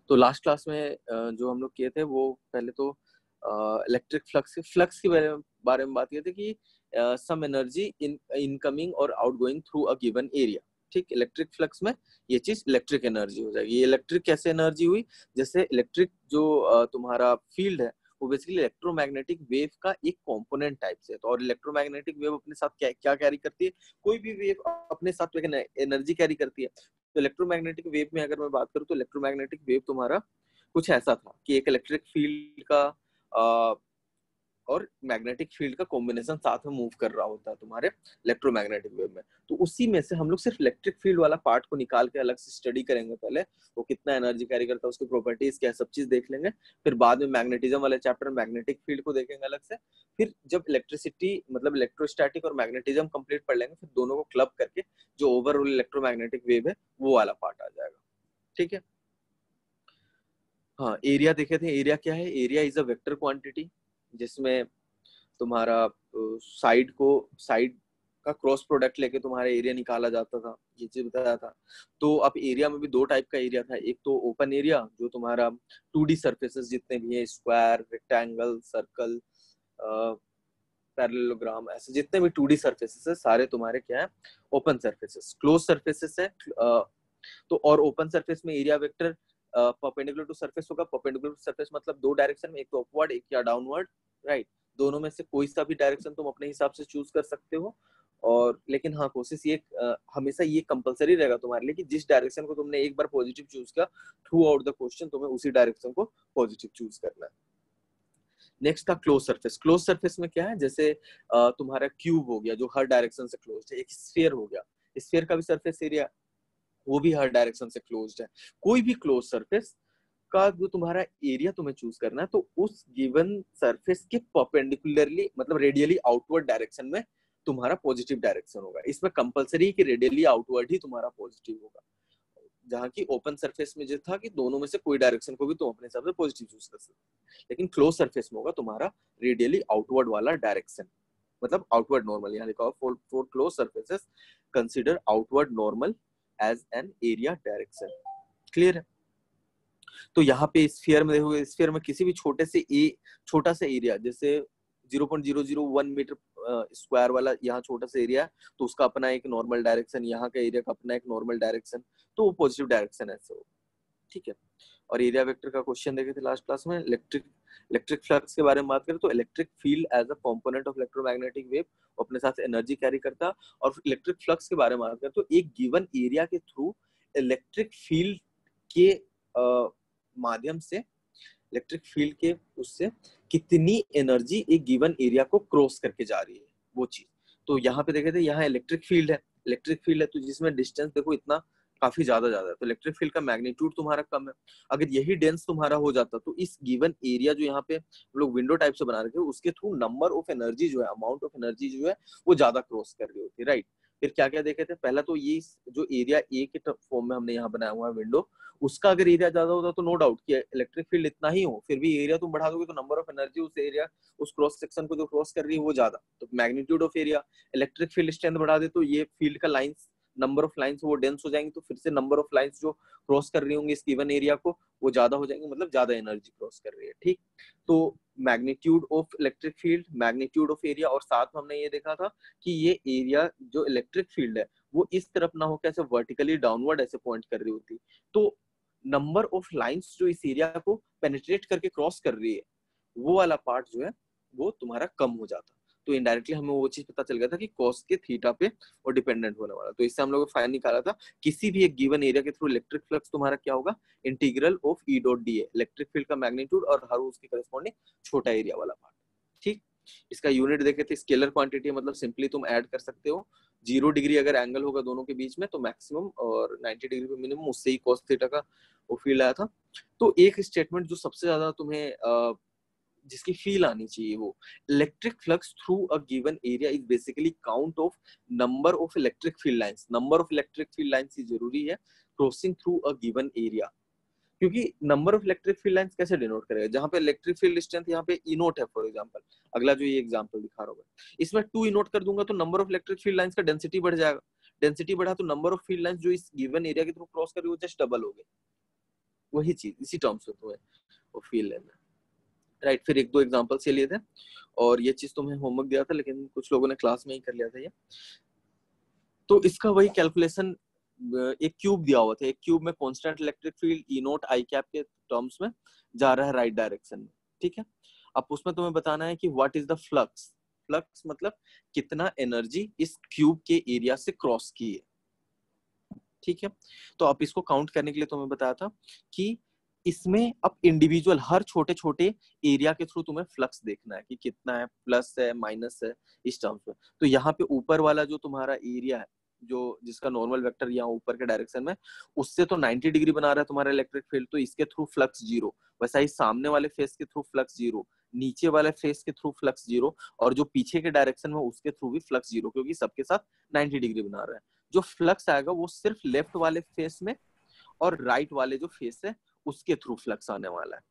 तो last class में जो हम लोग किए थे वो पहले तो इलेक्ट्रिक फ्लक्स के बारे में बात किए थे कि सम एनर्जी इनकमिंग और outgoing through a given area. ठीक, इलेक्ट्रिक फ्लक्स में ये चीज इलेक्ट्रिक एनर्जी हो जाएगी। ये इलेक्ट्रिक कैसे एनर्जी हुई, जैसे इलेक्ट्रिक जो तुम्हारा फील्ड है वो बेसिकली इलेक्ट्रोमैग्नेटिक वेव का एक कंपोनेंट टाइप से है। तो और इलेक्ट्रोमैग्नेटिक वेव अपने साथ क्या कैरी करती है, कोई भी वेव अपने साथ एनर्जी कैरी करती है। तो इलेक्ट्रोमैग्नेटिक वेव में अगर मैं बात करूं तो इलेक्ट्रोमैग्नेटिक वेव तुम्हारा कुछ ऐसा था कि एक इलेक्ट्रिक फील्ड का और मैग्नेटिक फील्ड का कॉम्बिनेशन साथ में मूव कर रहा होता है तुम्हारे इलेक्ट्रोमैग्नेटिक वेव में। तो उसी में से हम लोग सिर्फ इलेक्ट्रिक फील्ड वाला पार्ट को निकाल के अलग से स्टडी करेंगे। पहले वो कितना एनर्जी कैरी करता है, उसकी प्रॉपर्टीज क्या, सब चीज देख लेंगे। फिर बाद में मैग्नेटिज्म वाले चैप्टर मैग्नेटिक फील्ड को देखेंगे अलग से। फिर जब इलेक्ट्रिसिटी मतलब इलेक्ट्रोस्टैटिक और मैग्नेटिज्म कंप्लीट पढ़ लेंगे, फिर दोनों को क्लब करके जो ओवरऑल इलेक्ट्रोमैग्नेटिक वेव है वो वाला पार्ट आ जाएगा। ठीक है। हाँ, एरिया देखे थे। एरिया क्या है, area is a vector quantity जिसमें तुम्हारा साइड का क्रॉस प्रोडक्ट लेके तुम्हारा एरिया निकाला जाता था, ये चीज बताया था। तो अब एरिया में भी दो टाइप का एरिया था। एक तो ओपन एरिया जो तुम्हारा 2D सर्फेसेस जितने भी हैं, स्क्वायर, रेक्टेंगल, सर्कल, पैरेललोग्राम, ऐसे जितने भी 2D सर्फेसेस है सारे तुम्हारे क्या है, ओपन सर्फेसेस। क्लोज सर्फेसेस है तो और ओपन सरफेस में area vector perpendicular to surface होगा। परपेंडिकुलर टू सरफेस मतलब दो डायरेक्शन में, एक तो अपवर्ड एक या डाउनवर्ड, राइट। दोनों में से कोई सा भी डायरेक्शन तुम अपने हिसाब से चूज कर सकते हो। और लेकिन हाँ, कोशिश ये हमेशा ये कंपलसरी रहेगा तुम्हारे लिए कि जिस डायरेक्शन को तुमने एक बार पॉजिटिव चूज किया, थ्रू आउट द क्वेश्चन तुम्हें उसी डायरेक्शन को पॉजिटिव चूज करना है। नेक्स्ट था क्लोज सरफेस। क्लोज सरफेस में क्या है, जैसे तुम्हारा क्यूब हो गया जो हर डायरेक्शन से क्लोज है। एक स्फीयर हो गया, स्फीयर का भी सरफेस एरिया वो भी हर डायरेक्शन से क्लोज्ड है। कोई भी क्लोज सरफेस का जो तुम्हारा एरिया तुम्हें चूज करना है, तो उस गिवन सरफेस के परपेंडिकुलरली मतलब रेडियली आउटवर्ड डायरेक्शन में तुम्हारा पॉजिटिव डायरेक्शन होगा। इसमें कंपलसरी कि रेडियली आउटवर्ड ही तुम्हारा पॉजिटिव होगा। जहां की ओपन सरफेस में जो था कि दोनों में से कोई डायरेक्शन को भी तुम अपने हिसाब से पॉजिटिव चूज कर सकते। लेकिन क्लोज सरफेस में होगा तुम्हारा रेडियली आउटवर्ड वाला डायरेक्शन, मतलब आउटवर्ड नॉर्मल। यहाँ लिखा हुआ for close surfaces consider outward normal as an area direction. Clear है। तो यहाँ पे स्फीयर में देखोगे, स्फीयर में किसी भी छोटा सा एरिया जैसे 0.001 मीटर स्क्वायर वाला यहाँ छोटा सा एरिया है, तो उसका अपना एक नॉर्मल डायरेक्शन, यहाँ का एरिया का अपना एक नॉर्मल डायरेक्शन, तो वो पॉजिटिव डायरेक्शन ऐसे हो। ठीक है। और एरिया वेक्टर का क्वेश्चन देखे थे लास्ट क्लास में। इलेक्ट्रिक फ्लक्स के बारे में बात करें तो electric field as a component of electromagnetic wave अपने साथ एनर्जी कैरी करता। और इलेक्ट्रिक फ्लक्स के बारे में बात करें तो एक गिवन एरिया के थ्रू इलेक्ट्रिक फील्ड के माध्यम से, इलेक्ट्रिक फील्ड के उससे कितनी एनर्जी एक गिवन एरिया को क्रॉस करके जा रही है वो चीज। तो यहाँ पे देखे थे, यहाँ इलेक्ट्रिक फील्ड है, तो जिसमें डिस्टेंस देखो इतना काफी ज्यादा है, तो इलेक्ट्रिक फील्ड का मैग्नीट्यूड तुम्हारा कम है। अगर यही डेंस तुम्हारा हो जाता तो इस गिवन एरिया जो यहाँ पे हम लोग विंडो टाइप से बना रखे उसके थ्रू नंबर ऑफ एनर्जी जो है, अमाउंट ऑफ एनर्जी जो है वो ज्यादा क्रॉस कर रही होती, राइट। फिर क्या क्या देखे थे, पहला तो ये जो एरिया ए के फॉर्म में हमने यहाँ बनाया हुआ है विंडो, उसका अगर एरिया ज्यादा होता तो नो डाउट कि इलेक्ट्रिक फील्ड इतना ही हो, फिर भी एरिया तुम बढ़ा दोगे तो नंबर ऑफ एनर्जी उस एरिया, उस क्रॉस सेक्शन को जो क्रॉस कर रही है वो ज्यादा, तो magnitude of area. Electric field strength बढ़ा दे तो ये फील्ड का लाइंस, नंबर ऑफ लाइंस वो डेंस हो जाएंगे, तो फिर से नंबर ऑफ लाइंस जो क्रॉस कर रही होंगी इस गिवन एरिया को वो ज्यादा हो जाएंगे, मतलब ज्यादा एनर्जी क्रॉस कर रही है। ठीक, तो magnitude of electric field, magnitude of area, और साथ में हमने ये देखा था कि ये एरिया जो इलेक्ट्रिक फील्ड है वो इस तरफ ना हो कैसे वर्टिकली डाउनवर्ड ऐसे पॉइंट कर रही होती, तो नंबर ऑफ लाइंस जो इस एरिया को पेनिट्रेट करके क्रॉस कर रही है वो वाला पार्ट जो है वो तुम्हारा कम हो जाता। तो इनडायरेक्टली हमें वो चीज पता चल गया था कि कॉस के थीटा पे वो डिपेंडेंट होने वाला। तो इससे हम लोगों ने फाइंड निकाला था किसी भी एक गिवन एरिया के थ्रू इलेक्ट्रिक फ्लक्स तुम्हारा क्या होगा, integral of E dot D A, electric field का मैग्नीट्यूड और हर उसके करस्पॉन्डिंग छोटा एरिया वाला पार्ट। ठीक, इसका यूनिट देखे थे स्केलर क्वांटिटी, मतलब सिंपली तुम ऐड कर सकते हो 0 डिग्री अगर एंगल होगा दोनों के बीच में तो मैक्सिमम, और 90 डिग्री पे मिनिमम, उससे ही कॉस थीटा का वो फील्ड आया था। तो एक स्टेटमेंट जो सबसे ज्यादा तुम्हें जिसकी फील आनी चाहिए, वो electric flux through a given area is basically count of number of electric field lines. Number of electric field lines जरूरी है crossing through a given area, क्योंकि number of electric field lines कैसे denote करेगा, जहां पे electric field strength यहाँ पे E naught है फॉर एग्जांपल, अगला जो ये एग्जांपल दिखा रहा हूँ इसमें 2 ई नोट कर दूंगा तो number of electric field lines का डेंसिटी बढ़ जाएगा। डेंसिटी बढ़ा तो नंबर ऑफ फील्ड लाइंस जो इस गिवन एरिया के थ्रू क्रॉस कर रही है वो जस्ट डबल हो गई। वही चीज इसी टर्म्स में तुम्हें वो फील लेना है, राइट। फिर एक दो एग्जांपल्स ये लिए थे, और ये चीज तुम्हें होमवर्क दिया था लेकिन कुछ लोगों ने क्लास में ही कर लिया था ये। तो इसका वही कैलकुलेशन, एक क्यूब दिया हुआ था, एक क्यूब में constant electric field E naught I cap के टर्म्स में जा रहा है राइट डायरेक्शन में, ठीक है। अब उसमें तुम्हें बताना है कि what is the flux, flux मतलब कितना एनर्जी इस क्यूब के एरिया से क्रॉस की है, ठीक है। तो अब इसको काउंट करने के लिए तुम्हें बताया था कि इसमें अब इंडिविजुअल हर छोटे छोटे एरिया के थ्रू तुम्हें फ्लक्स देखना है कि कितना है, प्लस है माइनस है इस टर्म्स में। तो यहाँ पे ऊपर वाला जो तुम्हारा एरिया है, जो जिसका नॉर्मल वेक्टर यहाँ ऊपर के डायरेक्शन में, उससे तो 90 डिग्री बना रहा है तुम्हारा इलेक्ट्रिक फील्ड, तो इसके थ्रू फ्लक्स जीरो। वैसा ही सामने वाले फेस के थ्रू फ्लक्स जीरो, नीचे वाले फेस के थ्रू फ्लक्स जीरो, और जो पीछे के डायरेक्शन में उसके थ्रू भी फ्लक्स जीरो, क्योंकि सबके साथ 90 डिग्री बना रहा है। जो फ्लक्स आएगा वो सिर्फ लेफ्ट वाले फेस में और राइट वाले जो फेस है उसके थ्रू फ्लक्स आने वाला है।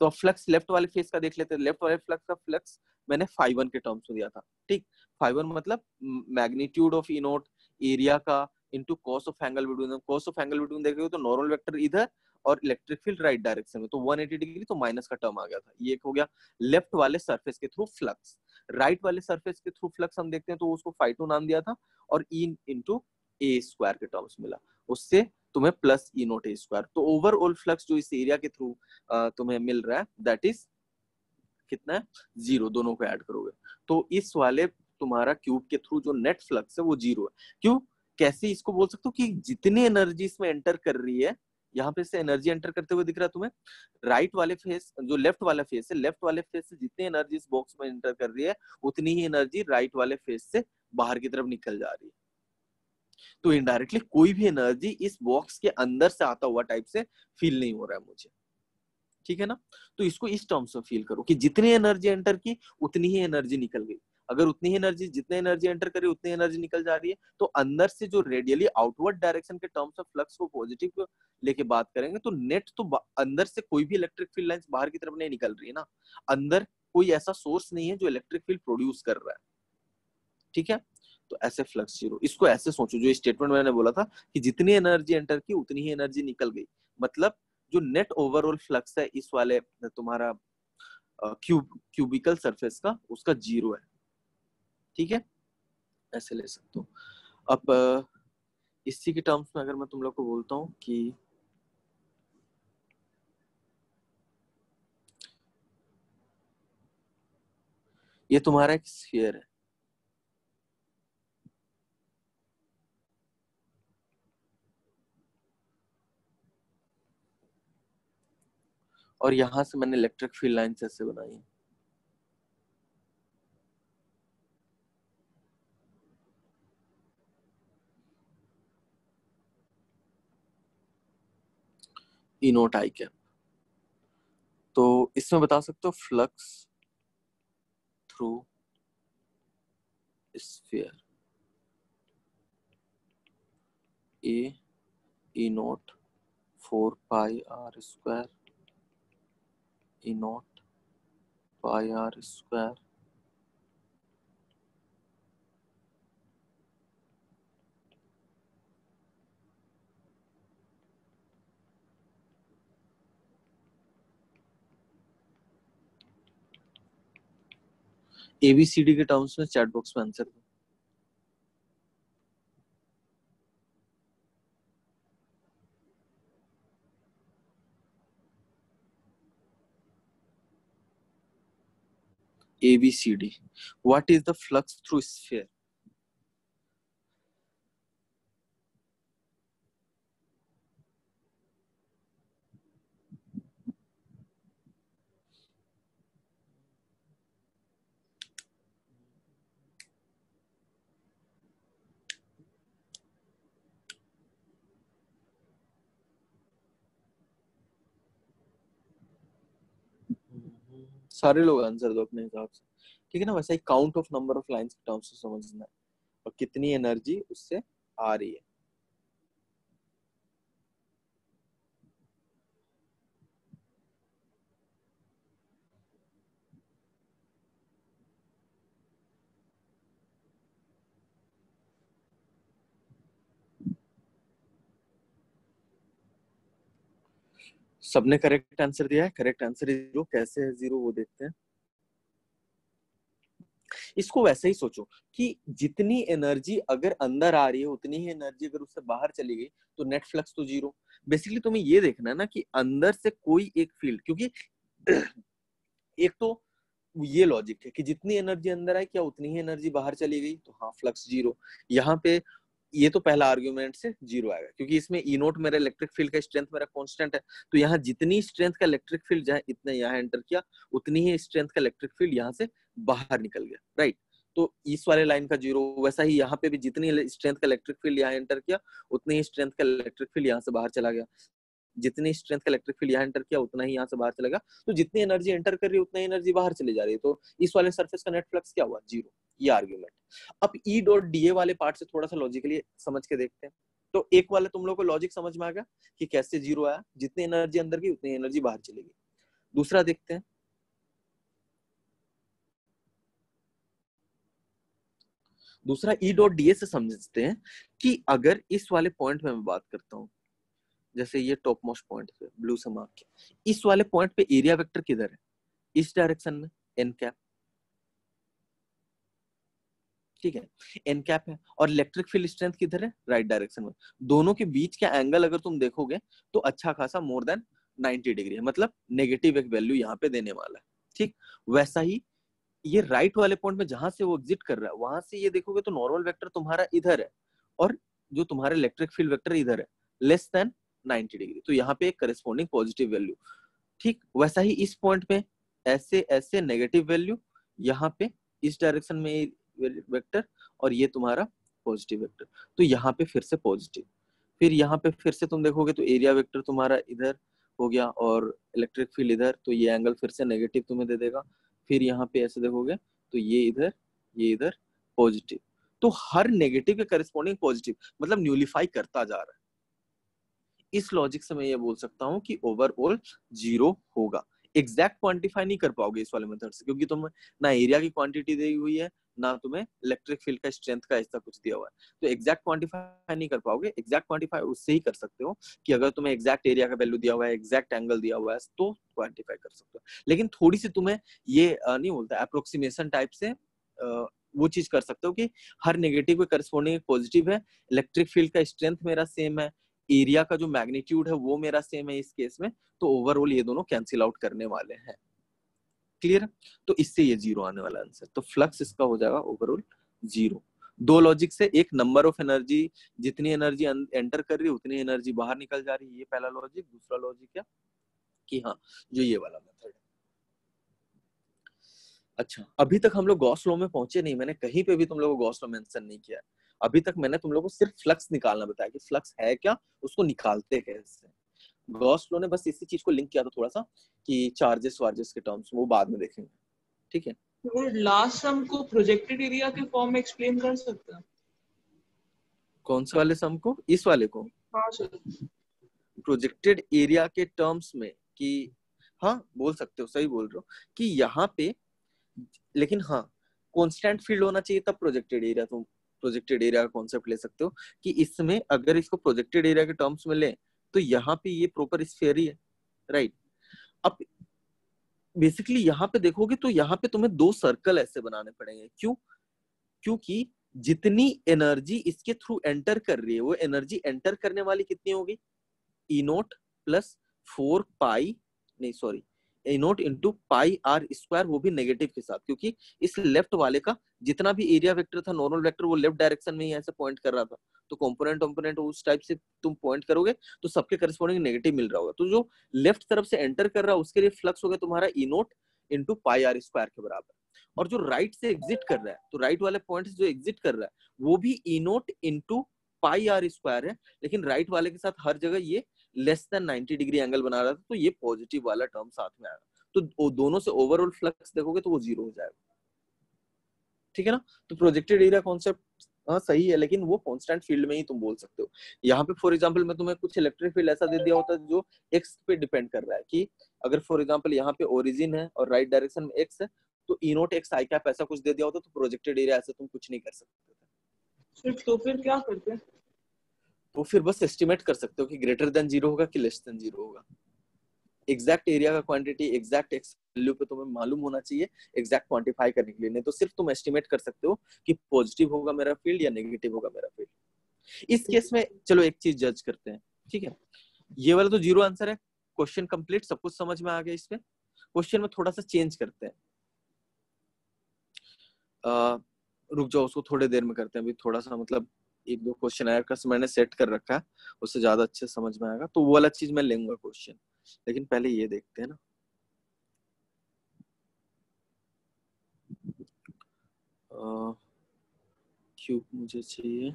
तो फ्लक्स लेफ्ट वाले फेस का देख लेते हैं। लेफ्ट वाले फ्लक्स का फ्लक्स मैंने φ1 के टर्म्स में दिया था, ठीक। φ1 मतलब magnitude of E naught area का into cos of angle between them. Cos of angle between देखोगे तो नॉर्मल वेक्टर इधर और इलेक्ट्रिक फील्ड राइट डायरेक्शन में, तो 180 डिग्री, तो माइनस का टर्म आ गया था। ये एक हो गया लेफ्ट वाले सरफेस के थ्रू फ्लक्स। राइट वाले सरफेस के थ्रू फ्लक्स हम देखते हैं तो उसको φ2 नाम दिया था, और ई इंटू ए स्क्वायर के टर्म्स मिला, उससे तुम्हें प्लस ई नोट ए स्क्वायर। तो ओवरऑल फ्लक्स जो इस एरिया के थ्रू तुम्हें मिल रहा है दैट इज कितना है, जीरो। दोनों को ऐड करोगे तो इस वाले तुम्हारा क्यूब के थ्रू जो नेट फ्लक्स है वो जीरो है। क्यों, कैसे इसको बोल सकते हो कि जितनी एनर्जी इसमें एंटर कर रही है, यहाँ पे से एनर्जी एंटर करते हुए दिख रहा है तुम्हें, राइट वाले फेस जो लेफ्ट वाला फेस है, लेफ्ट वाले फेस से जितनी एनर्जी इस बॉक्स में एंटर कर रही है उतनी ही एनर्जी राइट वाले फेस से बाहर की तरफ निकल जा रही है। तो इनडायरेक्टली कोई भी एनर्जी इस बॉक्स के अंदर से आता हुआ टाइप से फील नहीं हो रहा है मुझे, ठीक है ना। तो इसको इस टर्म्स में फील करो कि जितनी एनर्जी एंटर की उतनी ही एनर्जी निकल गई। अगर उतनी ही एनर्जी, जितनी एनर्जी एंटर करी उतनी एनर्जी निकल जा रही है, तो अंदर से जो रेडियली आउटवर्ड डायरेक्शन के टर्म्स ऑफ फ्लक्स को पॉजिटिव लेके बात करेंगे तो नेट तो अंदर से कोई भी इलेक्ट्रिक फील्ड लाइंस बाहर की तरफ नहीं निकल रही है ना। अंदर कोई ऐसा सोर्स नहीं है जो इलेक्ट्रिक फील्ड प्रोड्यूस कर रहा है, ठीक है। तो ऐसे फ्लक्स जीरो, इसको ऐसे सोचो, जो स्टेटमेंट मैंने बोला था कि जितनी एनर्जी एंटर की उतनी ही एनर्जी निकल गई, मतलब जो नेट ओवरऑल फ्लक्स है इस वाले तुम्हारा क्यूबिकल सरफेस का, उसका जीरो है, ठीक है। ऐसे ले सकते हो। अब इसी के टर्म्स में अगर मैं तुम लोग को बोलता हूँ कि ये तुम्हारा एक स्फीयर है, और यहां से मैंने इलेक्ट्रिक फील्ड लाइंस ऐसे बनाई है। ई नोट आई कैप। तो इसमें बता सकते हो फ्लक्स थ्रू स्फीयर ए ई नोट 4 पाई r² ई नोट πr²। एबीसीडी के टर्म्स में चैट बॉक्स में आंसर दो। ABCD, what is the flux through sphere? सारे लोग आंसर दो अपने हिसाब से, ठीक है ना। वैसे ही count of number of lines के टर्म्स से समझना है और कितनी एनर्जी उससे आ रही है। सबने करेक्ट आंसर दिया है। Correct answer is 0। कैसे है 0 वो देखते हैं। इसको वैसे ही सोचो कि जितनी एनर्जी अगर अंदर आ रही है उतनी ही एनर्जी अगर उससे बाहर चली गई तो नेट फ्लक्स तो 0। बेसिकली तुम्हें ये देखना है ना कि अंदर से कोई एक फील्ड, क्योंकि एक तो ये लॉजिक है कि जितनी एनर्जी अंदर आई क्या उतनी ही एनर्जी बाहर चली गई, तो हाँ फ्लक्स 0। यहाँ पे ये तो पहला आर्ग्यूमेंट से 0 आएगा, क्योंकि इसमें ई नोट मेरा इलेक्ट्रिक फील्ड का स्ट्रेंथ मेरा कांस्टेंट है। तो यहाँ जितनी स्ट्रेंथ का इलेक्ट्रिक फील्ड जहाँ इतने यहाँ एंटर किया उतनी ही स्ट्रेंथ का इलेक्ट्रिक फील्ड यहाँ से बाहर निकल गया, राइट। तो इस वाले लाइन का 0। वैसा ही यहाँ पे भी जितनी स्ट्रेंथ का इलेक्ट्रिक फील्ड यहाँ एंटर किया उतनी ही स्ट्रेंथ का इलेक्ट्रिक फील्ड यहाँ से बाहर चला गया। जितनी स्ट्रेंथ का इलेक्ट्रिक फील्ड यहाँ एंटर किया उतना ही यहाँ से बाहर चलेगा। तो जितनी एनर्जी एंटर कर रही है उतना ही एनर्जी बाहर चली जा रही है। तो इस वाले सरफेस का नेट फ्लक्स क्या हुआ? 0। ये आर्ग्यूमेंट। अब ई डॉट डी ए वाले पार्ट से थोड़ा सा लॉजिकली समझ के देखते हैं। तो एक वाले तुम लोग को लॉजिक समझ में आ गया कि कैसे 0 आया, जितनी एनर्जी अंदर की उतनी एनर्जी बाहर चलेगी। दूसरा देखते हैं। दूसरा ई डॉट डी ए से समझते हैं कि अगर इस वाले पॉइंट में मैं बात करता हूं, जैसे ये टॉप मोस्ट पॉइंट है ब्लू से मार्क किया, इस वाले पॉइंट पे एरिया वेक्टर किधर है? इस डायरेक्शन में, एन कैप, ठीक है, एन कैप है। और इलेक्ट्रिक फील्ड स्ट्रेंथ किधर है? राइट डायरेक्शन में। दोनों के बीच का एंगल अगर तुम देखोगे तो अच्छा खासा मोर देन 90 डिग्री है, मतलब नेगेटिव एक वैल्यू यहाँ पे देने वाला है, ठीक। वैसा ही ये राइट वाले पॉइंट में जहां से वो एग्जिट कर रहा है वहां से ये देखोगे तो नॉर्मल वेक्टर तुम्हारा इधर है और जो तुम्हारा इलेक्ट्रिक फील्ड वेक्टर इधर है, लेस देन 90 डिग्री। तो यहाँ पे एक करस्पॉन्डिंग पॉजिटिव वैल्यू, ठीक। वैसा ही इस पॉइंट पे ऐसे ऐसे नेगेटिव वैल्यू, यहाँ पे इस डायरेक्शन में वेक्टर और ये तुम्हारा पॉजिटिव वेक्टर, तो यहाँ पे फिर से पॉजिटिव। फिर यहाँ पे फिर से तुम देखोगे तो एरिया वेक्टर तुम्हारा इधर हो गया और इलेक्ट्रिक फील्ड इधर, तो ये एंगल फिर से नेगेटिव तुम्हें दे देगा। फिर यहाँ पे ऐसे देखोगे तो ये इधर पॉजिटिव। तो हर नेगेटिव के करस्पॉन्डिंग पॉजिटिव, मतलब न्यूलिफाई करता जा रहा है। इस लॉजिक से मैं ये बोल सकता हूँ कि ओवरऑल 0 होगा। एग्जैक्ट क्वांटिफाई नहीं कर पाओगे इस वाले मेथड से, क्योंकि तुम्हें ना एरिया की क्वांटिटी दी हुई है ना तुम्हें इलेक्ट्रिक फील्ड का स्ट्रेंथ का ऐसा कुछ दिया हुआ है। तो एग्जैक्ट क्वांटिफाई नहीं कर पाओगे। एग्जैक्ट क्वांटिफाई उससे ही कर सकते हो कि अगर तुम्हें एग्जैक्ट एरिया का वैल्यू दिया हुआ है, एग्जैक्ट एंगल दिया हुआ है, तो क्वांटिफाई कर सकते हो। लेकिन थोड़ी सी तुम्हें ये नहीं बोलता अप्रोक्सीमेशन टाइप से वो चीज कर सकते हो कि हर नेगेटिव के करस्पॉन्डिंग पॉजिटिव है, इलेक्ट्रिक फील्ड का स्ट्रेंथ मेरा सेम है, एरिया का जो मैग्नीट्यूड है वो मेरा सेम है इस केस में, तो ओवरऑल ये दोनों कैंसिल आउट करने वाले हैं। क्लियर? तो इससे ये 0 आने वाला आंसर। तो फ्लक्स इसका हो जाएगा ओवरऑल 0। दो लॉजिक से, एक नंबर ऑफ एनर्जी, जितनी एनर्जी एंटर कर रही है उतनी एनर्जी बाहर निकल जा रही है, ये पहला लॉजिक। दूसरा लॉजिक क्या कि हाँ जो ये वाला मेथड है। अच्छा, अभी तक हम लोग गॉस लॉ में पहुंचे नहीं। मैंने कहीं पे भी तुम लोगों को गॉस लॉ मेंशन नहीं किया। अभी तक मैंने तुम लोगों को सिर्फ फ्लक्स निकालना बताया कि फ्लक्स है क्या, उसको निकालते कैसे। गॉस लॉ ने बस इसी चीज को लिंक किया था थोड़ा सा कि चार्जेस वार्जेस के टर्म्स, वो बाद में देखेंगे, ठीक है। तो लास्ट सम को प्रोजेक्टेड एरिया के फॉर्म में एक्सप्लेन कर सकते हैं? कौन से वाले सम को? इस वाले को? हाँ सर। प्रोजेक्टेड एरिया के टर्म्स में कि हाँ बोल सकते हो, सही बोल रहे हो कि यहाँ पे, लेकिन हाँ कांस्टेंट फील्ड होना चाहिए तब प्रोजेक्टेड एरिया, तुम प्रोजेक्टेड एरिया का कॉन्सेप्ट ले सकते हो कि इसमें अगर इसको प्रोजेक्टेड एरिया के टर्म्स में ले तो यहाँ पे ये प्रॉपर स्फीयर ही है, राइट। अब बेसिकली यहाँ पे देखोगे तो यहाँ पे तुम्हें दो सर्कल ऐसे बनाने पड़ेंगे। क्यों? क्योंकि जितनी एनर्जी इसके थ्रू एंटर कर रही है वो एनर्जी एंटर करने वाली कितनी होगी? ई नोट प्लस 4 पाई, नहीं sorry, A naught into pi are square, वो भी नेगेटिव के साथ, क्योंकि इस लेफ्ट वाले का जितना भी एरिया वेक्टर था, नॉर्मल वेक्टर, वो लेफ्ट डायरेक्शन में ही ऐसे पॉइंट कर रहा था। तो कंपोनेंट उस टाइप से तुम पॉइंट करोगे तो सबके करस्पॉन्डिंग नेगेटिव मिल रहा होगा। तो जो लेफ्ट तरफ से एंटर कर रहा है उसके लिए फ्लक्स होगा तुम्हारा E naught into pi are square के बराबर। और जो राइट से एग्जिट कर रहा है, तो राइट वाले पॉइंट से जो एग्जिट कर रहा है वो भी E naught into pi are square है, लेकिन राइट वाले के साथ हर जगह ये लेस देन 90 डिग्री एंगल बना रहा था, तो ये पॉजिटिव वाला टर्म साथ में आएगा। तो दोनों से ओवरऑल फ्लक्स देखोगे तो वो 0 हो जाएगा, ठीक है ना। तो प्रोजेक्टेड एरिया कॉन्सेप्ट हाँ सही है, लेकिन वो कांस्टेंट फील्ड में ही तुम बोल सकते हो। यहाँ पे फॉर एग्जांपल मैं तुम्हें कुछ इलेक्ट्रिक फील्ड ऐसा दे दिया होता है जो एक्स पे डिपेंड कर रहा है, कि अगर फॉर एग्जांपल यहाँ पे ओरिजिन है और राइट डायरेक्शन में एक्स है, तो ई नोट एक्स आई कैप ऐसा कुछ दे दिया होता तो प्रोजेक्टेड एरिया ऐसे तुम कुछ नहीं कर सकते थे। तो फिर क्या करते हैं? तो फिर बस एस्टिमेट कर सकते हो कि ग्रेटर देन 0 होगा कि लेस देन 0 होगा। एग्जैक्ट एरिया का क्वांटिटी एग्जैक्ट एक्स वैल्यू पे तुम्हें मालूम होना चाहिए एग्जैक्ट क्वांटिफाई करने के लिए, नहीं तो सिर्फ तुम एस्टिमेट कर सकते हो कि पॉजिटिव होगा मेरा फील्ड या नेगेटिव होगा मेरा फील्ड। इस केस में चलो एक चीज जज करते हैं, ठीक है। ये वाला तो जीरो आंसर है, क्वेश्चन कंप्लीट, सब कुछ समझ में आ गया। इसमें क्वेश्चन में थोड़ा सा चेंज करते हैं, रुक जाओ उसको थोड़ी देर में करते हैं, अभी थोड़ा सा मतलब एक दो क्वेश्चन आया का मैंने सेट कर रखा है, उससे ज्यादा अच्छे समझ में आएगा, तो वो वाला चीज मैं लूंगा क्वेश्चन, लेकिन पहले ये देखते हैं ना। क्यूब मुझे चाहिए,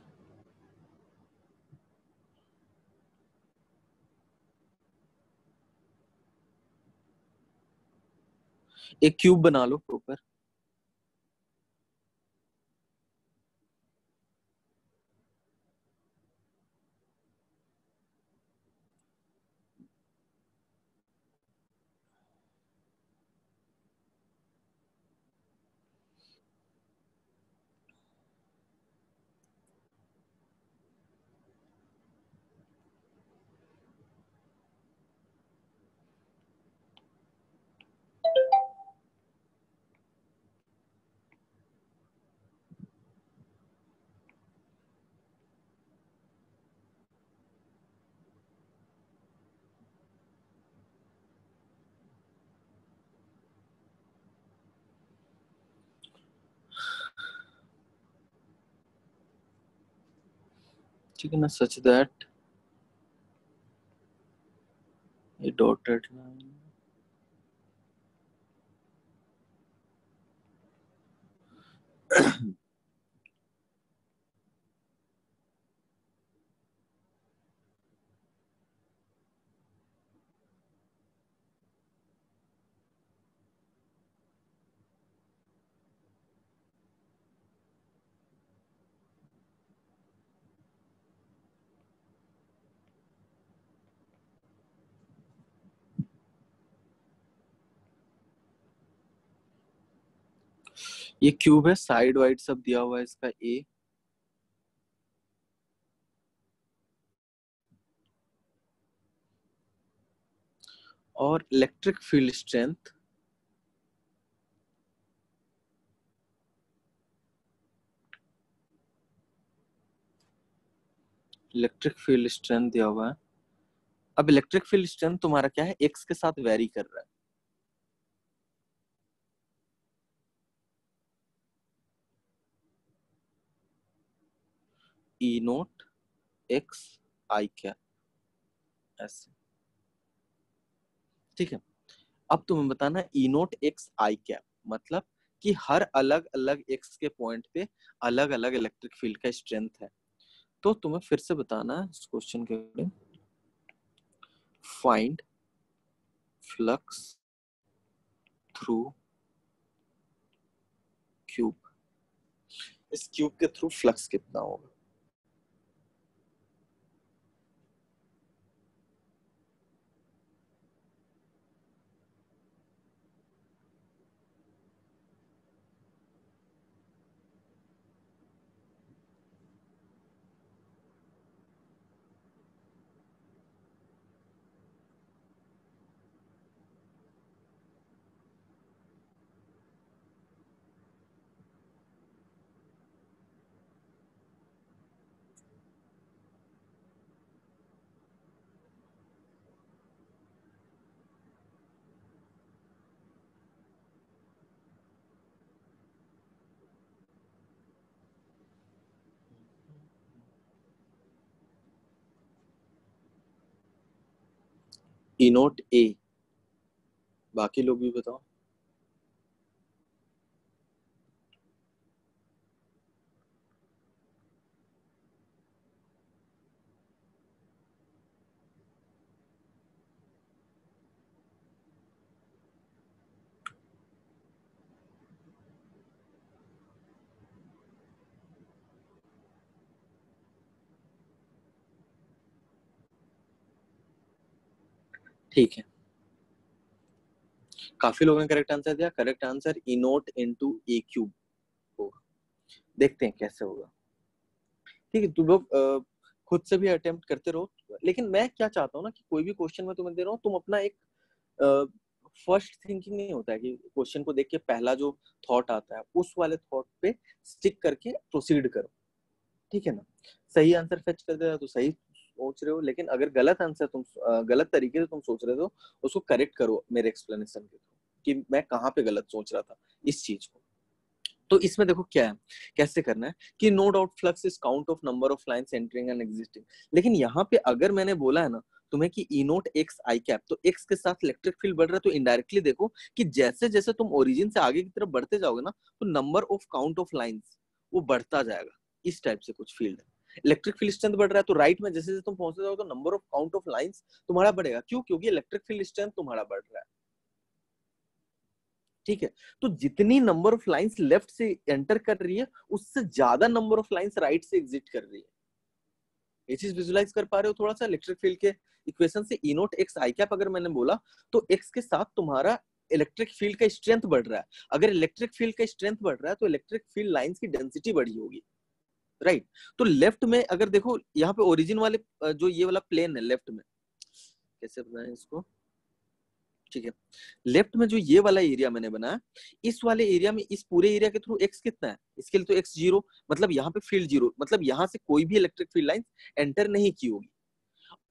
एक क्यूब बना लो प्रॉपर। ठीक है ना, सच दैट ये डॉटेड लाइन ये क्यूब है, साइड वाइड सब दिया हुआ है इसका ए, और electric field strength electric field strength दिया हुआ है। अब इलेक्ट्रिक फील्ड स्ट्रेंथ तुम्हारा क्या है, एक्स के साथ वेरी कर रहा है, ई नोट एक्स आई क्या, ऐसे, ठीक है। अब तुम्हें बताना ई नोट एक्स आई कैप मतलब कि हर अलग अलग एक्स के पॉइंट पे अलग अलग इलेक्ट्रिक फील्ड का स्ट्रेंथ है। तो तुम्हें फिर से बताना है इस क्वेश्चन के according, find flux through cube, इस क्यूब के थ्रू फ्लक्स कितना होगा। ई नोट ए, बाकी लोग भी बताओ। ठीक है, काफी लोगों ने करेक्ट आंसर दिया। करेक्ट आंसर ई नोट इंटू ए क्यूब होगा, देखते हैं कैसे होगा। ठीक है, तुम लोग खुद से भी अटेम्प्ट करते रहो, लेकिन मैं क्या चाहता हूँ ना कि कोई भी क्वेश्चन मैं तुम्हें दे रहा हूँ, तुम अपना एक फर्स्ट थिंकिंग नहीं होता है कि क्वेश्चन को देख के पहला जो थॉट आता है उस वाले थॉट पे स्टिक करके प्रोसीड करो, ठीक है ना। सही आंसर फेच कर दे तो सही सोच रहे हो, लेकिन अगर गलत आंसर तुम गलत तरीके से तुम सोच रहे हो उसको करेक्ट करो मेरे एक्सप्लेनेशन के थ्रू कि मैं कहाँ पे गलत सोच रहा था इस चीज को। तो इसमें देखो क्या है, कैसे करना है कि no doubt flux is count of number of lines entering and existing. लेकिन यहाँ पे अगर मैंने बोला है ना तुम्हें कि ई नोट एक्स आई कैप, तो एक्स के साथ इलेक्ट्रिक फील्ड बढ़ रहा है, तो इनडायरेक्टली देखो कि जैसे जैसे तुम ओरिजिन से आगे की तरफ बढ़ते जाओगे ना तो number of count of lines वो बढ़ता जाएगा। इस टाइप से कुछ फील्ड है। इलेक्ट्रिक फील्ड स्ट्रेंथ बढ़ रहा है तो राइट में जैसे जैसे तुम पहुंचते जाओगे तो number of count of lines तुम्हारा बढ़ेगा। क्यों? क्योंकि इलेक्ट्रिक फील्ड स्ट्रेंथ तुम्हारा बढ़ रहा है, ठीक है। तो जितनी नंबर ऑफ लाइंस लेफ्ट से एंटर कर रही है उससे ज्यादा नंबर ऑफ लाइंस राइट से एग्जिट कर रही है। ये चीज विजुलाइज कर पा रहे हो थोड़ा सा इलेक्ट्रिक फील्ड के इक्वेशन से? ई नोट एक्स आई कैप अगर मैंने बोला तो एक्स के साथ तुम्हारा इलेक्ट्रिक फील्ड का स्ट्रेंथ बढ़ रहा है। अगर इलेक्ट्रिक फील्ड का स्ट्रेंथ बढ़ रहा है तो इलेक्ट्रिक फील्ड लाइंस की डेंसिटी बढ़ी होगी, राइट। तो लेफ्ट में अगर देखो यहाँ पे ओरिजिन वाले जो ये वाला प्लेन है लेफ्ट में, कैसे बनाए इसको, ठीक है। लेफ्ट में जो ये वाला एरिया मैंने बनाया, इस वाले एरिया में इस पूरे एरिया के थ्रू एक्स कितना है, इसके लिए तो एक्स जीरो, मतलब यहाँ पे फील्ड जीरो, मतलब यहाँ से कोई भी इलेक्ट्रिक फील्ड लाइन एंटर नहीं की होगी।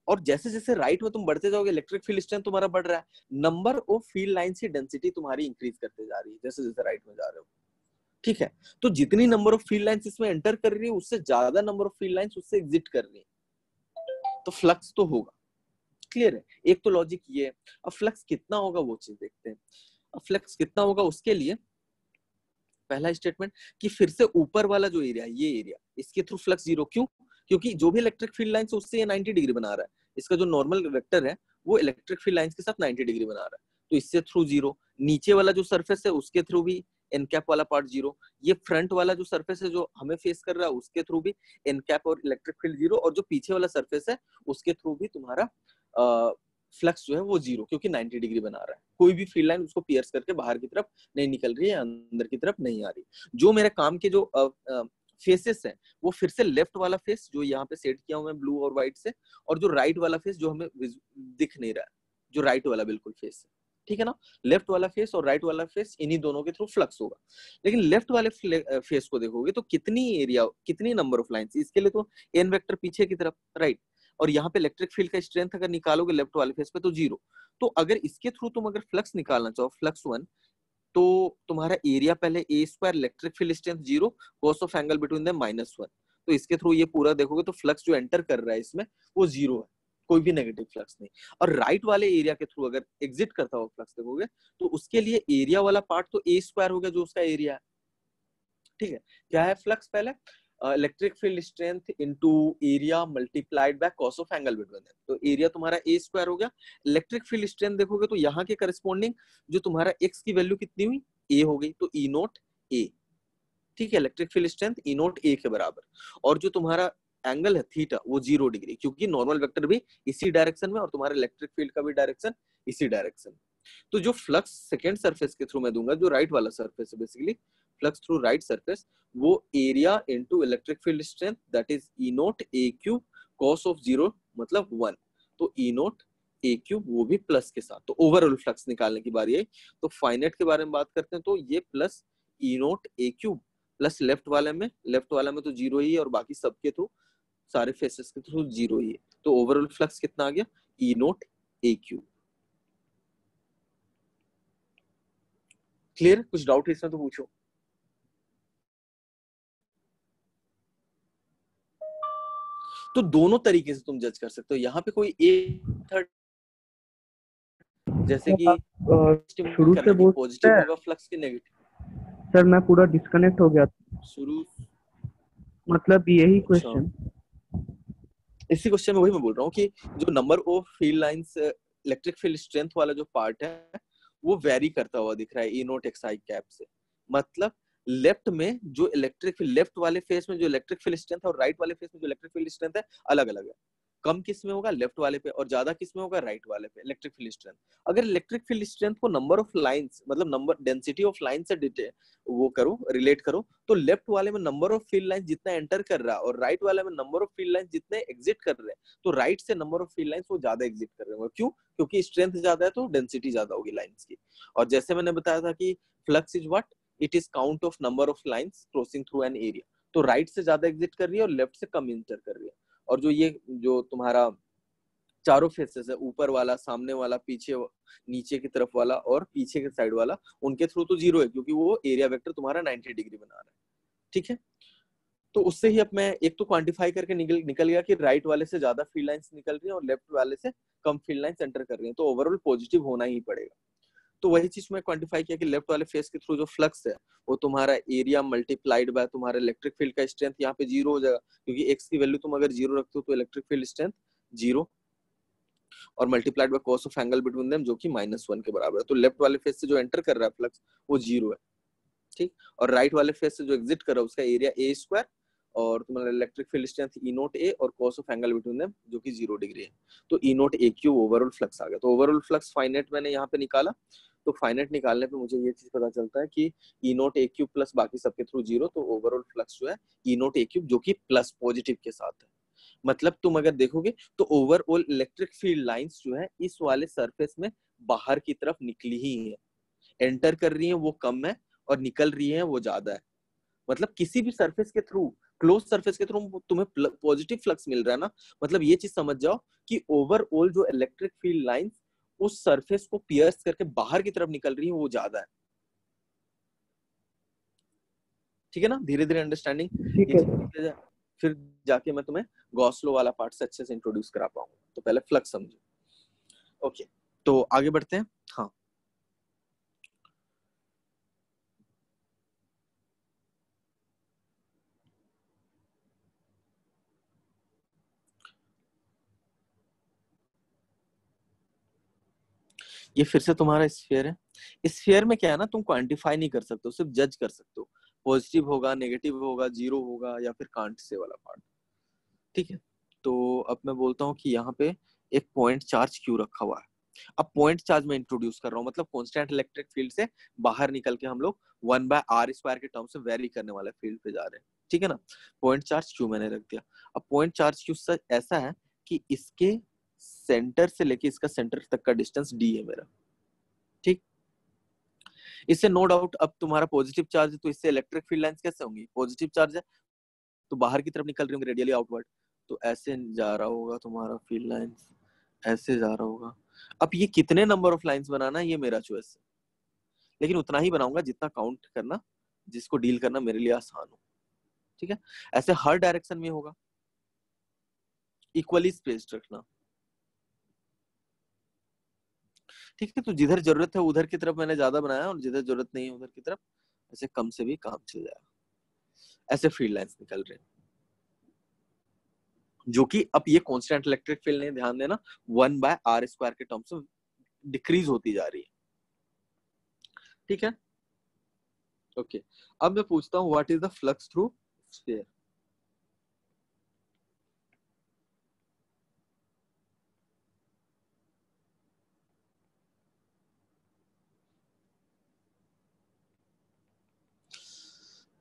और जैसे जैसे राइट में तुम बढ़ते जाओगे इलेक्ट्रिक फील्ड स्ट्रेंथ तुम्हारा बढ़ रहा है, नंबर ऑफ फील्ड लाइंस की डेंसिटी तुम्हारी इंक्रीज करते जा रही है जैसे जैसे राइट में जा रहे हो, ठीक है। तो जितनी नंबर ऑफ फील्ड लाइंस इसमें एंटर कर रही है उससे ज्यादा नंबर ऑफ फील्ड लाइंस उससे एग्जिट कर रही है, तो फ्लक्स तो होगा। क्लियर है? एक तो लॉजिक ये है। अब फ्लक्स कितना होगा वो चीज देखते हैं। अब फ्लक्स कितना होगा उसके लिए पहला स्टेटमेंट कि फिर से ऊपर वाला जो एरिया है ये एरिया, इसके थ्रू फ्लक्स जीरो। क्यों? क्योंकि जो भी इलेक्ट्रिक फील्ड लाइंस उससे ये 90 डिग्री बना रहा है, इसका जो नॉर्मल वेक्टर है वो इलेक्ट्रिक फील्ड लाइंस के साथ 90 डिग्री बना रहा है, तो इससे थ्रू जीरो। नीचे वाला जो सरफेस है उसके थ्रू भी एन कैप वाला पार्ट जीरो। ये फ्रंट वाला जो सरफेस है जो हमें फेस कर रहा है उसके थ्रू भी एन कैप और इलेक्ट्रिक फील्ड जीरो, और जो पीछे वाला सरफेस है उसके थ्रू भी तुम्हारा फ्लक्स जो है वो जीरो, क्योंकि 90 डिग्री बना रहा है। कोई भी फील्ड लाइन उसको पियर्स करके बाहर की तरफ नहीं निकल रही है, अंदर की तरफ नहीं आ रही। जो मेरे काम के जो फेसेस है वो फिर से लेफ्ट वाला फेस जो यहाँ पे सेट किया हुआ है ब्लू और व्हाइट से, और जो राइट वाला फेस जो हमें दिख नहीं रहा है, जो राइट वाला बिल्कुल फेस है, ठीक है ना। लेफ्ट वाला फेस और राइट वाला फेस इन्हीं दोनों के थ्रू फ्लक्स होगा। लेकिन लेफ्ट वाले फेस को देखोगे तो कितनी एरिया, कितनी नंबर ऑफ लाइंस, इसके लिए तो एन वेक्टर पीछे की तरफ, राइट। और यहाँ पे इलेक्ट्रिक फील्ड का स्ट्रेंथ अगर निकालोगे लेफ्ट वाले फेस पे तो जीरो। तो अगर इसके थ्रू तुम अगर फ्लक्स निकालना चाहो, फ्लक्स वन, तो तुम्हारा एरिया पहले a square electric field strength zero cos of angle between them minus one. तो इसके थ्रू ये पूरा देखोगे तो फ्लक्स जो एंटर कर रहा है इसमें वो जीरो है, कोई भी नेगेटिव फ्लक्स नहीं। और राइट वाले एरिया के थ्रू अगर एग्जिट करता हुआ फ्लक्स देखोगे तो उसके लिए एरिया वाला पार्ट तो ए स्क्वायर हो गया जो उसका एरिया है, ठीक है। क्या है फ्लक्स? पहले electric field strength into area multiplied by cos of angle between them, तो एरिया तुम्हारा ए स्क्वायर हो गया। इलेक्ट्रिक फील्ड स्ट्रेंथ देखोगे तो यहाँ के करस्पॉन्डिंग जो तुम्हारा एक्स की वैल्यू कितनी हुई, ए हो गई, तो ई नोट ए, ठीक है। इलेक्ट्रिक फील्ड स्ट्रेंथ ई नोट ए के बराबर। और जो तुम्हारा एंगल है थीटा वो 0 डिग्री, क्योंकि नॉर्मल वेक्टर भी इसी डायरेक्शन में और तुम्हारा इलेक्ट्रिक फील्ड का भी डायरेक्शन इसी डायरेक्शन। तो जो फ्लक्स सेकेंड सरफेस के थ्रू मैं दूंगा, जो राइट वाला सरफेस है basically flux through right surface, वो area into electric field strength that is E naught a cube cos of 0 मतलब 1, तो ई नोट ए क्यूब वो भी प्लस के साथ। तो ओवरऑल फ्लक्स निकालने की बारी आई। तो फाइनेट के बारे में बात करते हैं, तो ये plus E naught a cube plus left वाले में तो जीरो ही है और बाकी सबके थ्रू सारे फेसेस के थ्रू जीरो ही है। तो ओवरऑल फ्लक्स कितना आ गया, ई नोट ए क्यूब। क्लियर? कुछ डाउट है इसमें तो पूछो। तो दोनों तरीके से तुम जज कर सकते हो। यहाँ पे कोई एक थर्ड, जैसे कि शुरू से बोल पॉजिटिव होगा फ्लक्स के नेगेटिव। सर मैं पूरा डिस्कनेक्ट हो गया शुरू, मतलब यही क्वेश्चन। इसी क्वेश्चन में वही मैं बोल रहा हूँ कि जो number of field lines electric field strength वाला जो पार्ट है वो वेरी करता हुआ दिख रहा है ई नोट एक्स आई कैप से। मतलब लेफ्ट में जो इलेक्ट्रिक फील्ड, लेफ्ट वाले फेस में जो इलेक्ट्रिक फील्ड स्ट्रेंथ है और राइट वाले फेस में जो इलेक्ट्रिक फील्ड स्ट्रेंथ है अलग अलग है। कम किस में होगा, लेफ्ट वाले पे, और ज्यादा किस में होगा, राइट वाले पे, इलेक्ट्रिक फील्ड स्ट्रेंथ। अगर इलेक्ट्रिक फील्ड स्ट्रेंथ को नंबर ऑफ लाइंस मतलब नंबर डेंसिटी ऑफ लाइन से वो करो, रिलेट करो, तो लेफ्ट वाले में नंबर ऑफ फील्ड लाइंस जितना एंटर कर रहा है और राइट वाले में नंबर ऑफ फील्ड लाइंस जितने एग्जिट कर रहे हैं, तो राइट से नंबर ऑफ फील्ड लाइंस वो ज्यादा एग्जिट कर रहे होंगे। क्यों? क्योंकि स्ट्रेंथ ज्यादा है तो डेंसिटी ज्यादा होगी लाइंस की। और जैसे मैंने बताया था कि flux is what, it is count of number of lines crossing through an area. तो राइट से ज्यादा एग्जिट कर रही है और लेफ्ट से कम इंटर कर रही है। और जो तुम्हारा चारों फेसेस है, ऊपर वाला, सामने वाला, पीछे, नीचे की तरफ वाला और पीछे के साइड वाला, उनके थ्रू तो जीरो है क्योंकि वो एरिया वेक्टर तुम्हारा 90 डिग्री बना रहा है। ठीक है, तो उससे ही अब मैं एक तो क्वांटिफाई करके निकल गया कि राइट वाले से ज्यादा फील्ड लाइंस निकल रही है और लेफ्ट वाले से कम फील्ड लाइंस एंटर कर रही है, तो ओवरऑल पॉजिटिव होना ही पड़ेगा। तो वही चीज मैं क्वांटिफाई किया कि लेफ्ट वाले फेस के थ्रू जो फ्लक्स है वो तुम्हारा एरिया मल्टीप्लाइड बाय तुम्हारा इलेक्ट्रिक फील्ड का स्ट्रेंथ यहाँ पे जीरो हो जाएगा, क्योंकि एक्स की वैल्यू तुम अगर जीरो रखते हो तो इलेक्ट्रिक फील्ड स्ट्रेंथ जीरो, और multiplied by cos of angle between them जो कि -1 के बराबर है। तो लेफ्ट वाले फेस से जो एंटर कर रहा है फ्लक्स वो जीरो है, ठीक। और राइट वाले फेस से जो एग्जिट कर रहा है उसका एरिया ए स्क्वायर और तुम्हारा इलेक्ट्रिक फील्ड स्ट्रेंथ ई नोट ए और cos of angle between them जो कि 0 डिग्री है। तो ई नोट ए क्यू ओवरऑल फ्लक्स आ गया। तो ओवरऑल फ्लक्स फाइनाइट मैंने यहाँ पे निकाला, तो फाइनाइट निकालने पे मुझे ये चीज पता चलता है कि ई नोट ए क्यूब प्लस बाकी सबके थ्रू जीरो, तो ओवरऑल फ्लक्स जो है ई नोट ए क्यूब जो कि प्लस पॉजिटिव के साथ है। मतलब तुम अगर देखोगे तो ओवरऑल इलेक्ट्रिक फील्ड लाइंस जो है इस वाले सरफेस में बाहर की तरफ निकली ही है, एंटर कर रही है वो कम है और निकल रही है वो ज्यादा है। मतलब किसी भी सरफेस के थ्रू, क्लोज सरफेस के थ्रू तुम्हें पॉजिटिव फ्लक्स मिल रहा है ना, मतलब ये चीज समझ जाओ कि ओवरऑल जो इलेक्ट्रिक फील्ड लाइंस उस सरफेस को पियर्स करके बाहर की तरफ निकल रही है वो ज्यादा है। ठीक है ना, धीरे धीरे अंडरस्टैंडिंग ठीक ये है। चीज फिर जाके मैं तुम्हें गॉस लॉ वाला पार्ट से अच्छे से इंट्रोड्यूस करा पाऊंगा। तो पहले फ्लक्स समझो। ओके, तो आगे बढ़ते हैं। हाँ, ये फिर से तुम्हारा स्फीयर है। स्फीयर में क्या है ना, तुम क्वांटिफाई नहीं कर सकते हो, सिर्फ जज कर सकते हो, पॉजिटिव होगा, नेगेटिव होगा, जीरो होगा या फिर कांट से वाला पार्ट। ठीक है, तो अब मैं बोलता हूँ कि यहाँ पे एक पॉइंट चार्ज क्यों रखा हुआ है। अब पॉइंट चार्ज में इंट्रोड्यूस कर रहा हूँ, मतलब कांस्टेंट इलेक्ट्रिक फील्ड से बाहर निकल के हम लोग 1/r² के टर्म से वेरी करने वाले फील्ड पे जा रहे हैं। ठीक है ना, पॉइंट चार्ज क्यों मैंने रख दिया। अब पॉइंट चार्ज क्यों ऐसा है कि इसके सेंटर से लेके इसका सेंटर तक का डिस्टेंस d है मेरा। ठीक, इससे नो डाउट अब तुम्हारा पॉजिटिव चार्ज है तो इससे इलेक्ट्रिक फील्ड लाइंस कैसे होंगी, पॉजिटिव चार्ज है तो बाहर की तरफ निकल रही होंगी रेडियली आउटवर्ड, तो ऐसे जा रहा होगा तुम्हारा फील्ड लाइंस, ऐसे जा रहा होगा। अब ये कितने नंबर ऑफ लाइंस बनाना है ये मेरा चॉइस है, लेकिन उतना ही बनाऊंगा जितना काउंट करना, जिसको डील करना मेरे लिए आसान हो। ठीक है, ऐसे हर डायरेक्शन में होगा, इक्वली स्पेस्ड रखना। ठीक है, तो जिधर जरूरत है उधर की तरफ मैंने ज्यादा बनाया और जिधर जरूरत नहीं है उधर की तरफ ऐसे कम से भी काम चल जाएगा। ऐसे फील्ड लाइंस निकल रहे हैं जो कि अब ये कांस्टेंट इलेक्ट्रिक फील्ड नहीं, ध्यान देना, 1/r² के टर्म्स में डिक्रीज होती जा रही है। ठीक है, ओके। अब मैं पूछता हूँ what is the flux through sphere.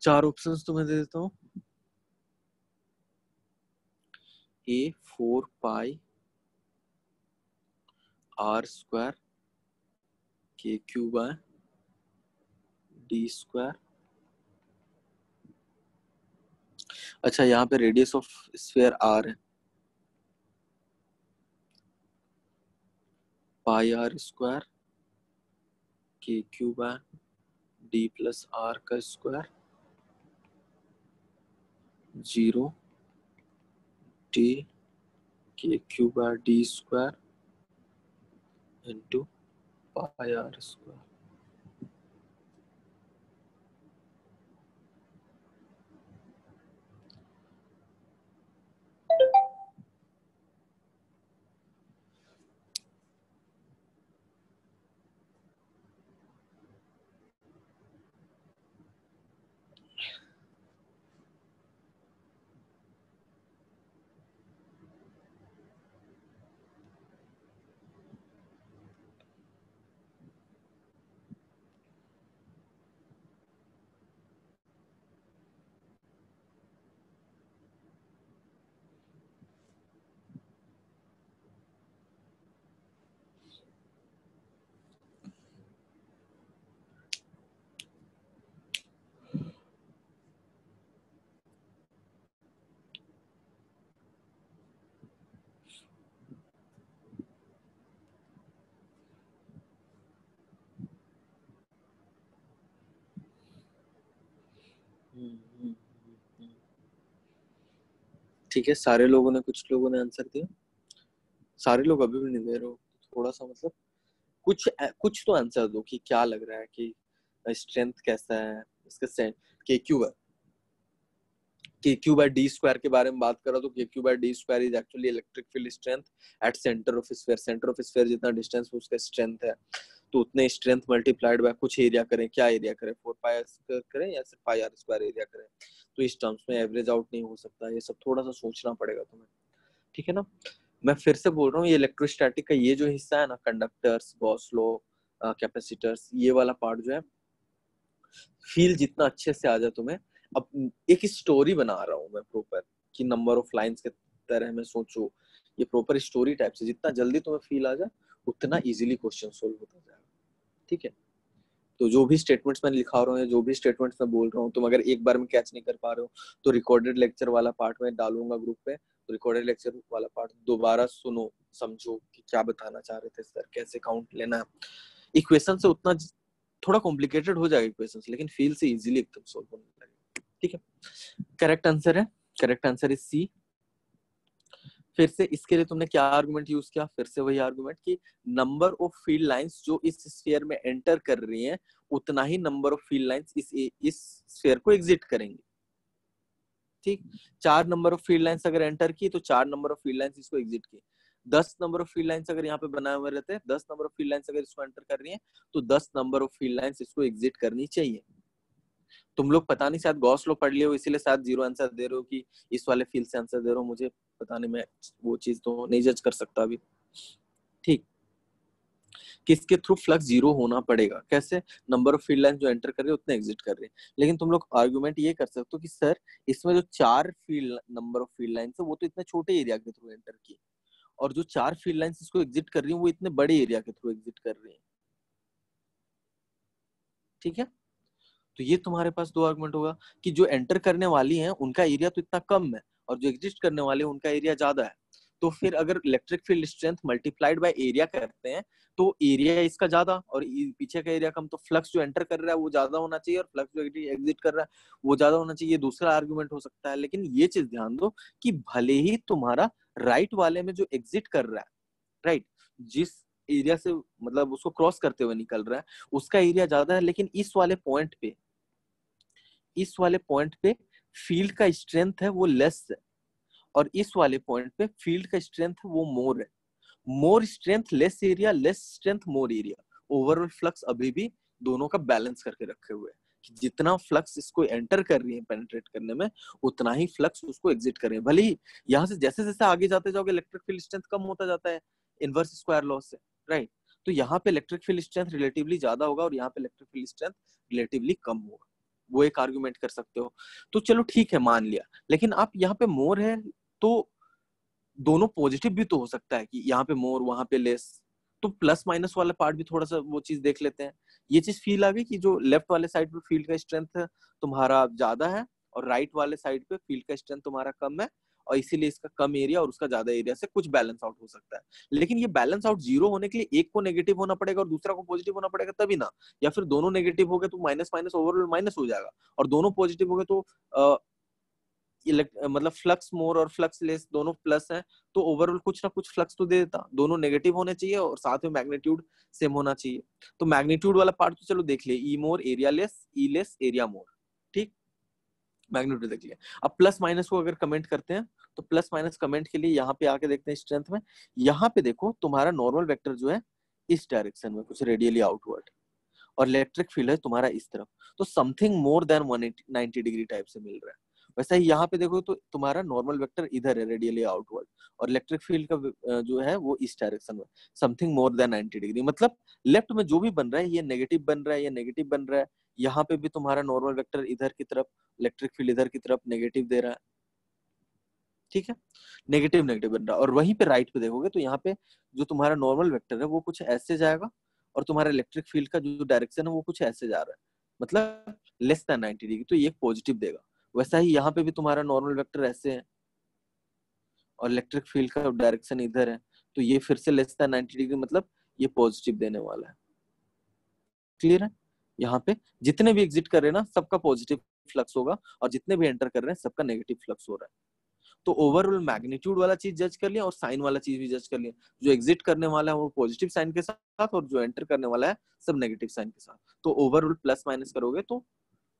चार ऑप्शंस तुम्हें दे देता हूँ, A 4πr² KQ/d²। अच्छा, यहाँ पे रेडियस ऑफ स्फीयर r है, πr² KQ/d+r², 0 d KQ/d² into πr²। ठीक है, सारे लोगों ने, कुछ लोगों ने आंसर दिया, सारे लोग अभी भी नहीं दे रहे हो, थोड़ा सा मतलब कुछ तो आंसर दो कि क्या लग रहा है कि स्ट्रेंथ कैसा है इसका। के क्यू है, के क्यू बाय डी स्क्वायर के बारे में बात करो तो के Q by D square is actually electric field strength at centre of sphere. Centre of sphere जितना डिस्टेंस उसका स्ट्रेंथ है, तो उतने स्ट्रेंथ मल्टीप्लाइड बाय कुछ एरिया करें, क्या एरिया करें, 4 पाई स्क्वायर करें या सिर्फ पाई आर स्क्वायर एरिया करें, तो इस टर्म्स में एवरेज आउट नहीं हो सकता। ये सब थोड़ा सा सोचना पड़ेगा तुम्हें, ठीक है ना। मैं फिर से बोल रहा हूँ, ये इलेक्ट्रोस्टैटिक का ये जो हिस्सा है ना, कंडक्टर्स, गॉस लॉ, कैपेसिटर्स, ये वाला पार्ट जो है, फील जितना अच्छे से आ जाए तुम्हें। अब एक स्टोरी बना रहा हूँ मैं प्रॉपर, कि नंबर ऑफ लाइंस के तरह मैं सोचो, ये प्रॉपर स्टोरी टाइप से, जितना जल्दी तुम्हें फील आ जाए उतना इजीली क्वेश्चन सोल्व होता जाएगा, ठीक है। तो जो भी स्टेटमेंट्स मैं लिखा रहा हूँ, जो भी स्टेटमेंट्स मैं बोल रहा हूँ, तुम अगर एक बार में कैच नहीं कर पा रहे हो तो रिकॉर्डेड लेक्चर वाला पार्ट में डालूंगा ग्रुप पे, तो रिकॉर्डेड लेक्चर वाला पार्ट दोबारा सुनो, समझो कि क्या बताना चाह रहे थे सर, कैसे काउंट लेना है। इक्वेशन से उतना थोड़ा कॉम्प्लिकेटेड हो जाएगा इक्वेशन से, लेकिन फील से इजीली एकदम सोल्व होने लगेगा, ठीक है। करेक्ट आंसर है, करेक्ट आंसर इज सी। फिर से इसके लिए तुमने क्या आर्गुमेंट यूज किया, फिर से वही आर्गुमेंट कि नंबर ऑफ फील्ड लाइंस जो इस स्फीयर में एंटर कर रही हैं, उतना ही नंबर ऑफ फील्ड लाइंस इस स्फीयर को एग्जिट करेंगे, ठीक। 4 नंबर ऑफ फील्ड लाइंस अगर एंटर की तो 4 नंबर ऑफ फील्ड लाइंस इसको एग्जिट की। 10 नंबर ऑफ फील्ड लाइंस अगर यहाँ पे बनाए हुए रहते हैं, 10 नंबर ऑफ फील्ड लाइंस अगर इसको एंटर कर रही है तो 10 नंबर ऑफ फील्ड लाइंस इसको एग्जिट करनी चाहिए। तुम लोग पता नहीं शायद गॉस लॉ पढ़ लिए हो, इसीलिए शायद 0 आंसर दे रहे हो कि इस वाले फील्ड से आंसर दे रहे हो, मुझे पता नहीं, मैं वो चीज तो नहीं जज कर सकता अभी, ठीक। किसके थ्रू फ्लक्स 0 होना पड़ेगा, कैसे, नंबर ऑफ फील्ड लाइन जो एंटर कर रहे हैं उतने एग्जिट कर रहे हैं। लेकिन तुम लोग आर्गुमेंट ये कर सकते हो कि सर इसमें जो 4 field number of field line है वो तो इतने छोटे एरिया के थ्रू एंटर की, और जो 4 फील्ड लाइंस इसको एग्जिट कर रही है वो इतने बड़े एरिया के थ्रू एग्जिट कर रही है, ठीक है। तो ये तुम्हारे पास 2 आर्गुमेंट होगा कि जो एंटर करने वाली हैं उनका एरिया तो इतना कम है, और जो एग्जिट करने वाले हैं उनका एरिया ज्यादा है। तो फिर अगर electric field strength multiplied by area करते हैं तो एरिया इसका ज्यादा और पीछे का एरिया कम, तो फ्लक्स जो एंटर कर रहा है वो ज्यादा होना चाहिए और फ्लक्स जो एग्जिट कर रहा है वो ज्यादा होना चाहिए। दूसरा आर्गुमेंट हो सकता है, लेकिन ये चीज ध्यान दो कि भले ही तुम्हारा राइट वाले में जो एग्जिट कर रहा है, राइट, जिस एरिया से मतलब उसको क्रॉस करते हुए निकल रहा है उसका एरिया ज्यादा है, लेकिन इस वाले पॉइंट पे फील्ड का स्ट्रेंथ है वो लेस है, और इस वाले पॉइंट पे फील्ड का स्ट्रेंथ है वो मोर है। मोर strength less area, less strength more area, overall flux अभी भी दोनों का बैलेंस करके रखे हुए हैं कि जितना फ्लक्स इसको एंटर कर रही है पेनिट्रेट करने में, उतना ही फ्लक्स उसको एग्जिट कर रही है। भले ही यहाँ से जैसे जैसे आगे जाते जाओगे इलेक्ट्रिक फील्ड स्ट्रेंथ कम होता जाता है इनवर्स स्क्वायर लॉ से, राइट। तो यहाँ पे इलेक्ट्रिक फील्ड स्ट्रेंथ रिलेटिवली ज्यादा होगा और यहाँ पे इलेक्ट्रिक फील्ड स्ट्रेंथ रिलेटिवली कम होगा, वो एक आर्गुमेंट कर सकते हो। तो चलो ठीक है, मान लिया, लेकिन आप यहाँ पे मोर है तो दोनों पॉजिटिव भी तो हो सकता है कि यहाँ पे मोर वहां पे लेस, तो प्लस माइनस वाला पार्ट भी थोड़ा सा वो चीज देख लेते हैं। ये चीज फील आ गई कि जो लेफ्ट वाले साइड पे फील्ड का स्ट्रेंथ तुम्हारा ज्यादा है और राइट वाले साइड पे फील्ड का स्ट्रेंथ तुम्हारा कम है, और इसीलिए इसका कम एरिया और उसका ज्यादा एरिया से कुछ बैलेंस आउट हो सकता है। लेकिन ये बैलेंस आउट 0 होने के लिए एक को नेगेटिव होना पड़ेगा और दूसरा को पॉजिटिव होना पड़ेगा तभी ना, या फिर दोनों नेगेटिव हो गए तो माइनस माइनस ओवरऑल माइनस हो जाएगा, और दोनों पॉजिटिव हो गए तो मतलब फ्लक्स मोर और फ्लक्स लेस दोनों प्लस हैं, तो ओवरऑल कुछ ना कुछ फ्लक्स तो दे देता। दोनों नेगेटिव होने चाहिए और साथ में मैग्नीट्यूड सेम होना चाहिए। तो मैग्नीट्यूड वाला पार्ट तो चलो देख लिया, ई मोर एरिया लेस, ई लेस एरिया मोर, ठीक, मैग्नीट्यूड देख लिया। अब प्लस माइनस को अगर कमेंट करते हैं तो प्लस माइनस कमेंट के लिए यहाँ पे आके देखते हैं स्ट्रेंथ में। यहाँ पे देखो तुम्हारा नॉर्मल वेक्टर जो है इस डायरेक्शन में कुछ रेडियली आउटवर्ड, और इलेक्ट्रिक फील्ड है तुम्हारा इस तरफ, तो something more than 190 degree type से मिल रहा है। वैसा ही यहाँ पे देखो तो तुम्हारा नॉर्मल वेक्टर इधर है रेडियली आउटवर्ड, और इलेक्ट्रिक फील्ड का जो है वो इस डायरेक्शन में, समथिंग मोर देन 90 डिग्री। मतलब लेफ्ट में जो भी बन रहा है ये नेगेटिव बन रहा है, ये नेगेटिव बन रहा है, यहाँ पे भी तुम्हारा नॉर्मल वेक्टर इधर की तरफ, इलेक्ट्रिक फील्ड इधर की तरफ नेगेटिव दे रहा है, ठीक है, नेगेटिव नेगेटिव बन रहा है। और वहीं पे राइट पे देखोगे तो यहाँ पे जो तुम्हारा नॉर्मल वेक्टर है वो कुछ ऐसे जाएगा, और तुम्हारा इलेक्ट्रिक फील्ड का जो डायरेक्शन है वो कुछ ऐसे जा रहा है, मतलब लेस देन 90 डिग्री, तो ये पॉजिटिव देगा। वैसा ही यहाँ पे भी तुम्हारा नॉर्मल वेक्टर ऐसे है और इलेक्ट्रिक फील्ड का डायरेक्शन इधर है, तो ये फिर से लेस देन 90 डिग्री, मतलब ये पॉजिटिव देने वाला है। क्लियर है? यहाँ पे जितने भी एग्जिट कर रहे हैं ना सबका पॉजिटिव फ्लक्स होगा, और जितने भी एंटर कर रहे हैं सबका नेगेटिव फ्लक्स हो रहा है। तो ओवरऑल मैग्नीट्यूड वाला चीज जज कर लिया और साइन वाला चीज भी जज कर लिया। जो एग्जिट करने वाला है वो पॉजिटिव साइन के साथ और जो एंटर करने वाला है सब नेगेटिव साइन के साथ। तो ओवरऑल प्लस माइनस करोगे तो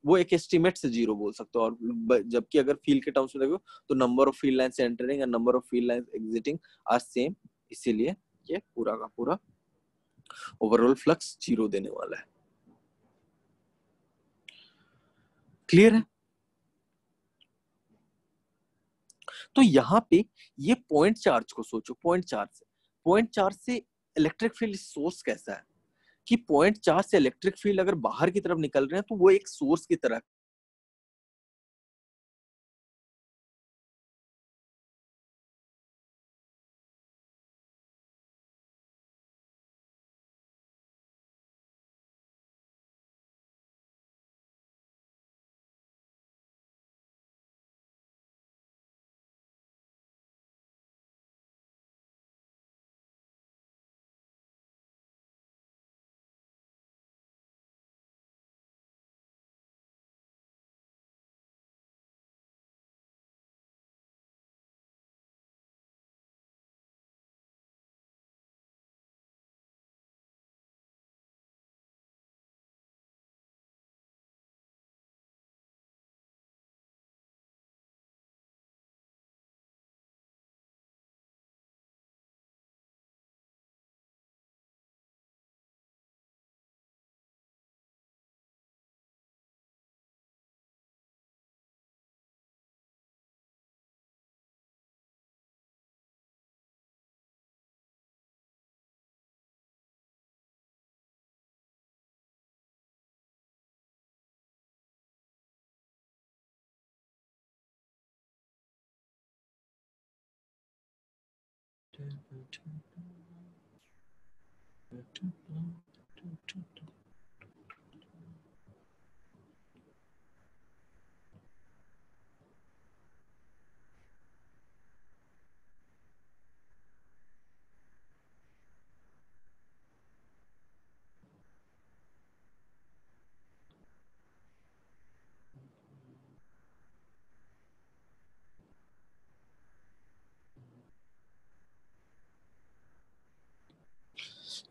वो एक एस्टिमेट से जीरो बोल सकते हो। और जबकि अगर फील्ड के टर्म्स में देखो तो number of field lines entering and number of field lines exiting are same, इसीलिए ये पूरा का पूरा ओवरऑल फ्लक्स जीरो देने वाला है। क्लियर है? तो यहाँ पे ये पॉइंट चार्ज को सोचो, पॉइंट चार्ज से इलेक्ट्रिक फील्ड सोर्स कैसा है कि पॉइंट चार्ज से इलेक्ट्रिक फील्ड अगर बाहर की तरफ निकल रहे हैं तो वो एक सोर्स की तरह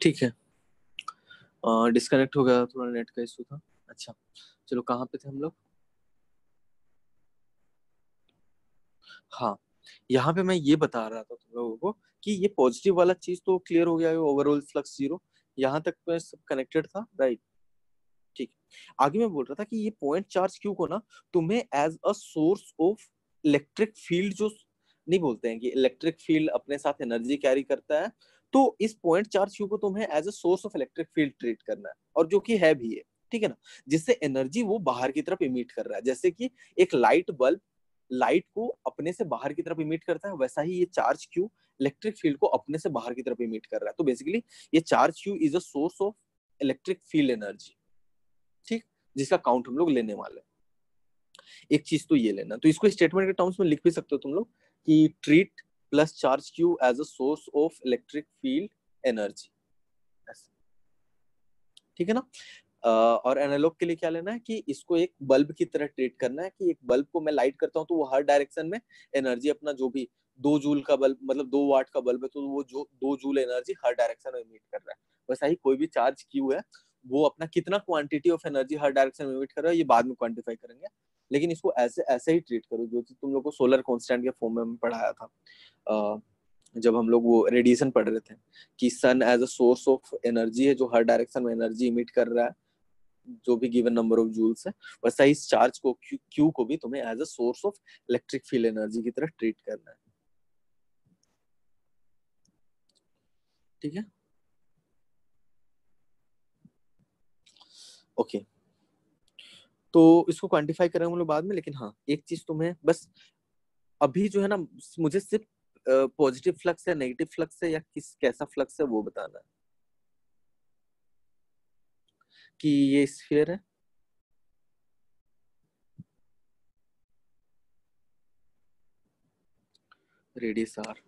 ठीक है। डिस्कनेक्ट हो गया, थोड़ा नेट का इशू था। अच्छा चलो, कहाँ पे थे हम लोग? हाँ, यहाँ पे मैं ये बता रहा था तुम लोगों को कि ये पॉजिटिव वाला चीज तो क्लियर हो गया है, ओवरऑल फ्लक्स जीरो, यहाँ तक तो सब कनेक्टेड था, राइट? ठीक है, आगे मैं बोल रहा था कि ये पॉइंट चार्ज क्यू को ना तुम्हें as a source of electric field, जो नहीं बोलते हैं कि इलेक्ट्रिक फील्ड अपने साथ एनर्जी कैरी करता है, तो इस पॉइंट चार्ज क्यू को तुम्हें as a source of electric field treat करना है, और जो कि है भी है, ठीक है ना? जिससे एनर्जी वो बाहर की तरफ इमिट कर रहा है। जैसे कि एक लाइट बल्ब लाइट को अपने से बाहर की तरफ इमिट करता है, वैसा ही ये चार्ज क्यू इलेक्ट्रिक फील्ड को अपने से बाहर की तरफ इमिट कर रहा है। तो बेसिकली ये charge Q is a source of electric field energy, ठीक, जिसका काउंट हम लोग लेने वाले हैं। एक चीज तो ये लेना, तो इसको स्टेटमेंट के टर्म्स में लिख भी सकते हो तुम लोग कि treat plus charge Q as a source of electric field energy, ठीक है ना? और एनालॉग के लिए क्या लेना है कि इसको एक बल्ब की तरह ट्रीट करना है कि एक बल्ब को मैं लाइट करता हूँ तो वो हर डायरेक्शन में एनर्जी अपना, जो भी 2 जूल का बल्ब मतलब 2 वाट का बल्ब है तो वो जो 2 जूल एनर्जी हर डायरेक्शन में इमिट कर रहा है, वैसा ही कोई भी चार्ज क्यू है वो अपना कितना quantity of energy her direction में इमिट कर रहा है ये बाद में क्वांटिफाई करेंगे। लेकिन इसको ऐसे ऐसे ही ट्रीट करो, जो तुम लोग को सोलर कांस्टेंट के फॉर्म में पढ़ाया था जब हम लोग वो रेडिएशन पढ़ रहे थे कि sun as a source of energy है जो हर डायरेक्शन में एनर्जी इमिट कर रहा है जो भी गिवन नंबर ऑफ जूल्स है, वैसा इस चार्ज को क्यू को भी तुम्हें as a source of electric field energy की तरह ट्रीट करना है, ठीक है? ओके, तो इसको क्वांटिफाई करेंगे हम लोग बाद में, लेकिन हाँ एक चीज तुम्हें बस अभी जो है ना, मुझे सिर्फ पॉजिटिव फ्लक्स है, नेगेटिव फ्लक्स है, या किस कैसा फ्लक्स है वो बताना है कि ये स्फीयर है, रेडियस आर,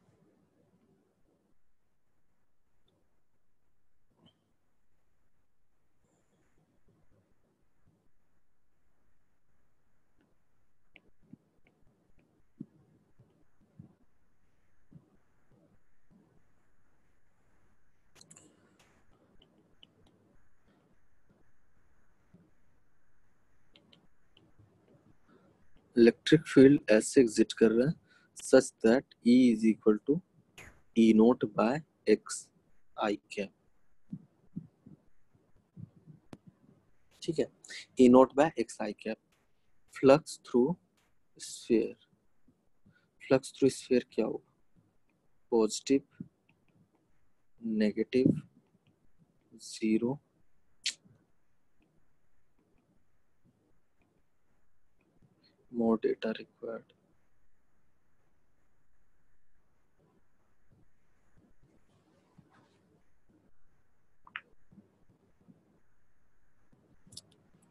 इलेक्ट्रिक फील्ड ऐसे एग्जिट कर रहा है such that E is equal to E naught by x I cap, ठीक है, E naught by x I cap. Flux through sphere, flux through sphere क्या होगा, positive, negative, zero, more data required।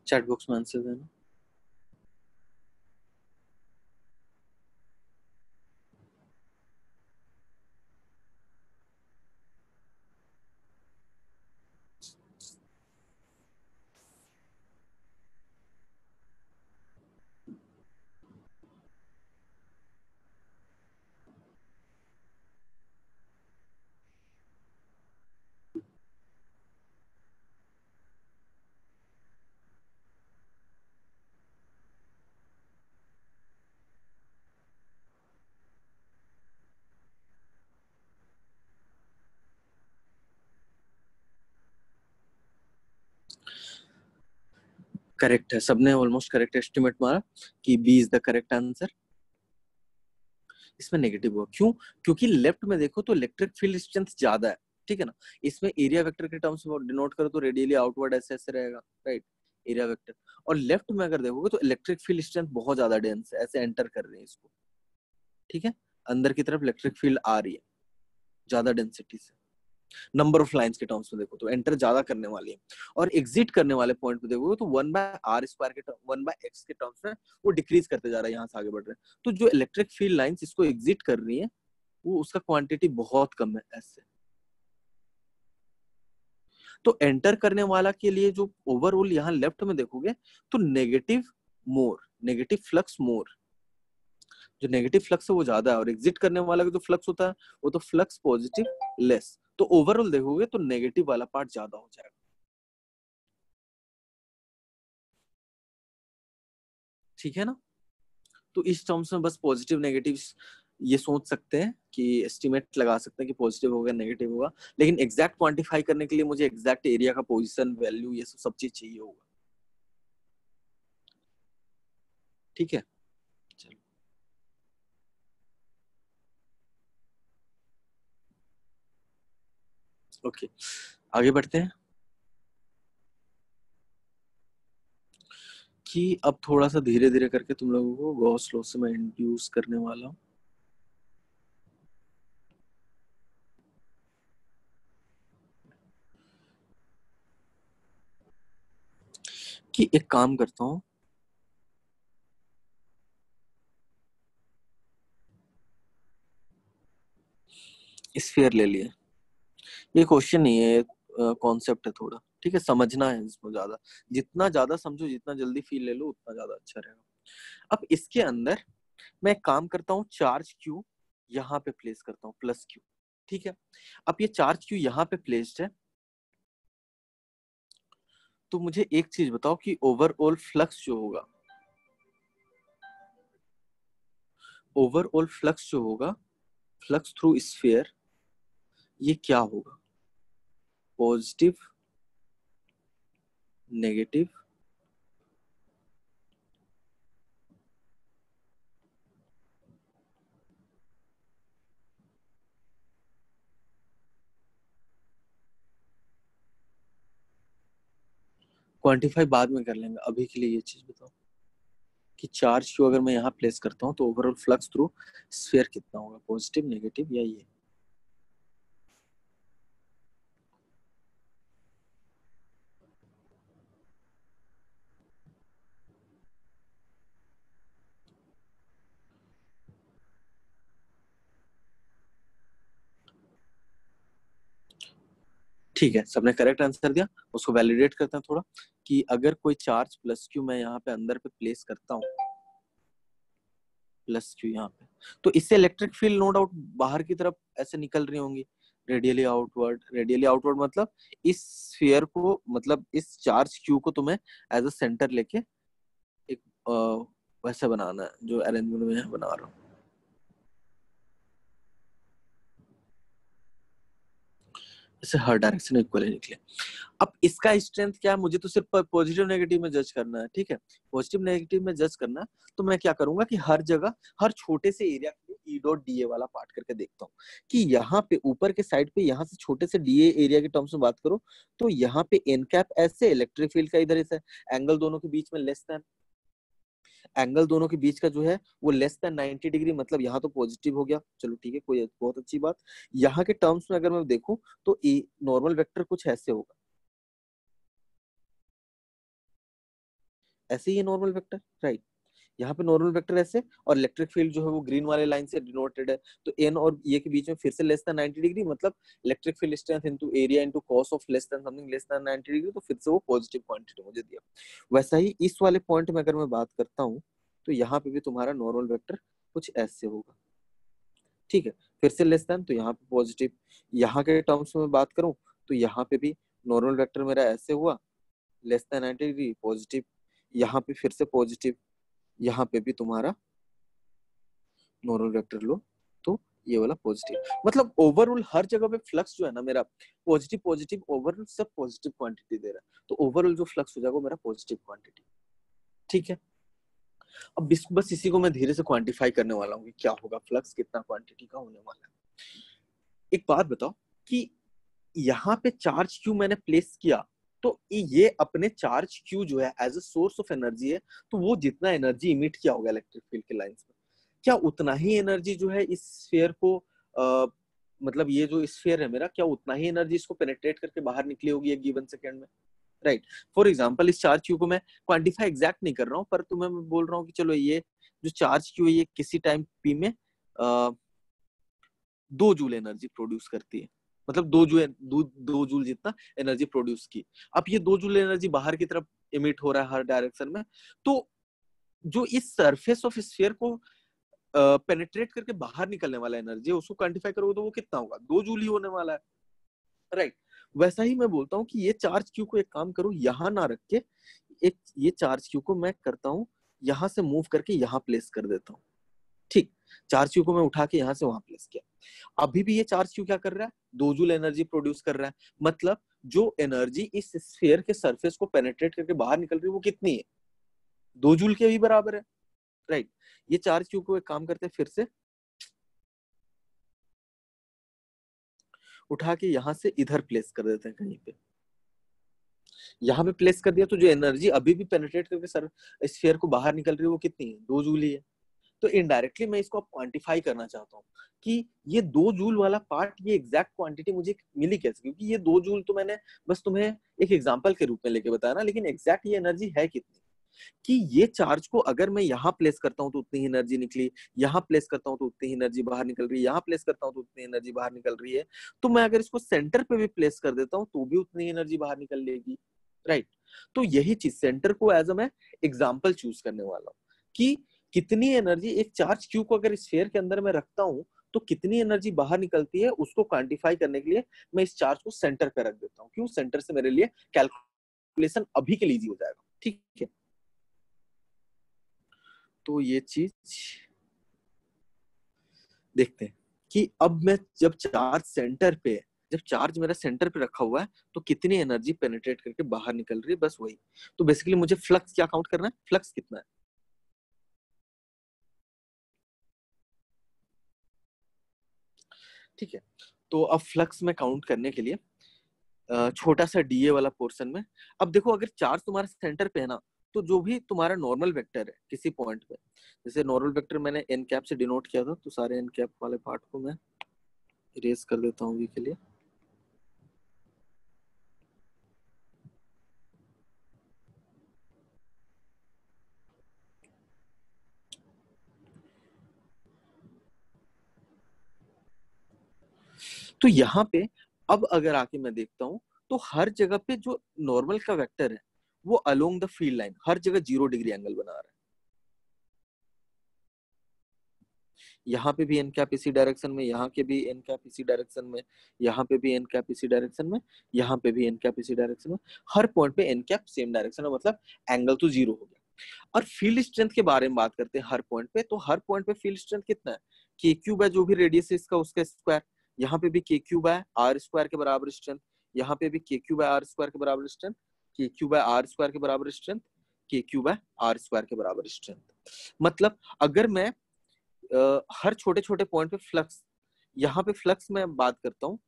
Chat box में answer देना। Correct है, सबने almost correct estimate मारा कि B is the correct answer. इसमें नेगेटिव हुआ क्यों, क्योंकि लेफ्ट में देखो तो इलेक्ट्रिक फील्ड स्ट्रेंथ ज्यादा है, ठीक है ना। इसमें एरिया वेक्टर के टर्म्स में डिनोट करो तो रेडियली आउटवर्ड ऐसे ऐसे रहेगा, राइट, एरिया वेक्टर। और लेफ्ट में अगर देखोगे तो इलेक्ट्रिक फील्ड स्ट्रेंथ बहुत ज्यादा डेंस है, ऐसे एंटर कर रहे हैं इसको, ठीक है, अंदर की तरफ इलेक्ट्रिक फील्ड आ रही है ज्यादा डेंसिटी से। नंबर ऑफ लाइंस के टर्म्स में देखो तो एंटर ज्यादा करने वाली है, और एग्जिट करने वाले पॉइंट पे देखो तो 1/r² के 1/x के टर्म्स में वो डिक्रीज करते जा रहा है, यहाँ से आगे बढ़ रहे हैं। तो जो इलेक्ट्रिक फील्ड लाइंस इसको एग्जिट कर रही है वो उसका क्वांटिटी बहुत कम है ऐसे। तो एंटर करने वाला के लिए जो ओवरऑल यहाँ लेफ्ट में देखोगे तो नेगेटिव मोर, नेगेटिव फ्लक्स मोर, जो नेगेटिव फ्लक्स है वो ज्यादा है, और एग्जिट करने वाला का जो फ्लक्स होता है वो तो फ्लक्स पॉजिटिव लेस। तो ओवरऑल देखोगे तो नेगेटिव वाला पार्ट ज्यादा हो जाएगा, ठीक है ना। तो इस टर्म्स में बस पॉजिटिव नेगेटिव ये सोच सकते हैं कि एस्टिमेट लगा सकते हैं कि पॉजिटिव होगा नेगेटिव होगा, लेकिन एग्जैक्ट क्वांटिफाई करने के लिए मुझे एग्जैक्ट एरिया का पोजीशन वैल्यू ये सब चीज चाहिए होगा, ठीक है। चलो ओके, आगे बढ़ते हैं कि अब थोड़ा सा धीरे धीरे करके तुम लोगों को गॉस लॉ से मैं इंट्रोड्यूस करने वाला हूं। कि एक काम करता हूं, स्फीयर ले लिए, ये क्वेश्चन नहीं है, कॉन्सेप्ट है थोड़ा, ठीक है, समझना है इसको ज्यादा, जितना ज्यादा समझो जितना जल्दी फील ले लो उतना ज्यादा अच्छा रहेगा। अब इसके अंदर मैं एक काम करता हूँ, चार्ज क्यू यहाँ पे प्लेस करता हूँ, प्लस क्यू, ठीक है। अब ये चार्ज क्यू यहाँ पे प्लेस्ड है, तो मुझे एक चीज बताओ कि ओवरऑल फ्लक्स जो होगा, ओवरऑल फ्लक्स जो होगा, फ्लक्स थ्रू स्फीयर, ये क्या होगा, पॉजिटिव, नेगेटिव, क्वांटिफाई बाद में कर लेंगे, अभी के लिए ये चीज बताओ कि चार्ज को अगर मैं यहाँ प्लेस करता हूँ तो ओवरऑल फ्लक्स थ्रू स्फीयर कितना होगा, पॉजिटिव, नेगेटिव या ये। ठीक है, सबने करेक्ट आंसर दिया, उसको वैलिडेट करते हैं थोड़ा कि अगर कोई चार्ज प्लस क्यू मैं यहाँ पे अंदर पे प्लेस करता हूँ, प्लस क्यू यहाँ पे, तो इससे इलेक्ट्रिक फील्ड नो डाउट बाहर की तरफ ऐसे निकल रही होंगी, रेडियली आउटवर्ड। रेडियली आउटवर्ड मतलब इस स्फीयर को, मतलब इस चार्ज क्यू को तुम्हें एज अ सेंटर लेके एक वैसे बनाना है जो अरेंजमेंट में है बना रहा हूँ। जैसे हर डायरेक्शन इक्वली निकले। अब इसका स्ट्रेंथ क्या है, मुझे तो सिर्फ पॉजिटिव नेगेटिव में जज करना है, ठीक है। पॉजिटिव नेगेटिव में जज करना है, तो मैं क्या करूंगा कि हर जगह हर छोटे से एरिया के लिए ई डॉट डी ए वाला पार्ट करके देखता हूँ कि यहाँ पे ऊपर के साइड पे यहाँ से छोटे से डी ए एरिया के टर्म्स में बात करो तो यहाँ पे एन कैप ऐसे, इलेक्ट्रिक फील्ड का इधर ऐसे, एंगल दोनों के बीच में लेस देन, एंगल दोनों के बीच का जो है वो लेस देन 90 डिग्री, मतलब यहाँ तो पॉजिटिव हो गया, चलो ठीक है, कोई बहुत अच्छी बात। यहाँ के टर्म्स में अगर मैं देखूं तो ए नॉर्मल वेक्टर कुछ ऐसे होगा, ऐसे ही है नॉर्मल वेक्टर, राइट। यहाँ पे नॉर्मल वेक्टर ऐसे, और इलेक्ट्रिक फील्ड जो है वो ग्रीन वाले लाइन से डिनोटेड है, तो एन और ये के बीच में फिर से लेस देन 90 डिग्री, मतलब electric field strength into area into cos of less than something less than 90 degree, तो फिर से वो पॉजिटिव क्वांटिटी मुझे दिया। वैसा ही इस वाले पॉइंट में अगर मैं बात करता हूँ तो यहाँ पे भी तुम्हारा नॉर्मल वेक्टर कुछ ऐसे होगा, ठीक है, फिर से लेस देन, तो यहाँ पे पॉजिटिव। यहाँ के टर्म्स में बात करूं तो यहाँ पे भी नॉर्मल वेक्टर मेरा ऐसे हुआ, लेस देन 90 डिग्री, पॉजिटिव, यहाँ पे फिर से पॉजिटिव, यहाँ पे भी तुम्हारा नॉर्मल वेक्टर लो तो ये वाला पॉजिटिव। मतलब ओवरऑल हर जगह पे फ्लक्स जो है ना मेरा पॉजिटिव पॉजिटिव, ओवरऑल सब पॉजिटिव क्वांटिटी दे रहा है, तो ओवरऑल जो फ्लक्स हो जाएगा वो मेरा पॉजिटिव क्वांटिटी, ठीक है। अब बस इसी को मैं धीरे से क्वांटिफाई करने वाला हूँ कि क्या होगा फ्लक्स, कितना क्वांटिटी का होने वाला है। एक बात बताओ कि यहाँ पे चार्ज क्यू मैंने प्लेस किया, तो ये अपने चार्ज क्यू जो है as a source of energy है, तो वो जितना एनर्जी इमिट किया होगा इलेक्ट्रिक फील्ड के लाइंस में, क्या उतना ही एनर्जी जो है इस स्फीयर को मतलब ये जो स्फीयर है मेरा, क्या उतना ही एनर्जी इसको पेनिट्रेट करके बाहर निकली होगी एक गिवन सेकंड में, राइट। फॉर एग्जांपल इस चार्ज क्यू को मैं क्वांटिफाई एग्जैक्ट नहीं कर रहा हूँ, पर तुम्हें मैं बोल रहा हूँ कि चलो ये जो चार्ज क्यू है ये किसी टाइम पी में 2 जूल एनर्जी प्रोड्यूस करती है, मतलब 2 जूल जितना एनर्जी प्रोड्यूस की। अब ये 2 जूल एनर्जी बाहर की तरफ इमिट हो रहा है हर डायरेक्शन में, तो जो इस सरफेस ऑफ स्फीयर को पेनिट्रेट करके बाहर निकलने वाला एनर्जी है उसको क्वांटिफाई करोगे तो वो कितना होगा, 2 जूल ही होने वाला है, राइट। वैसा ही मैं बोलता हूँ कि ये चार्ज क्यू को एक काम करो यहाँ ना रख के, एक ये चार्ज क्यू को मैं करता हूँ यहाँ से मूव करके यहाँ प्लेस कर देता हूँ, ठीक। चार्ज क्यू को मैं उठा के यहाँ से वहां प्लेस किया, अभी भी ये चार्ज क्यू क्या कर रहा है, 2 जूल एनर्जी प्रोड्यूस कर रहा है, मतलब जो एनर्जी इस स्फीयर के सरफेस को पेनिट्रेट करके बाहर निकल रही है वो कितनी है, 2 जूल के भी बराबर है, राइट। ये चार्ज क्यू को एक काम करते हैं फिर से उठा के यहाँ से इधर प्लेस कर देते हैं कहीं पे, यहाँ पे प्लेस कर दिया, तो जो एनर्जी अभी भी पेनिट्रेट करके स्फीयर को बाहर निकल रही है वो कितनी है, 2 जूल ही है। तो इनडायरेक्टली मैं इसको क्वांटिफाई करना चाहता हूँ कि ये 2 जूल वाला पार्ट, ये एग्जैक्ट क्वांटिटी मुझे मिली कैसे, क्योंकि ये 2 जूल तो मैंने बस तुम्हें एक एग्जांपल के रूप में लेके बताया ना, लेकिन एग्जैक्ट ये एनर्जी है कितनी, कि ये चार्ज को अगर मैं यहाँ प्लेस करता हूँ तो उतनी ही एनर्जी निकली, यहाँ प्लेस करता हूँ तो उतनी ही एनर्जी बाहर निकल रही है, यहाँ प्लेस करता हूँ तो उतनी एनर्जी बाहर निकल रही है, तो मैं अगर इसको सेंटर पे भी प्लेस कर देता हूँ तो भी उतनी एनर्जी बाहर निकल लेगी, राइट। तो यही चीज सेंटर को एज अ मैं एग्जाम्पल चूज करने वाला हूँ कि कितनी एनर्जी एक चार्ज क्यू को अगर स्फीयर के अंदर में रखता हूं तो कितनी एनर्जी बाहर निकलती है, उसको क्वांटिफाई करने के लिए मैं इस चार्ज को सेंटर पे रख देता हूं, क्यों, सेंटर से मेरे लिए कैलकुलेशन अभी के लिए इजी हो जाएगा, ठीक है। तो ये चीज देखते हैं कि अब मैं जब चार्ज मेरा सेंटर पे रखा हुआ है तो कितनी एनर्जी पेनिट्रेट करके बाहर निकल रही है, बस वही। तो बेसिकली मुझे फ्लक्स क्या काउंट करना है, फ्लक्स कितना है, ठीक है। तो अब फ्लक्स में काउंट करने के लिए छोटा सा डीए वाला पोर्शन में, अब देखो अगर चार्ज तुम्हारे सेंटर पे है ना, तो जो भी तुम्हारा नॉर्मल वेक्टर है किसी पॉइंट पे, जैसे नॉर्मल वेक्टर मैंने एन कैप से डिनोट किया था, तो सारे एन कैप वाले पार्ट को मैं इरेज कर देता हूँ अभी के लिए। तो यहाँ पे अब अगर आके मैं देखता हूँ तो हर जगह पे जो नॉर्मल का वेक्टर है वो अलोंग द फील्ड लाइन हर जगह 0 डिग्री एंगल बना रहा है, यहाँ पे भी एन कैप इसी डायरेक्शन में, यहाँ के भी एन कैप इसी डायरेक्शन में, यहाँ पे भी एन कैप इसी डायरेक्शन में, यहाँ पे भी एन कैप इसी डायरेक्शन में, हर पॉइंट पे एन कैप सेम डायरेक्शन में, मतलब एंगल तो 0 हो गया, और फील्ड स्ट्रेंथ के बारे में बात करते हैं हर पॉइंट पे, तो हर पॉइंट पे फील्ड स्ट्रेंथ कितना है, के क्यूब है जो भी रेडियस है इसका उसका स्क्वायर, यहाँ पे भी के क्यूब है आर स्क्वायर के बराबर स्ट्रेंथ, यहाँ पे भी के क्यूब है आर स्क्वायर के बराबर स्ट्रेंथ, के क्यूब है आर स्क्वायर के बराबर स्ट्रेंथ, के क्यूब है आर स्क्वायर के बराबर स्ट्रेंथ। मतलब अगर मैं हर छोटे छोटे पॉइंट पे फ्लक्स, यहाँ पे फ्लक्स में बात करता हूँ,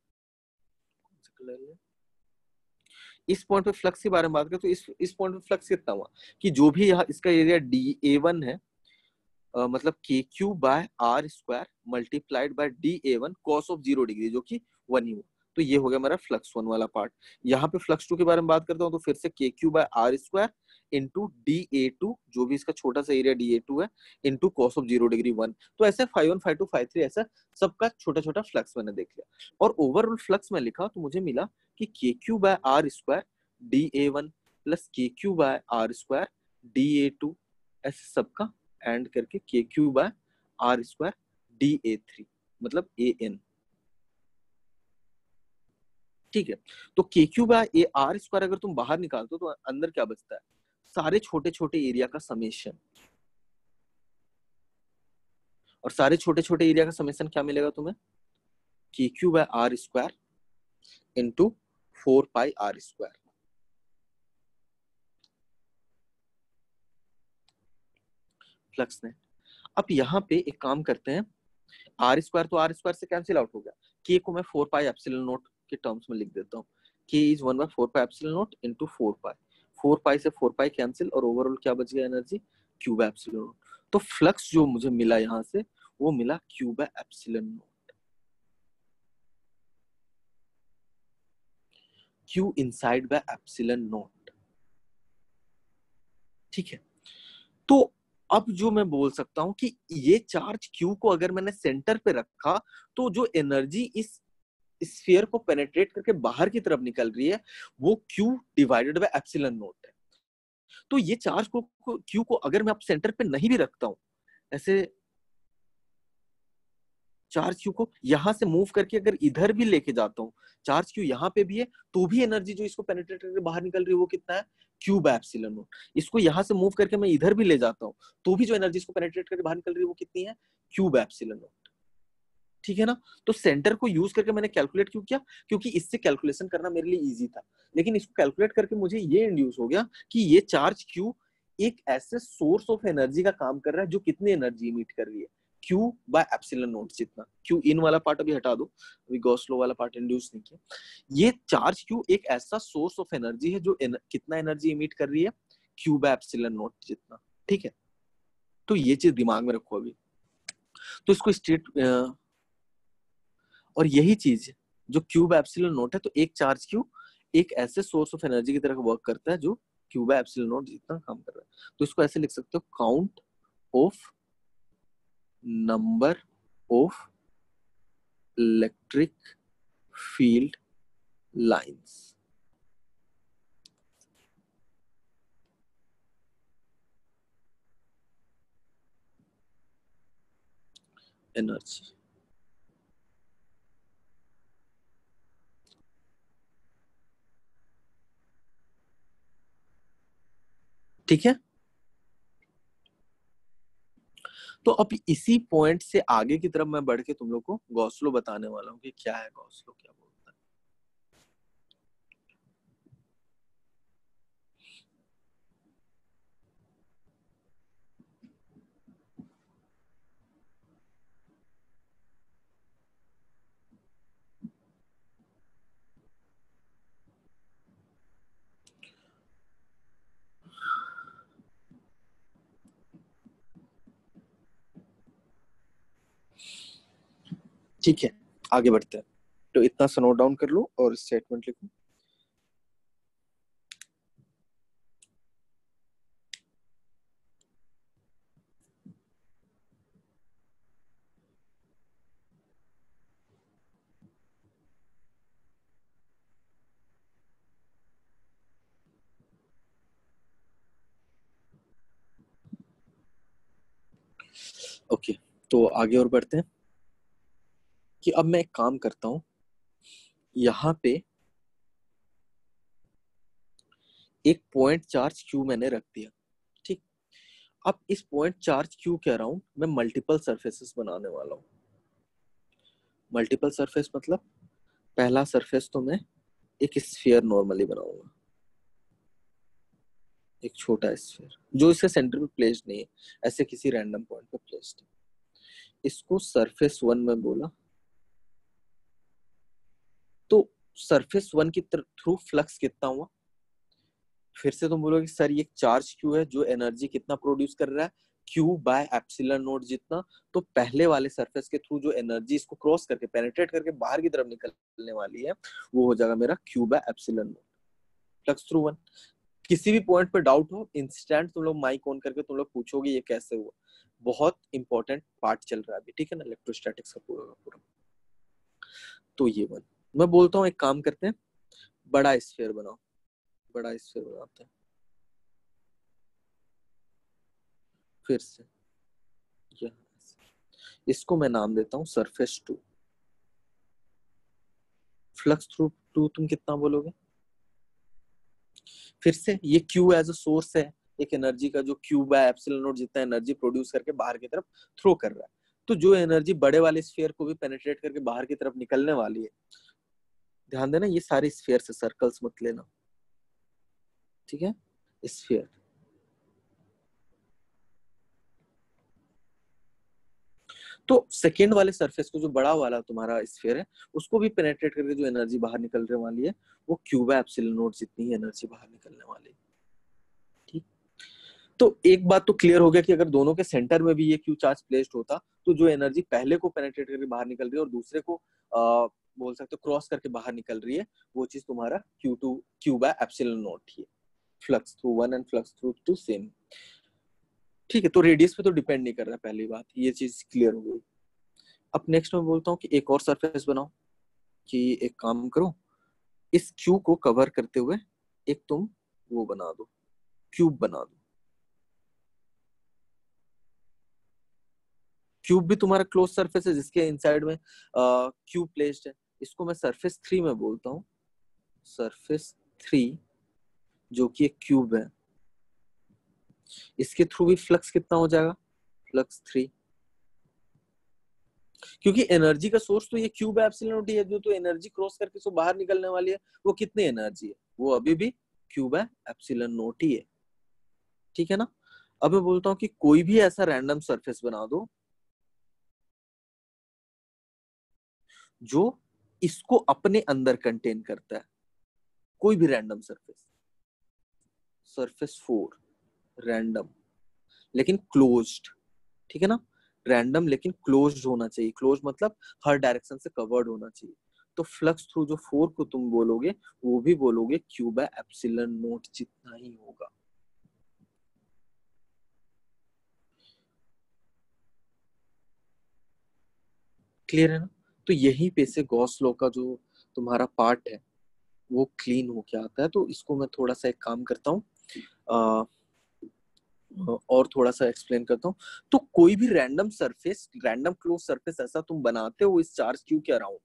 इस पॉइंट पे फ्लक्स के बारे में बात करें तो इस पॉइंट पे फ्लक्स कितना हुआ कि जो भी यहाँ इसका एरिया डी ए वन है, मतलब K Q by are square multiplied by D A one cos of 0 degree जो कि 1 ही हुआ। तो ये हो गया मेरा फ्लक्स 1 वाला पार्ट। यहाँ पे फ्लक्स 2 के बारे में बात करता हूँ तो फिर से K Q by are square into D A two जो भी इसका छोटा सा एरिया डी ए टू है इंटू कॉस ऑफ 0 डिग्री 1। तो ऐसे 5 1 5 2 5 3 ऐसा सबका छोटा छोटा फ्लक्स मैंने देख लिया और ओवरऑल फ्लक्स में लिखा तो मुझे मिला कि k Q by are square d A one plus k Q by are square d A two ऐसे सबका एंड करके k Q by are square d a three मतलब ए एन। ठीक है, तो के Q by a r square अगर तुम बाहर निकालते हो तो अंदर क्या बचता है, सारे छोटे छोटे एरिया का समेशन, और सारे छोटे छोटे एरिया का समेशन क्या मिलेगा तुम्हें, K Q by are square into 4 pi are square. Flux net. अब यहाँ पे एक काम करते हैं, आर स्क्वायर तो आर स्क्वायर से कैंसिल आउट हो गया, के को मैं 4 पाई एप्सिलॉन नॉट के टर्म्स में लिख देता हूँ, K is 1/4 pi epsilon naught into 4 pi, 4 pi से 4 पाई कैंसिल और ओवरऑल क्या बच गया energy, Q by epsilon not. तो फ्लक्स जो मुझे मिला यहाँ से वो मिला Q by epsilon not, Q inside by epsilon not. ठीक है, तो अब जो मैं बोल सकता हूं कि ये चार्ज क्यू को अगर मैंने सेंटर पे रखा तो जो एनर्जी इस स्फीयर को पेनेट्रेट करके बाहर की तरफ निकल रही है वो Q divided by epsilon not है। तो ये चार्ज को क्यू को अगर मैं अब सेंटर पे नहीं भी रखता हूं, ऐसे चार्ज क्यू को यहां से मूव करके अगर इधर भी लेके जाता हूँ, चार्ज क्यू यहाँ पे भी है तो भी एनर्जी जो इसको पेनिट्रेट करके बाहर निकल रही है वो कितना है, क्यू बाय एप्सिलॉन नॉट। इसको यहाँ से मूव करके मैं इधर भी ले जाता हूँ तो भी जो एनर्जी इसको पेनिट्रेट करके बाहर निकल रही है वो कितनी है, क्यू बाय एप्सिलॉन नॉट। ठीक है ना, तो सेंटर को यूज करके मैंने कैलकुलेट क्यों किया, क्योंकि इससे कैलकुलेशन करना मेरे लिए इजी था, लेकिन इसको कैलकुलेट करके मुझे ये इंड्यूस हो गया कि ये चार्ज क्यू एक ऐसे सोर्स ऑफ एनर्जी का काम कर रहा है जो कितनी एनर्जी इमिट कर रही है, क्यू बाय एप्सिलॉन नॉट जितना। क्यू इन वाला पार्ट अभी हटा दो, अभी गॉस लॉ वाला पार्ट इंड्यूस नहीं किया। ये चार्ज क्यू एक ऐसा सोर्स ऑफ एनर्जी है जो कितना एनर्जी इमिट कर रही है, क्यू बाय एप्सिलॉन नॉट जितना। ठीक है, तो ये चीज दिमाग में रखो अभी। तो इसको स्टेट और यही चीज जो क्यू बाय एप्सिलॉन नॉट है, तो एक चार्ज क्यू एक ऐसे सोर्स ऑफ एनर्जी की तरह वर्क करता है जो क्यू बाय एप्सिलॉन नॉट जितना काम कर रहा है। तो इसको ऐसे लिख सकते हो, count of number of electric field lines. Energy. ठीक है, तो अब इसी पॉइंट से आगे की तरफ मैं बढ़ के तुम लोग को गॉस लॉ बताने वाला हूं कि क्या है गॉस लॉ, क्या बोलता है। ठीक है, आगे बढ़ते हैं। तो इतना सा नोट डाउन कर लो और स्टेटमेंट लिखो। ओके, तो आगे और बढ़ते हैं कि अब मैं एक काम करता हूं, यहाँ पे एक पॉइंट चार्ज क्यू मैंने रख दिया। ठीक, अब इस पॉइंट चार्ज क्यू के अराउंड मैं मल्टीपल सरफेसेस बनाने वाला हूँ। मल्टीपल सरफेस मतलब पहला सरफेस तो मैं एक स्फीयर नॉर्मली बनाऊंगा, एक छोटा स्फीयर जो इसके सेंटर पे प्लेस्ड नहीं है, ऐसे किसी रैंडम पॉइंट पे प्लेस्ड है। इसको सरफेस 1 में बोला। तो सरफेस 1 की थ्रू फ्लक्स कितना हुआ? फिर से तुम बोलोगे सर ये चार्ज क्यू है जो एनर्जी कितना प्रोड्यूस कर रहा है, क्यू बाय एप्सिलॉन नॉट जितना। तो पहले वाले सरफेस के थ्रू जो एनर्जी इसको क्रॉस करके पेनिट्रेट करके बाहर की तरफ निकलने वाली है वो हो जाएगा मेरा Q by epsilon not flux through 1। किसी भी पॉइंट पे डाउट हो इंस्टेंट तुम लोग माइक ऑन करके तुम लोग पूछोगे ये कैसे हुआ। बहुत इंपॉर्टेंट पार्ट चल रहा है अभी, ठीक है ना, इलेक्ट्रोस्टैटिक्स का पूरा का पूरा। तो ये वन मैं बोलता हूँ, एक काम करते हैं, बड़ा स्फीयर बनाओ। बड़ा स्फीयर बनाते हैं। फिर से इसको मैं नाम देता हूँ सरफेस 2। फ्लक्स थ्रू 2 तुम कितना बोलोगे? फिर से ये क्यू एज अ सोर्स है एक एनर्जी का, जो क्यू बाय एप्सिलॉन नॉट जितना एनर्जी प्रोड्यूस करके बाहर की तरफ थ्रो कर रहा है। तो जो एनर्जी बड़े वाले स्फीयर को भी पेनिट्रेट करके बाहर की तरफ निकलने वाली है, ध्यान देना ये सारे स्फीयर से, सर्कल्स मत लेना, ठीक है, स्फीयर। तो सेकेंड वाले सरफेस को जो बड़ा वाला तुम्हारा स्फीयर है उसको भी पेनिट्रेट करके जो एनर्जी बाहर निकलने वाली है वो क्यू बाय एप्सिलॉन नॉट जितनी ही एनर्जी बाहर निकलने वाली है, ठीक। तो एक बात तो क्लियर हो गया कि अगर दोनों के सेंटर में भी ये क्यू चार्ज प्लेस्ड होता तो जो एनर्जी पहले को पेनिट्रेट करके बाहर निकल रही है और दूसरे को बोल सकते हो क्रॉस करके बाहर निकल रही है, वो चीज तुम्हारा Q2 q by epsilon naught ही है। Flux through 1 and flux through 2 same, ठीक है। तो रेडियस पे तो डिपेंड नहीं कर रहा, पहली बात ये चीज क्लियर हो गई। अब नेक्स्ट मैं बोलता हूँ कि एक और सरफेस बनाओ, कि एक काम करो इस क्यू को कवर करते हुए एक तुम वो बना दो, क्यूब बना दो। क्यूब भी तुम्हारा क्लोज सरफेस है जिसके इनसाइड में क्यूब प्लेस्ड है। इसको मैं सरफेस 3 में बोलता हूँ, सरफेस 3 जो कि एक क्यूब है। इसके थ्रू भी फ्लक्स कितना हो जाएगा? फ्लक्स 3, क्योंकि एनर्जी का सोर्स तो ये क्यूब एप्सिलॉन नॉट है, जो तो एनर्जी क्रॉस करके सो बाहर निकलने वाली है वो कितनी एनर्जी है? वो अभी भी क्यूब एप्सिलॉन नॉट ही है, ठीक है ना। अब मैं बोलता हूँ कि कोई भी ऐसा रैंडम सरफेस बना दो जो इसको अपने अंदर कंटेन करता है, कोई भी रैंडम सरफेस। सरफेस 4 रैंडम लेकिन क्लोज्ड, ठीक है ना, रैंडम लेकिन क्लोज्ड होना चाहिए। क्लोज मतलब हर डायरेक्शन से कवर्ड होना चाहिए। तो फ्लक्स थ्रू जो 4 को तुम बोलोगे वो भी बोलोगे क्यू बाय एप्सिलॉन नॉट जितना ही होगा। क्लियर है ना। तो यहीं पे से गॉस लॉ का जो तुम्हारा पार्ट है वो क्लीन होके आता है। तो इसको मैं थोड़ा सा एक काम करता हूँ और थोड़ा सा एक्सप्लेन करता हूँ। तो कोई भी random surface, random close surface ऐसा तुम बनाते हो इस चार्ज क्यू के अराउंड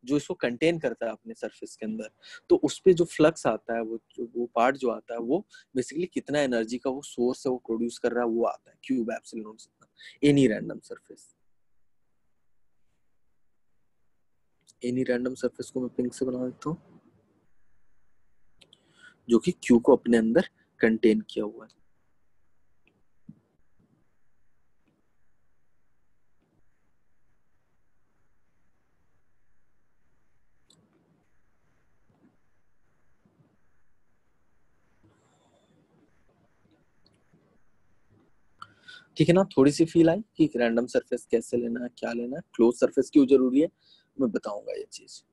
जो इसको कंटेन करता है अपने सरफेस के अंदर, तो उस पे जो फ्लक्स आता है, वो पार्ट जो आता है वो बेसिकली कितना एनर्जी का वो सोर्स है वो प्रोड्यूस कर रहा है वो आता है क्यूब एप्सिलॉन नॉट जितना, any random surface. Any random surface को मैं पिंक से बना देता हूँ जो कि क्यू को अपने अंदर कंटेन किया हुआ है। ठीक है ना, थोड़ी सी फील आई कि रैंडम सरफेस कैसे लेना है, क्या लेना है, क्लोज सरफेस क्यों जरूरी है, मैं बताऊंगा ये चीज।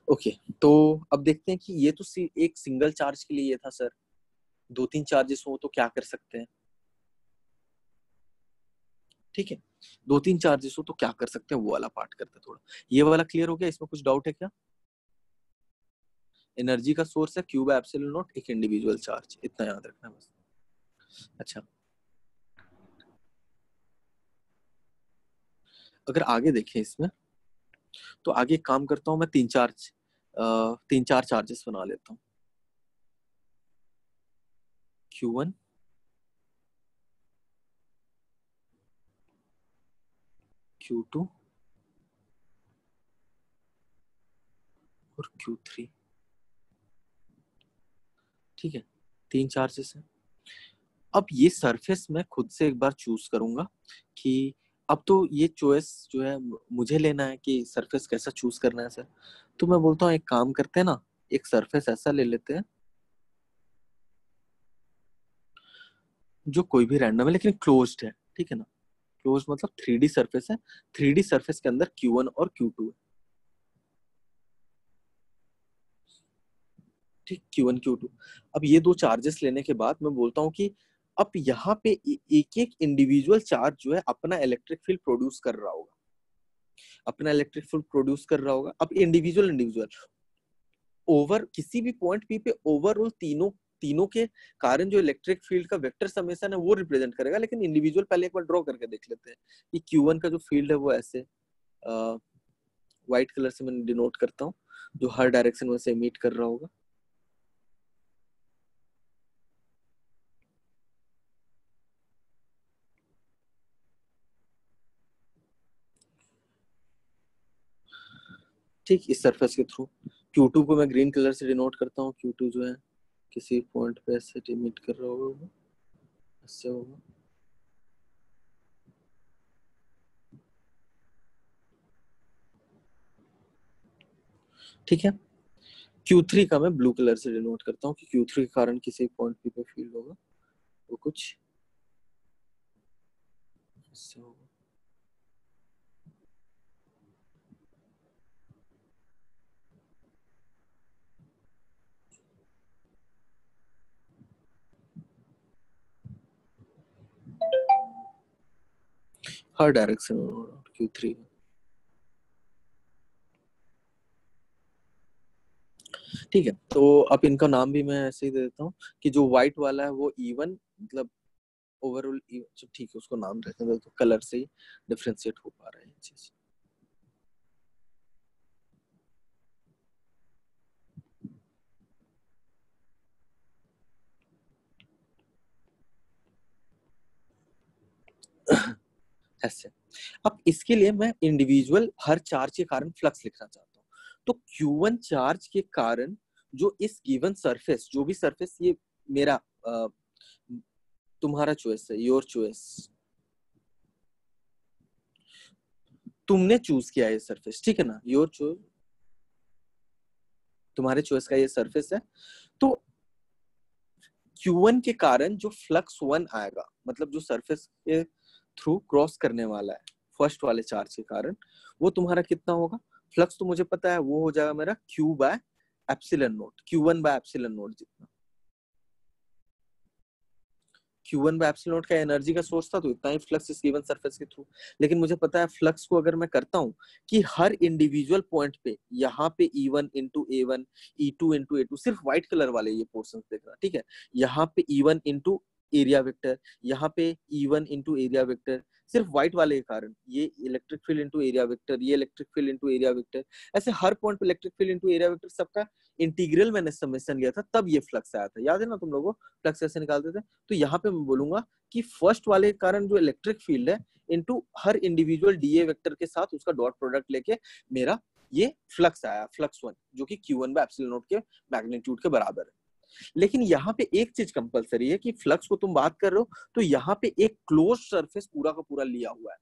ओके, तो अब देखते हैं कि ये तो एक सिंगल चार्ज के लिए ये था सर, 2-3 चार्जेस हो तो क्या कर सकते हैं। ठीक है, 2-3 चार्जेस हो तो क्या कर सकते हैं वो वाला पार्ट करते हैं थोड़ा। ये वाला क्लियर हो गया? इसमें कुछ डाउट है क्या? एनर्जी का सोर्स है क्यूब एप्सिलॉन नॉट, एक इंडिविजुअल चार्ज, इतना याद रखना बस। अच्छा, अगर आगे देखें इसमें तो आगे काम करता हूं मैं, 3-4 चार्जेस बना लेता हूँ। Q1 Q2 और Q3, ठीक है, 3 चार्जेस हैं। अब ये सरफेस मैं खुद से एक बार चूज करूंगा कि अब तो ये चॉइस जो है मुझे लेना है कि सरफेस कैसा चूज करना है सर। तो मैं बोलता हूँ एक काम करते हैं ना, एक सरफेस ऐसा ले लेते हैं जो कोई भी रैंडम है लेकिन क्लोज्ड है, ठीक है ना। क्लोज मतलब 3D सरफेस है, 3D सरफेस के अंदर Q1 और Q2 है, ठीक, Q1 Q2। अब ये दो चार्जेस लेने के बाद मैं बोलता हूँ कि अब यहाँ पे एक एक इंडिविजुअल चार्ज जो है अपना इलेक्ट्रिक फील्ड प्रोड्यूस कर रहा होगा, अपना इलेक्ट्रिक फील्ड प्रोड्यूस कर रहा होगा। अब इंडिविजुअल इंडिविजुअल ओवर किसी भी पॉइंट पी पे ओवरऑल तीनों तीनों के कारण जो इलेक्ट्रिक फील्ड का वेक्टर समेशन है वो रिप्रेजेंट करेगा। लेकिन इंडिविजुअल पहले एक बार ड्रॉ करके देख लेते हैं कि Q1 का जो फील्ड है वो ऐसे व्हाइट कलर से मैं डिनोट करता हूँ, जो हर डायरेक्शन में से एमिट कर रहा होगा। ठीक, इस सरफेस के थ्रू Q2 को मैं ग्रीन कलर से डिनोट करता हूँ। Q2 जो है किसी पॉइंट पे ऐसे एमिट कर रहा होगा, ऐसे होगा। ठीक है, Q3 का मैं ब्लू कलर से डिनोट करता हूँ कि Q3 के कारण किसी पॉइंट पे फील्ड होगा वो कुछ ऐसे होगा। हर डायरेक्शन में Q3 में, ठीक है। तो अब इनका नाम भी मैं ऐसे ही दे देता हूँ कि जो व्हाइट वाला है वो E1 मतलब ओवरऑल, ठीक है उसको नाम रहते हैं, तो कलर से ही डिफरेंशिएट हो पा रहा है ये चीज। ऐसे अब इसके लिए मैं इंडिविजुअल हर चार्ज के कारण फ्लक्स लिखना चाहता हूँ। तो Q1 चार्ज के कारण जो इस गिवन सरफेस, जो भी सरफेस ये मेरा तुम्हारा चॉइस है, योर चॉइस, तुमने चूज किया है सरफेस, ठीक है ना, योर चॉइस, तुम्हारे चॉइस का ये सरफेस है। तो Q1 के कारण जो फ्लक्स 1 आएगा, मतलब जो सरफेस के थ्रू क्रॉस करने वाला है फर्स्ट वाले चार्ज के कारण, वो तुम्हारा कितना होगा? फ्लक्स तो मुझे पता है, वो हो जाएगा मेरा Q by epsilon note, Q1 by epsilon note जितना। Q1 बाय एप्सिलॉन नोट का एनर्जी का सोर्स था, तो इतना ही फ्लक्स इस गिवन सरफेस के थ्रू। लेकिन मुझे पता है फ्लक्स को अगर मैं करता हूँ कि हर इंडिविजुअल पॉइंट पे, यहाँ पे E1 into A1, E2 into A2, सिर्फ व्हाइट कलर वाले ये पोर्शन देखना, ठीक है। यहाँ पे E1 इंटू एरिया वेक्टर, यहाँ पे E1 इंटू एरिया वेक्टर, सिर्फ व्हाइट वाले के कारण ये electric field into area vector, ये electric field into area vector, ऐसे हर पॉइंट पे electric field into area vector सबका इंटीग्रल मैंने समेशन लिया था, तब ये फ्लक्स आया था। याद है ना तुम लोगों, फ्लक्स ऐसे निकालते थे। तो यहाँ पे मैं बोलूंगा कि फर्स्ट वाले के कारण जो इलेक्ट्रिक फील्ड है इनटू हर इंडिविजुअल डीए वेक्टर के साथ उसका डॉट प्रोडक्ट लेके मेरा ये फ्लक्स आया, फ्लक्स 1, जो कि Q1 बाय एप्सिलॉन नोट के मैग्नीट्यूड के बराबर है। लेकिन यहाँ पे एक चीज कंपलसरी है कि फ्लक्स को तुम बात कर रहे हो तो यहाँ पे एक क्लोज सरफेस पूरा का पूरा लिया हुआ है,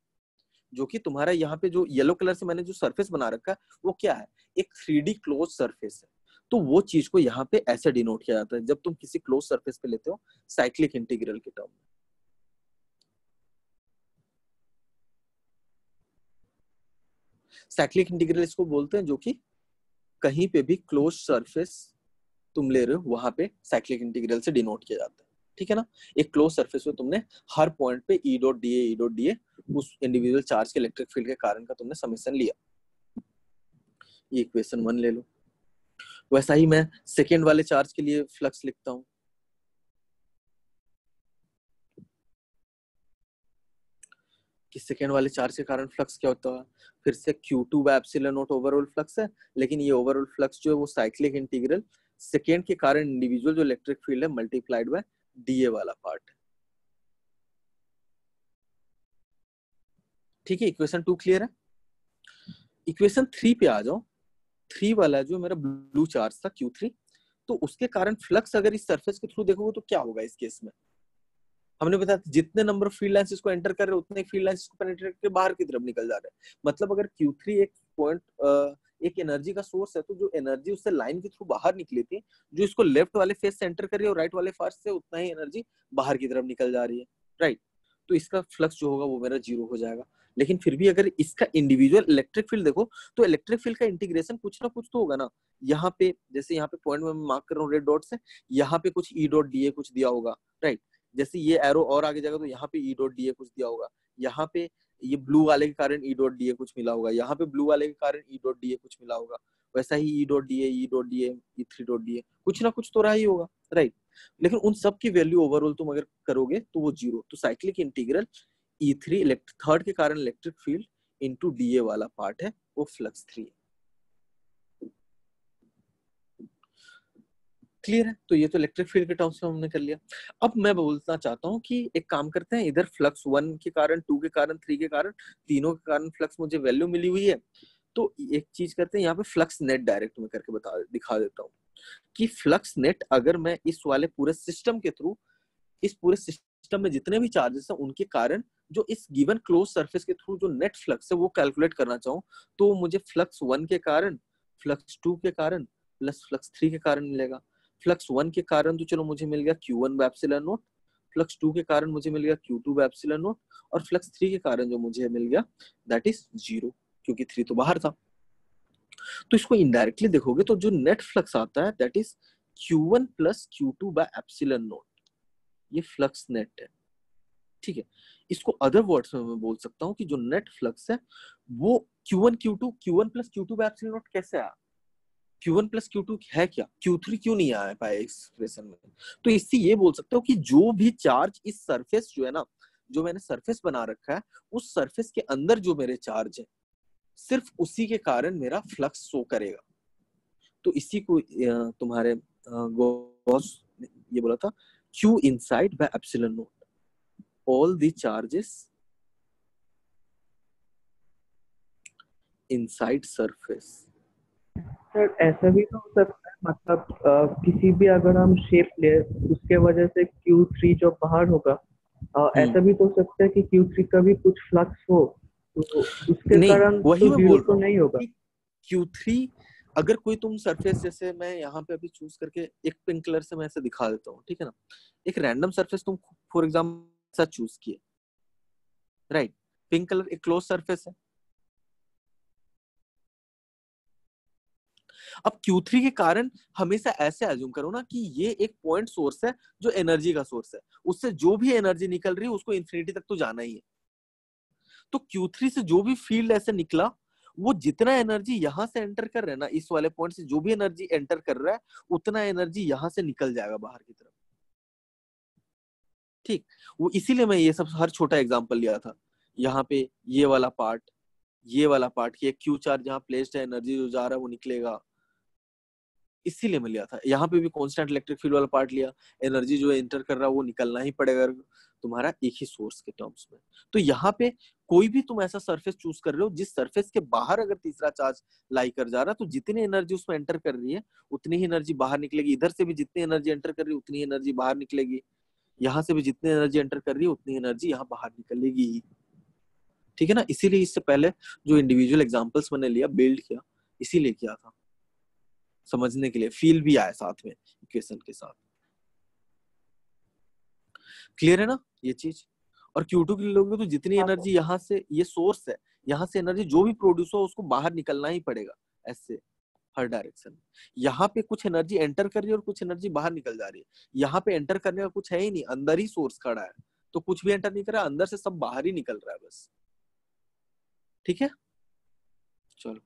जो कि तुम्हारा यहाँ पे जो येलो कलर से मैंने जो सरफेस बना रखा है वो क्या है? एक 3D क्लोज सरफेस है। तो वो चीज को यहाँ पे ऐसे डिनोट किया जाता है जब तुम किसी क्लोज सरफेस पे लेते हो साइक्लिक इंटीग्रल के टर्म में। साइक्लिक इंटीग्रल इसको बोलते हैं, जो कि कहीं पे भी क्लोज सरफेस तुम ले रहे हो वहां पे साइक्लिक इंटीग्रल से डिनोट किया जाता है, ठीक है ना। एक क्लोज सरफेस में तुमने हर पॉइंट पे ई डॉट डी उस इंडिविजुअल चार्ज के इलेक्ट्रिक फील्ड के कारण का तुमने समेशन लिया। ये इक्वेशन 1 ले लो। वैसा ही मैं सेकेंड वाले चार्ज के लिए फ्लक्स लिखता हूँ कि सेकेंड वाले चार्ज के कारण फ्लक्स क्या होता है। फिर से Q2 bye epsilon not overall flux है, लेकिन ये ओवरऑल फ्लक्स जो है वो साइक्लिक इंटीग्रल सेकेंड के कारण इंडिविजुअल जो इलेक्ट्रिक फील्ड है मल्टीप्लाइड बाय डीए वाला पार्ट है, ठीक है, इक्वेशन 2 क्लियर है। इक्वेशन 3 पे आ जाओ। 3 वाला जो मेरा ब्लू चार्ज था Q3, तो उसके कारण फ्लक्स अगर इस सरफेस के थ्रू देखोगे तो क्या होगा इस केस में? हमने बताया जितने नंबर ऑफ फील्ड लाइंस इसको एंटर कर रहे हैं उतने फील्ड लाइंस इसको पेनिट्रेट करके बाहर की तरफ निकल जा रहे हैं। मतलब अगर Q3 एक पॉइंट एक एनर्जी का सोर्स है, तो जो एनर्जी उससे लाइन के थ्रू बाहर निकली थी, जो इसको लेफ्ट वाले फेस से एंटर कर रही है और राइट वाले फेस से उतना ही एनर्जी बाहर की तरफ निकल जा रही है, राइट। तो इसका फ्लक्स जो होगा वो मेरा 0 हो जाएगा। लेकिन फिर भी अगर इसका इंडिविजुअल इलेक्ट्रिक फील्ड देखो, तो इलेक्ट्रिक फील्ड का इंटीग्रेशन कुछ ना कुछ तो होगा ना। यहाँ पे जैसे यहाँ पे पॉइंट में मार्क कर रहा हूँ रेड डॉट से, यहाँ पे कुछ ई डॉट डी ए कुछ दिया होगा, राइट। जैसे ये एरो और आगे जाएगा तो यहाँ पे ई डॉट डी ए कुछ दिया होगा, यहाँ पे ये ब्लू वाले के कारण ई डॉट डी ए कुछ मिला होगा, यहाँ पे ब्लू वाले के कारण ई डॉट डी ए कुछ मिला होगा। वैसा ही E dot D a, E dot D a, E three dot D a, कुछ ना कुछ तो रहा ही होगा, राइट। लेकिन उन सब की वैल्यू ओवरऑल तुम अगर करोगे तो वो 0। तो साइक्लिक इंटीग्रल E3 थर्ड के कारण इलेक्ट्रिक फील्ड इनटू डीए वाला पार्ट है, वो फ्लक्स 3 है। क्लियर है? तो ये तो इलेक्ट्रिक फील्ड के टर्म्स में हमने कर लिया। अब मैं बोलना चाहता हूँ कि एक काम करते हैं, इधर फ्लक्स 1 के कारण, 2 के कारण, 3 के कारण, तीनों के कारण फ्लक्स मुझे वैल्यू मिली हुई है। तो एक चीज करते हैं, यहाँ पे फ्लक्स नेट डायरेक्ट में करके दिखा देता हूँ कि फ्लक्स नेट अगर मैं इस वाले पूरे सिस्टम के थ्रू, इस पूरे सिस्टम में जितने भी चार्जेस हैं उनके कारण जो इस गिवन क्लोज सरफेस के थ्रू जो नेट फ्लक्स है वो कैलकुलेट करना चाहूँ, तो मुझे फ्लक्स 1 के कारण, फ्लक्स 2 के कारण प्लस फ्लक्स 3 के कारण मिलेगा। फ्लक्स 1 के कारण तो चलो मुझे मिल गया Q1 bye epsilon not, flux 2 के कारण मुझे मिल गया Q2 बाय एप्सिलॉन नॉट, और फ्लक्स 3 के कारण जो मुझे मिल गया दैट इज 0, क्योंकि 3 तो बाहर था। तो इसको इनडायरेक्टली देखोगे तो जो नेट फ्लक्स आता है that is Q1 plus Q2 bye epsilon naught, ये फ्लक्स नेट है, ठीक है। इसको अदर वर्ड्स में मैं बोल सकता हूँ कि जो नेट फ्लक्स है वो Q1 plus Q2 bye epsilon not कैसे आया? Q1 प्लस Q2 है क्या? Q3 क्यों नहीं आया पाया एक्सप्रेशन में? तो इससे ये बोल सकते हो कि जो भी चार्ज इस सरफेस जो है ना, जो मैंने सरफेस बना रखा है, उस सरफेस के अंदर जो मेरे चार्ज है सिर्फ उसी के कारण मेरा फ्लक्स शो करेगा। तो इसी को तुम्हारे गॉस ये बोला था, Q inside by epsilon naught, all the charges inside surface। Sir ऐसा भी तो हो सकता है, मतलब किसी भी अगर हम शेप ले उसके वजह से Q3 जो बाहर होगा, ऐसा भी तो हो सकता है कि Q3 का भी कुछ फ्लक्स हो, तो उसके नहीं, कारण वही तो मैं 0 बोल तो रहा नहीं होगा। हूँ कि Q3 अगर कोई तुम सरफेस, जैसे मैं यहाँ पे अभी चूज करके एक पिंक कलर से मैं ऐसे दिखा देता हूँ, ठीक है ना। एक रैंडम सरफेस तुम फॉर एग्जाम्पल चूज किए, राइट। पिंक कलर एक क्लोज सरफेस है। अब Q3 के कारण हमेशा ऐसे एज्यूम करो ना कि ये एक पॉइंट सोर्स है जो एनर्जी का सोर्स है, उससे जो भी एनर्जी निकल रही है उसको इन्फिनिटी तक तो जाना ही है। तो Q3 से जो भी फील्ड ऐसे निकला, वो जितना एनर्जी यहां से एंटर कर रहा है ना, इस वाले पॉइंट से जो भी एनर्जी एंटर कर रहा है उतना एनर्जी यहां से निकल जाएगा बाहर की तरफ, ठीक। वो इसीलिए मैं ये सब हर छोटा एग्जांपल लिया था। यहाँ पे ये वाला पार्ट, ये वाला पार्ट, ये Q चार्ज जहाँ प्लेस्ड है, एनर्जी जो जा रहा है वो निकलेगा, इसीलिए मैं लिया था। यहाँ पे भी कांस्टेंट इलेक्ट्रिक फील्ड वाला पार्ट लिया, एनर्जी जो एंटर कर रहा है वो निकलना ही पड़ेगा तुम्हारा एक ही सोर्स के टर्म्स में। तो यहाँ पे कोई भी तुम ऐसा सरफेस चूज कर रहे हो जिस सरफेस के बाहर अगर तीसरा चार्ज लाई कर जा रहा है, तो जितनी एनर्जी उसमें एंटर कर रही है उतनी ही एनर्जी बाहर निकलेगी। इधर से भी जितनी एनर्जी एंटर कर रही है उतनी एनर्जी बाहर निकलेगी, यहाँ से भी जितनी एनर्जी एंटर कर रही है उतनी एनर्जी यहाँ बाहर निकलेगी, ठीक है ना। इसीलिए इससे पहले जो इंडिविजुअल एग्जांपल्स मैंने लिया, बिल्ड किया, इसीलिए किया था, समझने के लिए, फील भी आया साथ में इक्वेशन के साथ। क्लियर है ना ये चीज? और Q2 के लिए लोगे तो जितनी एनर्जी यहाँ से, ये सोर्स है, यहाँ से एनर्जी जो भी प्रोड्यूस हो उसको बाहर निकलना ही पड़ेगा ऐसे हर डायरेक्शन में। यहाँ पे कुछ एनर्जी एंटर कर रही है और कुछ एनर्जी बाहर निकल जा रही है। यहाँ पे एंटर करने का कुछ है ही नहीं, अंदर ही सोर्स खड़ा है, तो कुछ भी एंटर नहीं कर रहा, अंदर से सब बाहर ही निकल रहा है बस, ठीक है। चलो,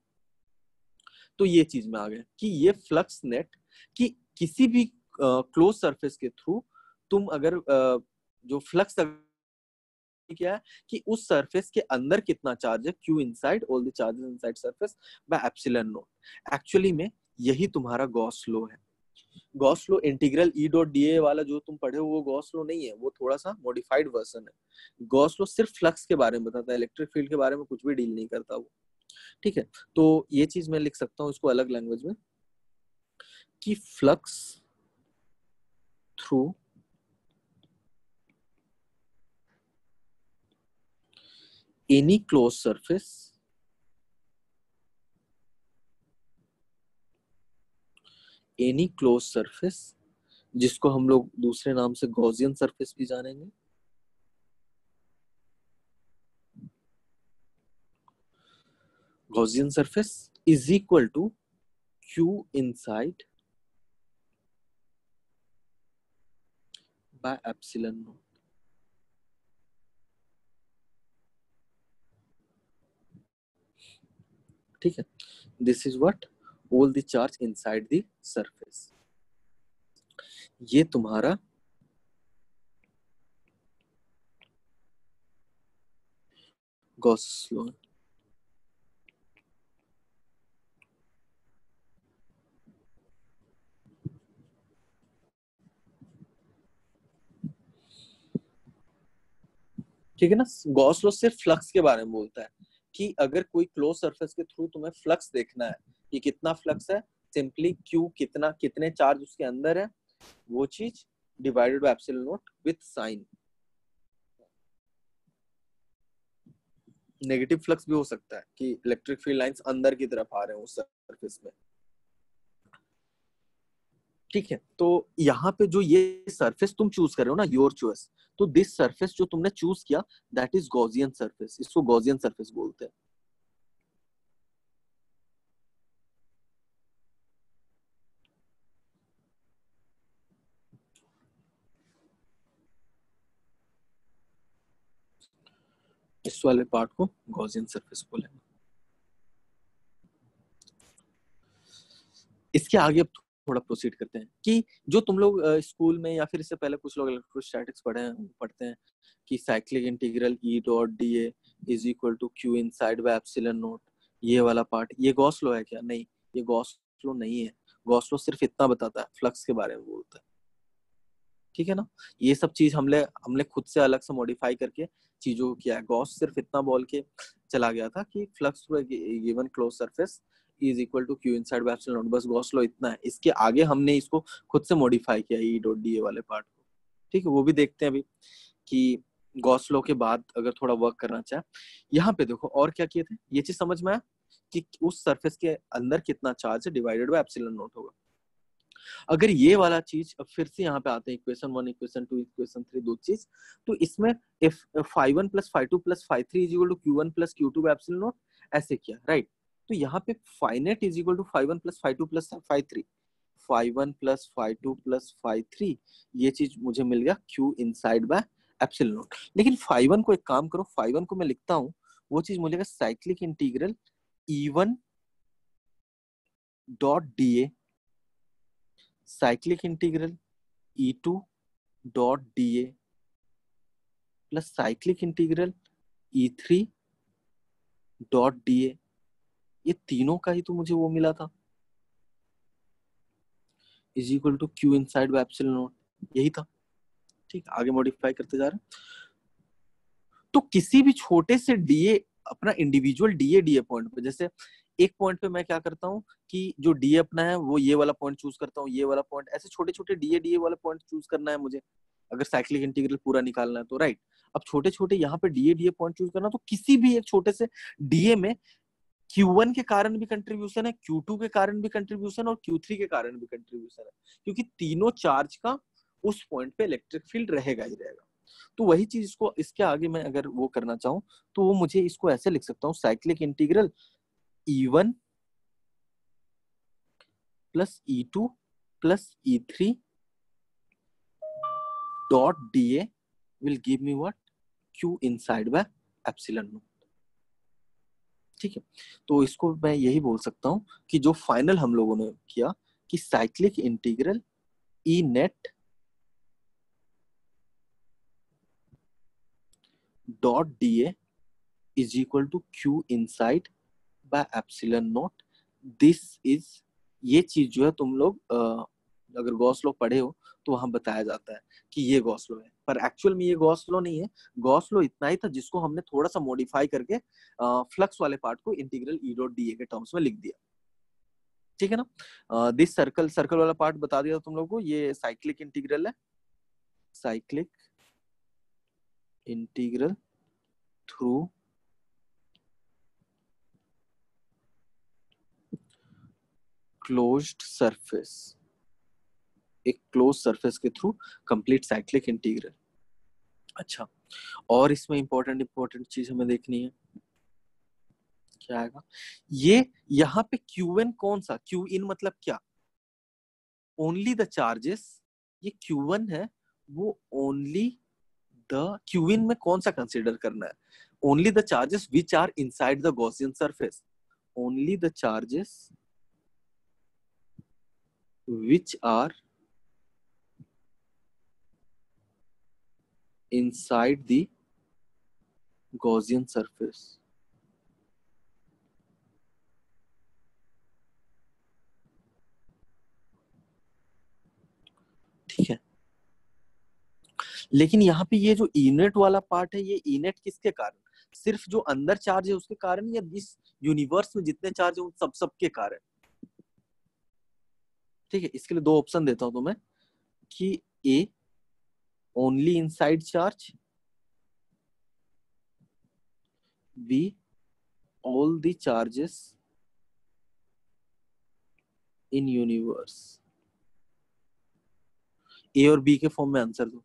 तो ये चीज में आ गए कि ये फ्लक्स नेट कि किसी भी क्लोज सरफेस के थ्रू तुम अगर जो फ्लक्स क्या है कि उस सरफेस के अंदर कितना चार्ज है, Q inside all the charges inside surface by epsilon not. Actually में यही तुम्हारा गॉस लॉ है। Gauss law integral E dot D A वाला जो तुम पढ़े हो वो गॉस लॉ नहीं है, वो थोड़ा सा मॉडिफाइड वर्जन है। गॉस लॉ सिर्फ फ्लक्स के बारे में बताता है, इलेक्ट्रिक फील्ड के बारे में कुछ भी डील नहीं करता वो। ठीक है, तो ये चीज मैं लिख सकता हूँ इसको अलग लैंग्वेज में कि flux through any close surface जिसको हम लोग दूसरे नाम से गॉसियन सरफेस भी जानेंगे, Gaussian surface is equal to Q inside by epsilon naught। ठीक है, this is what all the charge inside the surface. ये तुम्हारा गॉस लॉ। ठीक है ना, गॉस लॉ सिर्फ फ्लक्स के बारे में बोलता है कि अगर कोई क्लोज सरफेस के थ्रू तुम्हें फ्लक्स देखना है कि कितना फ्लक्स है, सिंपली क्यू कितना, कितने चार्ज उसके अंदर है, वो चीज divided by epsilon naught with sign. Negative flux भी हो सकता है कि इलेक्ट्रिक फील्ड लाइंस अंदर की तरफ आ रहे हैं उस सरफेस में। ठीक है, तो यहाँ पे जो ये सरफेस तुम चूज कर रहे हो ना, योर चॉइस, तो दिस सरफेस जो तुमने चूज किया दैट इज गॉसियन सरफेस, इसको गॉसियन सरफेस बोलते हैं। इस वाले पार्ट को गॉसियन सरफेस बोलेंगे। इसके आगे अब थोड़ा प्रोसीड करते हैं कि जो तुम लोग स्कूल में या फिर इससे पहले कुछ लोग इलेक्ट्रोस्टैटिक्स पढ़ते हैं कि cyclic integral E dot D A is equal to Q inside by epsilon naught. ये वाला पार्ट, ये गॉस लॉ है क्या? नहीं, ये गॉस लॉ नहीं है। गॉस लॉ सिर्फ इतना बताता है, फ्लक्स के बारे में बोलता है। ठीक है ना, ये सब चीज हमने खुद से अलग से मॉडिफाई करके चीजों को किया है। गॉस सिर्फ इतना बोल के चला गया था कि flux through given close surface is equal to Q inside by epsilon naught, बस गॉस लॉ इतना है। इसके आगे हमने इसको खुद से मॉडिफाई किया ई डॉट डी ए वाले पार्ट को। ठीक है, वो भी देखते हैं अभी कि गॉस लॉ के बाद अगर थोड़ा वर्क करना चाहे। यहाँ पे देखो और क्या किए थे, ये चीज समझ में आया कि उस सरफेस के अंदर कितना चार्ज है डिवाइडेड बाय एप्सिलॉन नॉट होगा। अगर ये वाला चीज, अब फिर से यहाँ पे आते हैं इक्वेशन 1, इक्वेशन 2, इक्वेशन 3, दो चीज। तो इसमें if phi1 plus phi2 plus phi3 is equal to q1 plus q2 by epsilon naught, ऐसे किया, राइट? तो यहाँ पे phi net is equal to phi1 plus phi2 plus phi3, phi1 plus phi2 plus phi3, ये चीज मुझे मिल गया q inside by epsilon naught। लेकिन phi1 को एक काम करो, phi1 को मैं लिखता हूँ, वो चीज मिलेगा cyclic integral E1 dot D, cyclic integral E2 dot D plus cyclic integral E3 dot D. ये तीनों का ही तो मुझे वो मिला था, is equal to Q inside by epsilon naught, यही था। ठीक, आगे मॉडिफाई करते जा रहे हैं। तो किसी भी छोटे से डीए, अपना इंडिविजुअल डीए पॉइंट पे, जैसे एक पॉइंट पे मैं क्या करता हूँ कि जो डीए अपना है वो ये वाला पॉइंट चूज करता हूँ, ये वाला पॉइंट, ऐसे छोटे छोटे डीए वाला पॉइंट चूज करना है मुझे अगर साइक्लिक इंटीग्रल पूरा निकालना है तो, राइट? अब छोटे छोटे यहाँ पे डीए पॉइंट चूज करना, तो किसी भी एक छोटे से डीए में Q1 के कारण भी कंट्रीब्यूशन है, Q2 के कारण भी कंट्रीब्यूशन और Q3 के कारण भी कंट्रीब्यूशन है, क्योंकि तीनों चार्ज का उस पॉइंट पे इलेक्ट्रिक फील्ड रहेगा ही रहेगा। तो वही चीज इसको, इसके आगे मैं अगर वो करना चाहूँ तो वो मुझे इसको ऐसे लिख सकता हूँ, cyclic integral E1 plus E2 plus E3 dot DA will give me what? Q inside by epsilon naught। ठीक है, तो इसको मैं यही बोल सकता हूँ कि जो फाइनल हम लोगों ने किया कि cyclic integral E net dot DA is equal to Q inside by epsilon naught. This is, ये चीज जो है तुम लोग अगर गॉस लॉ पढ़े हो तो वहां बताया जाता है कि ये गॉस लॉ है, पर एक्चुअल में ये गॉस लॉ नहीं है। गॉस लॉ इतना ही था जिसको हमने थोड़ा सा मॉडिफाई करके फ्लक्स वाले पार्ट को integral E dot D A के टर्म्स में लिख दिया, ठीक है ना। दिस सर्कल, सर्कल वाला पार्ट बता दिया तुम लोगों को, ये साइक्लिक इंटीग्रल है, cyclic integral through closed surface, एक क्लोज सरफेस के थ्रू कंप्लीट साइक्लिक इंटीग्रल। अच्छा, और इसमें इंपॉर्टेंट इंपॉर्टेंट चीज हमें देखनी है, क्या आएगा ये यहाँ पे क्यू एन कौन सा, क्यू इन मतलब क्या, ओनली द चार्जेस, ये क्यू वन है वो ओनली द क्यू इन में कौन सा कंसीडर करना है, only the charges which are inside the Gaussian surface, only the charges which are inside the Gaussian surface। ठीक है, लेकिन यहाँ पे ये जो इनेट वाला पार्ट है, ये इनेट किसके कारण, सिर्फ जो अंदर चार्ज है उसके कारण, या इस यूनिवर्स में जितने चार्ज है उन सब सबके कारण। ठीक है, इसके लिए दो ऑप्शन देता हूं तुम्हें कि a only inside charge, b all the charges in universe. A और बी के फॉर्म में आंसर दो।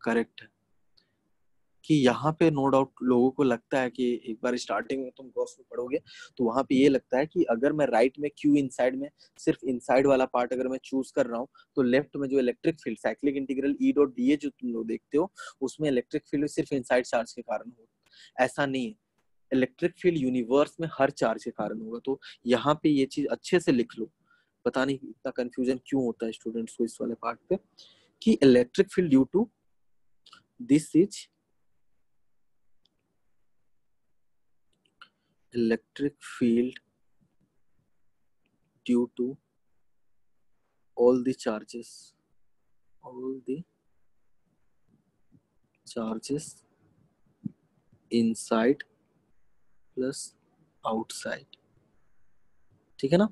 करेक्ट है कि यहाँ पे नो डाउट लोगों को लगता है कि एक बार स्टार्टिंग में तुम गॉस में पढ़ोगे तो वहां पे ये लगता है कि अगर मैं राइट में क्यू इनसाइड में सिर्फ इनसाइड वाला पार्ट अगर मैं चूज कर रहा हूँ तो लेफ्ट में जो electric field cyclic integral E dot D a जो तुम लोग देखते हो उसमें इलेक्ट्रिक फील्ड सिर्फ इनसाइड चार्ज के कारण होगा, ऐसा नहीं है। इलेक्ट्रिक फील्ड यूनिवर्स में हर चार्ज के कारण होगा, तो यहाँ पे ये चीज अच्छे से लिख लो। पता नहीं इतना कंफ्यूजन क्यों होता है स्टूडेंट्स को इस वाले पार्ट पे, कि electric field due to this is electric field due to all the charges inside plus outside। ठीक है ना,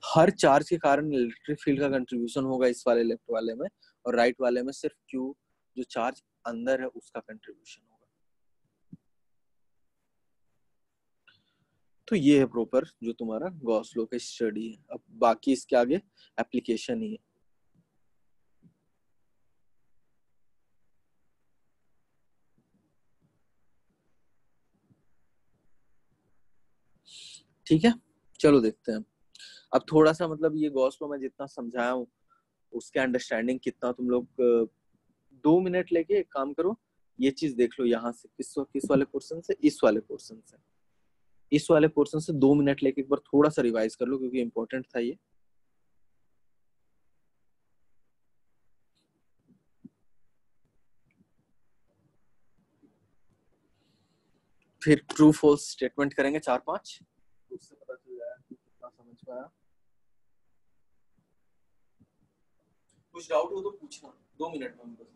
हर चार्ज के कारण इलेक्ट्रिक फील्ड का कंट्रीब्यूशन होगा इस वाले लेफ्ट वाले में, और राइट वाले में सिर्फ क्यू जो चार्ज अंदर है उसका कंट्रीब्यूशन होगा। तो ये है प्रॉपर जो तुम्हारा गॉस लॉ का स्टडी है। अब बाकी इसके आगे एप्लीकेशन ही है। ठीक है, चलो देखते हैं अब थोड़ा सा, मतलब ये गॉस लॉ मैं जितना समझाया हूँ उसके अंडरस्टैंडिंग कितना तुम लोग 2 मिनट लेके एक काम करो, ये चीज देख लो यहाँ से, किस वाले पोर्शन से, इस वाले पोर्शन से, इस वाले पोर्शन से 2 मिनट लेके एक बार थोड़ा सा रिवाइज कर लो क्योंकि इंपॉर्टेंट था ये। फिर ट्रू फॉल्स स्टेटमेंट करेंगे 4-5, उससे पता चल जाएगा कितना समझ पाया। कुछ डाउट हो तो पूछना 2 मिनट में बता।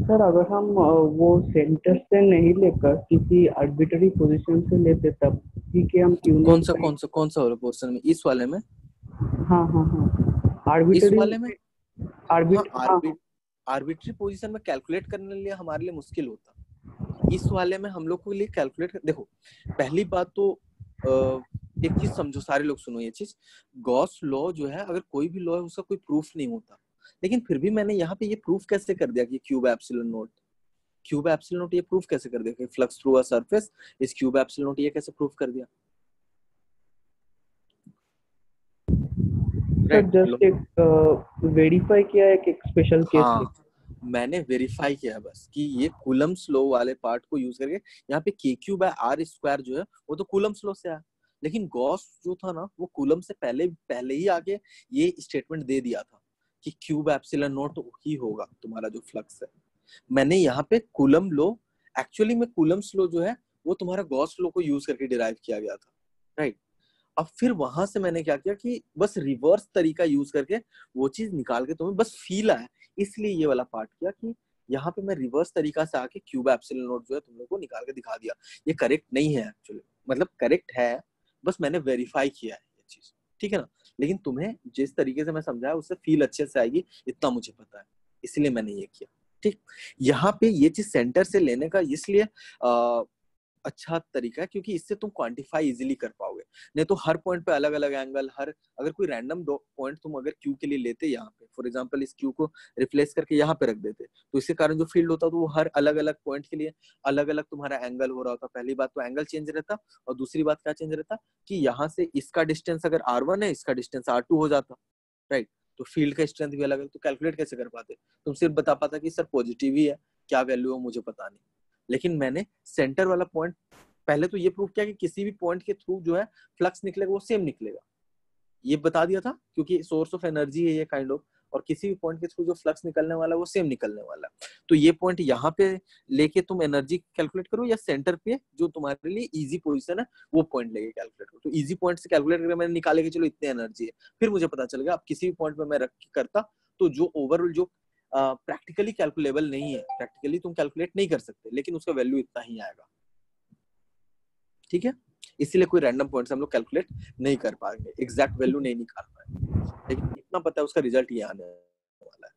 सर अगर हम वो सेंटर से नहीं लेकर किसी आर्बिट्ररी पोजीशन से लेते तब भी कि हम क्यों कौन नहीं सा कहीं। कौन सा कौन सा वाला पोर्शन में, इस वाले में? हाँ हाँ हाँ, इस आर्बिट्ररी वाले में हाँ, हाँ आर्बिट्री पोजीशन में कैलकुलेट करने के लिए हमारे लिए मुश्किल होता। इस वाले में हम लोग को लिए कैलकुलेट, देखो पहली बात तो एक चीज समझो, सारे लोग सुनो ये चीज। गॉस लॉ जो है, अगर कोई भी लॉ है उसका कोई प्रूफ नहीं होता, लेकिन फिर भी मैंने यहाँ पे ये प्रूफ कैसे कर दिया कि cube epsilon not, cube epsilon naught, ये प्रूफ कैसे कर दिया कि flux through a surface is cube epsilon naught, ये कैसे प्रूफ कर दिया? सर राइट, जस्ट एक वेरीफाई किया है एक स्पेशल केस हाँ, लिखा। मैंने वेरीफाई किया बस कि ये कूलम्स लॉ वाले पार्ट को यूज करके यहाँ पे के क्यू बाय आर स्क्वायर जो है वो तो कूलम्स लॉ से आया, लेकिन गॉस जो था ना वो कूलम से पहले पहले ही आगे ये स्टेटमेंट दे दिया था कि क्यूब एप्सिलॉन नॉट ही होगा तुम्हारा जो फ्लक्स है। मैंने यहाँ पे कूलम लॉ, एक्चुअली में कूलम्स लॉ जो है वो तुम्हारा गॉस लॉ को यूज करके डिराइव किया गया था, राइट। अब फिर वहां से मैंने क्या किया कि बस रिवर्स तरीका यूज करके वो चीज निकाल के तुम्हें बस फील आया, इसलिए ये वाला पार्ट किया कि यहाँ पे मैं रिवर्स तरीका से आके क्यूब एप्सिलॉन नॉट जो है तुम लोग को निकाल के दिखा दिया। ये करेक्ट नहीं है एक्चुअली, मतलब करेक्ट है, बस मैंने वेरीफाई किया है ये चीज, ठीक है ना। लेकिन तुम्हें जिस तरीके से मैं समझाया उससे फील अच्छे से आएगी, इतना मुझे पता है, इसलिए मैंने ये किया, ठीक। यहाँ पे ये चीज सेंटर से लेने का इसलिए अच्छा तरीका है क्योंकि इससे तुम क्वांटिफाई इजीली कर पाओगे। नहीं तो हर पॉइंट पे अलग अलग एंगल, हर अगर कोई रैंडम दो पॉइंट तुम अगर क्यू के लिए लेते यहाँ पे, फॉर एग्जांपल इस क्यू को रिप्लेस करके यहाँ पे रख देते, तो इसके कारण जो फील्ड होता तो वो हर अलग अलग पॉइंट के लिए अलग अलग तुम्हारा एंगल हो रहा होता। पहली बात तो एंगल चेंज रहता, और दूसरी बात क्या चेंज रहता कि यहाँ से इसका डिस्टेंस अगर R1 है, इसका डिस्टेंस R2 हो जाता, राइट। तो फील्ड का स्ट्रेंथ भी अलग है, तो कैलकुलेट कैसे कर पाते? तुम सिर्फ बता पाता कि सर पॉजिटिव ही है, क्या वैल्यू है मुझे पता नहीं। लेकिन मैंने सेंटर वाला पॉइंट पहले तो ये प्रूव किया कि किसी भी पॉइंट के थ्रू जो है फ्लक्स निकलेगा वो सेम निकलेगा, ये बता दिया था क्योंकि सोर्स ऑफ एनर्जी है ये काइंड ऑफ, और किसी भी पॉइंट के थ्रू जो फ्लक्स निकलने वाला है वो सेम निकलने वाला है। तो ये पॉइंट यहाँ पे लेके तुम एनर्जी कैलकुलेट करो, या सेंटर पे जो तुम्हारे लिए इजी पोजीशन है वो पॉइंट लेके कैलकुलेट करो। तो इजी पॉइंट से कैलकुलेट करके मैंने निकाले कि चलो इतनी एनर्जी है, फिर मुझे पता चल गया अब किसी भी पॉइंट पे मैं रख के करता तो जो ओवरऑल जो प्रैक्टिकली कैलकुलेबल नहीं है, प्रैक्टिकली तुम कैलकुलेट नहीं कर सकते, लेकिन उसका वैल्यू इतना ही आएगा, ठीक है। इसीलिए कोई रैंडम पॉइंट से हम लोग कैलकुलेट नहीं कर पाएंगे, एग्जैक्ट वैल्यू नहीं निकाल पाएंगे, लेकिन इतना पता है उसका रिजल्ट ये आने वाला है।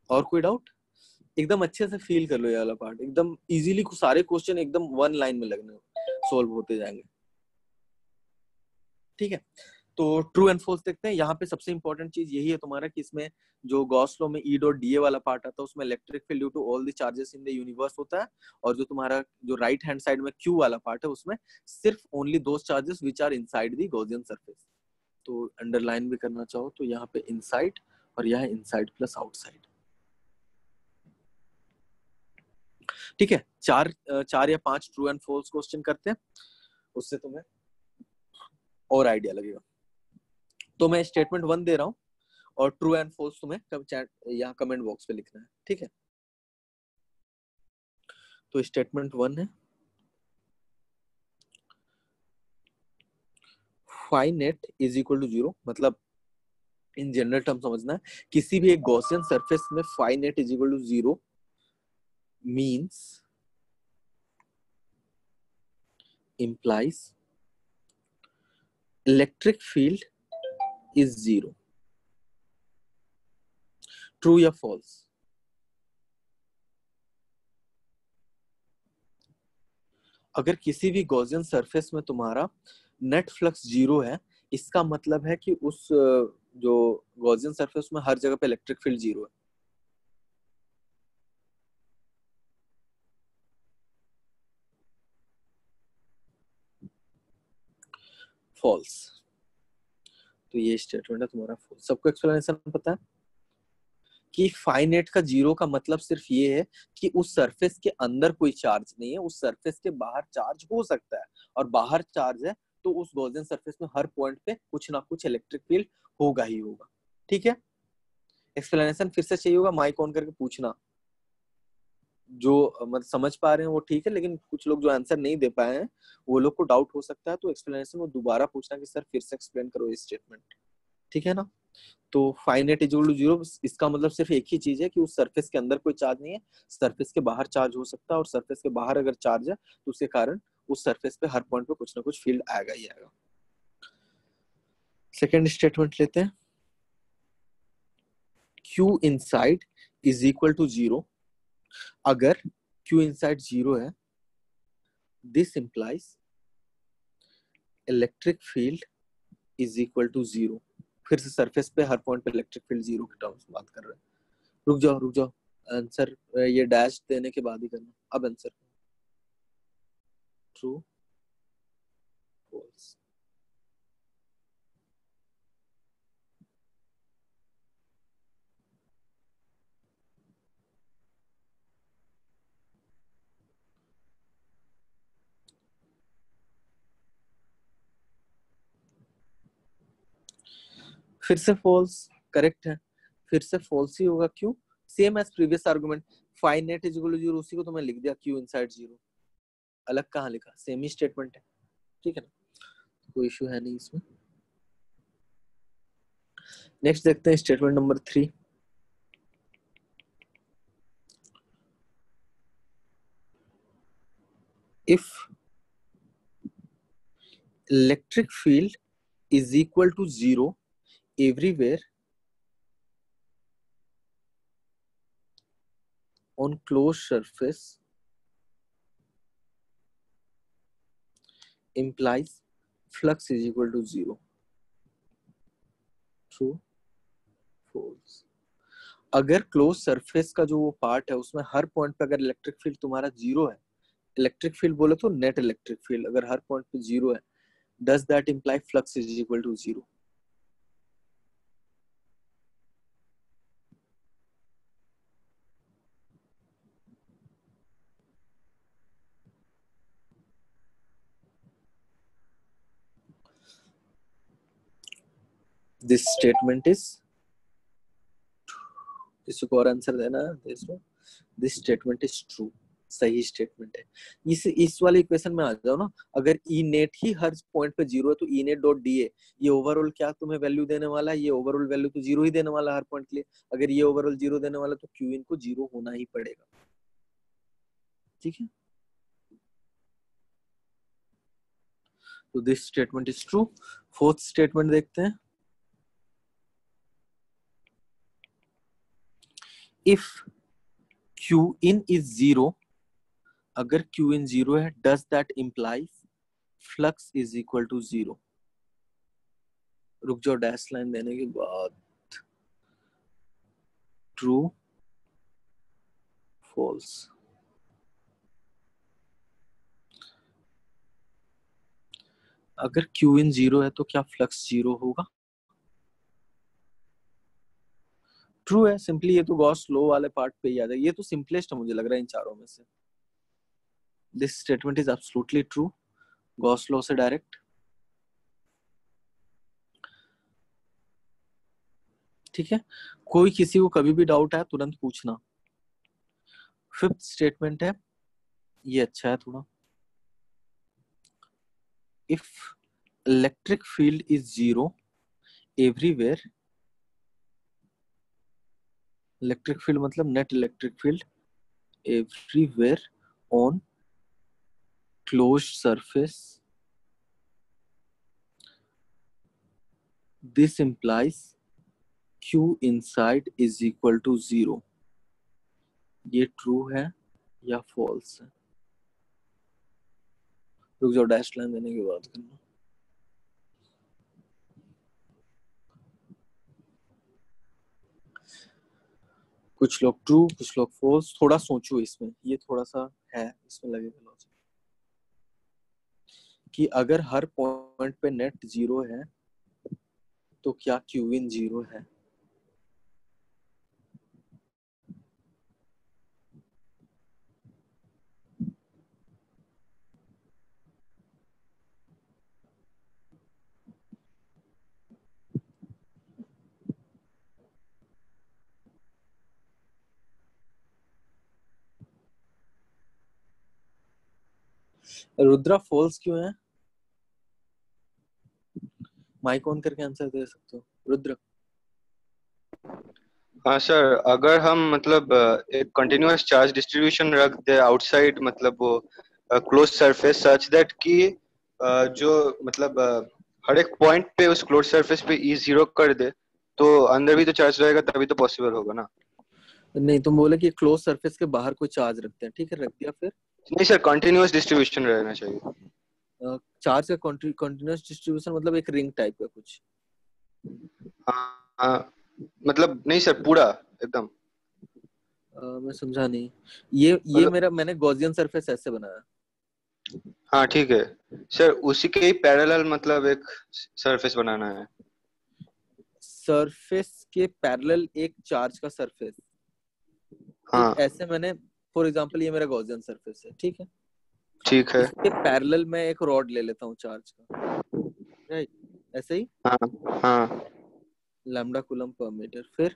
और कोई डाउट? एकदम अच्छे से फील कर लो ये वाला पार्ट, एकदम इजीली सारे क्वेश्चन एकदम वन लाइन में लगने सॉल्व होते जाएंगे, ठीक है। तो ट्रू एंड फॉल्स देखते हैं। यहाँ पे सबसे इंपॉर्टेंट चीज यही है तुम्हारा कि इसमें जो गॉस लॉ में ई डॉट डी ए वाला पार्ट आता है उसमें electric field due to all the charges in the universe होता है, और जो तुम्हारा जो राइट हैंड साइड में क्यू वाला पार्ट है उसमें सिर्फ only those charges which are inside the Gaussian surface. तो अंडरलाइन भी करना चाहो तो यहाँ पे इनसाइड, और यहाँ इनसाइड प्लस आउटसाइड, ठीक है। चार या 5 ट्रू एंड फॉल्स क्वेश्चन करते हैं, उससे तुम्हें और आइडिया लगेगा। तो मैं स्टेटमेंट 1 दे रहा हूँ और ट्रू एंड फॉल्स तुम्हें चैट यहाँ कमेंट बॉक्स पे लिखना है, ठीक है। तो स्टेटमेंट 1 है phi net is equal to 0, मतलब इन जनरल टर्म समझना है, किसी भी एक गॉसियन सरफेस में phi net is equal to 0 means implies electric field is 0। True या फॉल्स? अगर किसी भी गॉसियन सरफेस में तुम्हारा नेट फ्लक्स 0 है, इसका मतलब है कि उस जो गॉसियन सरफेस में हर जगह पे इलेक्ट्रिक फील्ड 0 है। फॉल्स। तो ये स्टेटमेंट है तुम्हारा फॉल्स। सबको एक्सप्लेनेशन पता है कि फाइनेट का 0 का मतलब सिर्फ ये है कि उस सरफेस के अंदर कोई चार्ज नहीं है, उस सरफेस के बाहर चार्ज हो सकता है, और बाहर चार्ज है तो उस गॉसियन सरफेस में हर पॉइंट पे कुछ ना कुछ इलेक्ट्रिक फील्ड होगा ही होगा, ठीक है। एक्सप्लेनेशन फिर से चाहिए होगा, माइक ऑन करके पूछना, जो मतलब समझ पा रहे हैं वो ठीक है, लेकिन कुछ लोग जो आंसर नहीं दे पाए हैं वो लोग को डाउट हो सकता है, तो एक्सप्लेनेशन वो दोबारा पूछना कि सर फिर से एक्सप्लेन करो ये स्टेटमेंट, ठीक है ना। तो phi net is equal to zero, इसका मतलब सिर्फ एक ही चीज है कि उस सरफेस के अंदर कोई चार्ज नहीं है, सरफेस के बाहर चार्ज हो सकता है, और सरफेस के बाहर अगर चार्ज है तो उसके कारण उस सरफेस पे हर पॉइंट पे कुछ ना कुछ फील्ड आएगा ही आएगा। सेकेंड स्टेटमेंट लेते हैं, Q inside is equal to zero. अगर Q इनसाइड जीरो है, this implies electric field is equal to zero. फिर से सरफेस पे हर पॉइंट पे इलेक्ट्रिक फील्ड जीरो के टर्म्स में बात कर रहे हैं। रुक जाओ, आंसर ये डैश देने के बाद ही करना। अब आंसर ट्रू फॉल्स। फिर से फॉल्स करेक्ट है, फिर से फॉल्स ही होगा। क्यों? Same as previous argument, phi net is equal to zero, उसी को तो मैं लिख दिया Q इनसाइड जीरो। अलग कहाँ लिखा, सेम ही स्टेटमेंट है, ठीक है ना, कोई इशू है नहीं इसमें। नेक्स्ट देखते हैं statement number 3। If electric field is equal to zero everywhere on closed surface implies flux is equal to zero. True, false? अगर क्लोज सरफेस का जो वो पार्ट है उसमें हर पॉइंट पे अगर इलेक्ट्रिक फील्ड तुम्हारा जीरो है, इलेक्ट्रिक फील्ड बोले तो नेट इलेक्ट्रिक फील्ड, अगर हर पॉइंट पे जीरो है, does that imply flux is equal to zero? This statement is, किसी को और आंसर देना है? दिस स्टेटमेंट इज ट्रू, सही स्टेटमेंट है। इस वाले इक्वेशन में आ जाओ ना, अगर ई नेट ही हर पॉइंट पे जीरो है तो E net dot D A, ये ओवरऑल क्या तुम्हें वैल्यू देने वाला है? ये ओवरऑल वैल्यू तो जीरो ही देने वाला है हर पॉइंट के लिए। अगर ये ओवरऑल जीरो देने वाला तो क्यू इन को जीरो होना ही पड़ेगा, ठीक है। तो this statement is true. Fourth statement देखते हैं, if Q in is zero, अगर क्यू इन जीरो है, does that imply flux is equal to zero? रुक जाओ, डैश लाइन देने के बाद, ट्रू फॉल्स? अगर क्यू इन जीरो है तो क्या फ्लक्स जीरो होगा? ट्रू है, सिंपली ये तो गॉस लॉ वाले पार्ट पे ही आ जाएगा, ये तो सिंपलेस्ट है मुझे लग रहा है इन चारों में से। This statement is absolutely true, Gauss law से डायरेक्ट, ठीक है। कोई किसी को कभी भी डाउट है तुरंत पूछना। फिफ्थ स्टेटमेंट है, ये अच्छा है थोड़ा, if electric field is zero everywhere, electric field मतलब net electric field, everywhere on closed surface, this implies Q inside is equal to zero। ये ट्रू है या फॉल्स है? रुक जाओ, डैश लाइन देने के बाद करना। कुछ लोग ट्रू, कुछ लोग फॉल्स। थोड़ा सोचो इसमें, ये थोड़ा सा है इसमें लगेगा लॉजिक, कि अगर हर पॉइंट पे नेट जीरो है तो क्या क्यू इन जीरो है? रुद्रा फॉल्स क्यों है? माइक ऑन करके आंसर दे सकते हो रुद्र। हाँ सर, अगर हम मतलब एक कंटिन्यूअस चार्ज डिस्ट्रीब्यूशन रख दे आउटसाइड, मतलब वो क्लोज सरफेस सच दैट कि जो मतलब हर एक पॉइंट पे उस क्लोज सरफेस पे ई जीरो कर दे, तो अंदर भी तो चार्ज रहेगा, तभी तो पॉसिबल होगा ना। नहीं, तुम बोले कि क्लोज सरफेस के बाहर कोई चार्ज रखते हैं, ठीक है, रख दिया, फिर नहीं सर, कंटिन्यूअस डिस्ट्रीब्यूशन रहना चाहिए। चार्ज का कंटिन्यूअस डिस्ट्रीब्यूशन मतलब एक रिंग टाइप का कुछ? हाँ हाँ, मतलब नहीं सर, पूरा एकदम। मैं समझा नहीं। ये मतलब मेरा मैंने गॉसियन सरफेस ऐसे बनाया। हाँ ठीक है सर, उसी के ही पैरेलल मतलब एक सरफेस बनाना है। सरफेस के पैरेलल एक चार्ज का सरफेस, ठीक, हाँ ऐसे मैंने, फॉर एग्जांपल ये मेरा गॉसियन सरफेस है, ठीक है, ठीक है। इसके पैरेलल मैं एक रॉड ले लेता हूँ चार्ज का, राइट, ऐसे ही, हाँ हाँ लैम्डा कूलम पर मीटर। फिर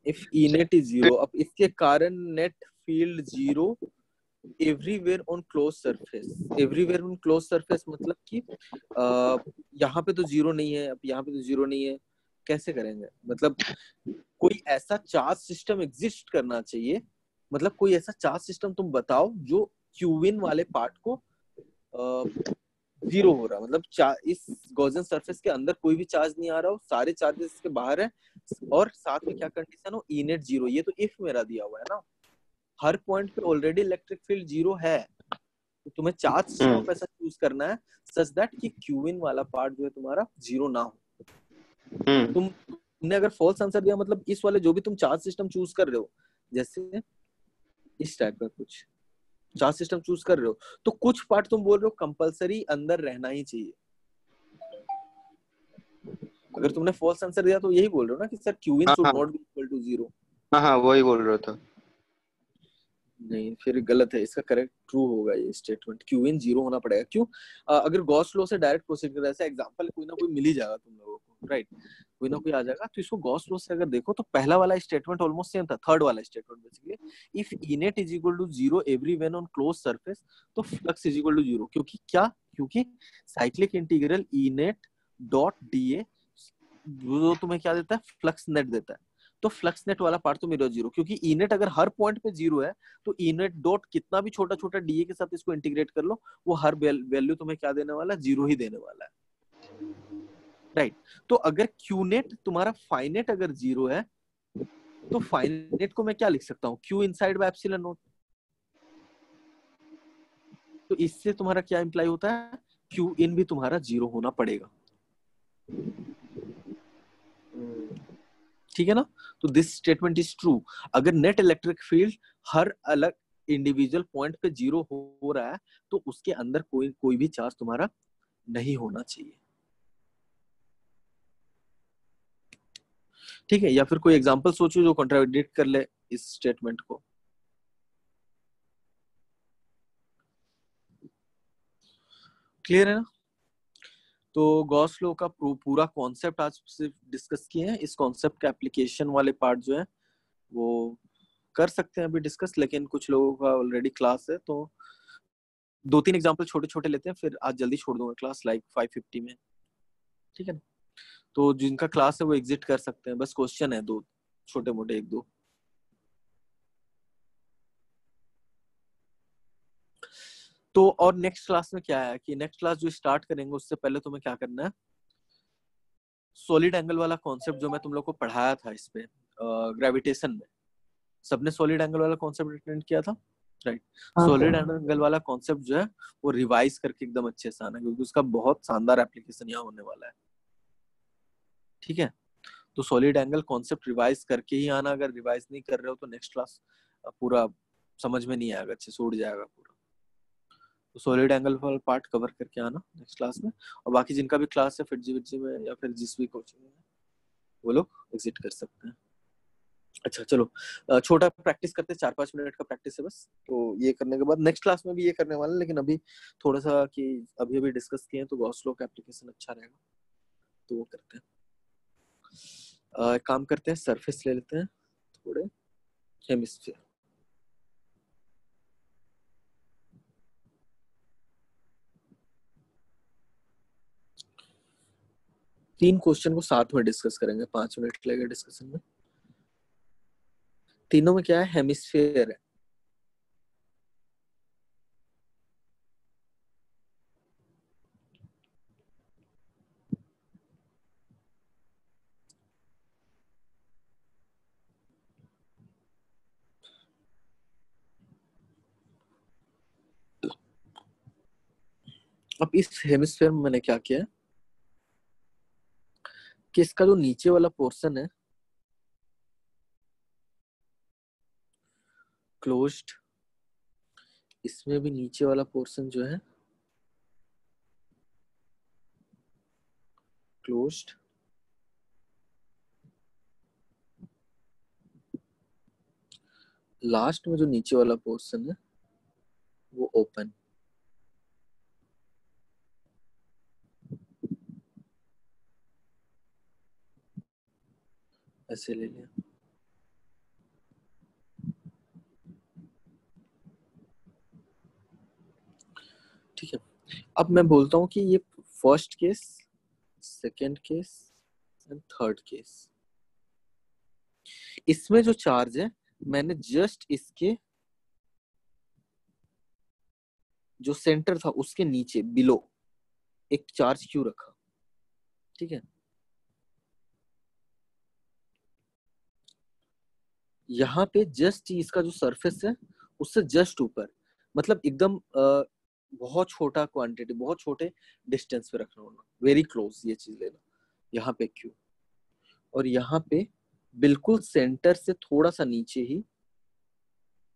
if E net is zero, अब इसके कारण net field zero everywhere on close surface. Everywhere on close surface मतलब कि यहाँ पे तो जीरो नहीं है, अब यहाँ पे तो जीरो नहीं है, कैसे करेंगे? मतलब कोई ऐसा चार्ज सिस्टम एग्जिस्ट करना चाहिए, मतलब कोई ऐसा चार्ज सिस्टम तुम बताओ जो क्यूबिन वाले पार्ट को जीरो हो रहा, मतलब इस गॉसियन सरफेस के अंदर कोई भी चार्ज नहीं आ रहा हो, सारे चार्जेस इसके बाहर है, और साथ में क्या कंडीशन हो, ई नेट जीरो। ये तो इफ मेरा दिया हुआ है ना, हर पॉइंट पे ऑलरेडी इलेक्ट्रिक फील्ड जीरो है, तो तुम्हें चार्ज सिस्टम ऐसा चूज करना है सच दैट कि क्यूबिन वाला पार्ट जो है तुम्हारा जीरो ना हो। तुमने अगर फॉल्स आंसर दिया, मतलब इस वाले जो भी तुम चार्ज सिस्टम चूज कर रहे हो, जैसे इस टाइप का कुछ चार्ज सिस्टम चूज कर रहे हो, तो कुछ पार्ट तुम बोल रहे हो कंपलसरी अंदर रहना ही चाहिए। अगर तुमने फॉल्स आंसर दिया तो यही बोल रहे हो ना कि सर क्यूबिन हाँ शुड हाँ not be equal to zero. हाँ हाँ, वही बोल रहा था। नहीं, फिर गलत है, इसका करेक्ट ट्रू होगा ये स्टेटमेंट, क्यूबिन जीरो होना पड़ेगा। क्यों? अगर गॉस लॉ से डायरेक्ट प्रोसीड कर, ऐसा एग्जांपल कोई ना कोई मिल ही जाएगा तुम लोगों को, राइट, कोई ना कोई आ जाएगा। तो इसको गॉस लॉ से अगर देखो तो पहला वाला स्टेटमेंट ऑलमोस्ट सेम था, थर्ड वाला statement basically, if E net is equal to zero everywhere on close surface, तो flux is equal to zero. क्योंकि क्या? क्योंकि cyclic integral E net dot D a जो तुम्हें क्या देता है, फ्लक्स नेट देता है। तो फ्लक्स नेट वाला पार्ट तो मेरा जीरो, क्योंकि ई नेट अगर हर पॉइंट पे जीरो है, तो ई नेट डॉट कितना भी छोटा छोटा डीए के साथ इसको इंटीग्रेट कर लो, वो हर वैल्यू तुम्हें क्या देने वाला है, जीरो ही देने वाला है, राइट। तो अगर क्यू नेट तुम्हारा फाइनेट अगर जीरो है, तो फाइनेट को मैं क्या लिख सकता हूँ, Q inside by epsilon not. तो इससे तुम्हारा क्या इंप्लाई होता है, क्यू इन भी तुम्हारा जीरो होना पड़ेगा, ठीक है ना। तो दिस स्टेटमेंट इज ट्रू। अगर नेट इलेक्ट्रिक फील्ड हर अलग इंडिविजुअल पॉइंट पे जीरो हो रहा है, तो उसके अंदर कोई भी चार्ज तुम्हारा नहीं होना चाहिए, ठीक है। या फिर कोई एग्जांपल सोचो जो कॉन्ट्राडिक्ट कर ले इस स्टेटमेंट को। क्लियर है ना? तो गॉस लॉ का पूरा कॉन्सेप्ट आज सिर्फ डिस्कस किए हैं। इस कॉन्सेप्ट का एप्लीकेशन वाले पार्ट जो है वो कर सकते हैं अभी डिस्कस, लेकिन कुछ लोगों का ऑलरेडी क्लास है, तो 2-3 एग्जांपल छोटे छोटे लेते हैं, फिर आज जल्दी छोड़ दूंगा क्लास, लाइक 5:50 में, ठीक है ना। तो जिनका क्लास है वो एग्जिट कर सकते हैं, बस क्वेश्चन है दो छोटे मोटे, एक दो। तो और नेक्स्ट क्लास में क्या है कि नेक्स्ट क्लास जो स्टार्ट करेंगे उससे पहले तुम्हें क्या करना है, सॉलिड एंगल वाला कॉन्सेप्ट जो मैं तुम लोग को पढ़ाया था इस पे ग्रेविटेशन में, सबने सॉलिड एंगल वाला कॉन्सेप्ट अटेंड किया था, राइट। हाँ सॉलिड सर। एंगल वाला कॉन्सेप्ट जो है वो रिवाइज करके एकदम अच्छे से आना, क्योंकि उसका बहुत शानदार एप्लीकेशन यहाँ होने वाला है, ठीक है। तो सॉलिड एंगल कॉन्सेप्ट रिवाइज करके ही आना, अगर रिवाइज नहीं कर रहे हो तो नेक्स्ट क्लास पूरा समझ में नहीं आएगा, अच्छे से उड़ जाएगा पूरा। तो सॉलिड एंगल वाला पार्ट कवर करके आना नेक्स्ट क्लास में, और बाकी जिनका भी क्लास है फिटजी विटजी में या फिर जिस भी कोचिंग में, वो लोग एग्जिट कर सकते हैं। अच्छा चलो, छोटा प्रैक्टिस करते हैं, 4-5 मिनट का प्रैक्टिस है बस। तो ये करने के बाद नेक्स्ट क्लास में भी ये करने वाले हैं, लेकिन अभी थोड़ा सा कि अभी अभी डिस्कस किए हैं तो गॉस लॉ का एप्लीकेशन अच्छा रहेगा, तो वो करते हैं। एक काम करते हैं, सरफेस ले लेते हैं थोड़े, हेमिस्फीयर। 3 क्वेश्चन को साथ में डिस्कस करेंगे, 5 मिनट लगेगा डिस्कशन में। तीनों में क्या है, हेमिस्फेयर है। अब इस हेमिस्फेयर में मैंने क्या किया कि इसका जो नीचे वाला पोर्शन है क्लोज्ड, इसमें भी नीचे वाला पोर्शन जो है क्लोज्ड, लास्ट में जो नीचे वाला पोर्शन है वो ओपन। ऐसे ले लिया, ठीक है। अब मैं बोलता हूँ कि ये first case, second case and third case, इसमें जो चार्ज है मैंने जस्ट इसके जो सेंटर था उसके नीचे बिलो एक चार्ज क्यू रखा, ठीक है। यहाँ पे जस्ट इसका जो सरफेस है उससे जस्ट ऊपर, मतलब एकदम बहुत छोटा क्वांटिटी, बहुत छोटे डिस्टेंस पे रखना होना, वेरी क्लोज ये चीज लेना। यहाँ पे क्यू, और यहाँ पे बिल्कुल सेंटर से थोड़ा सा नीचे ही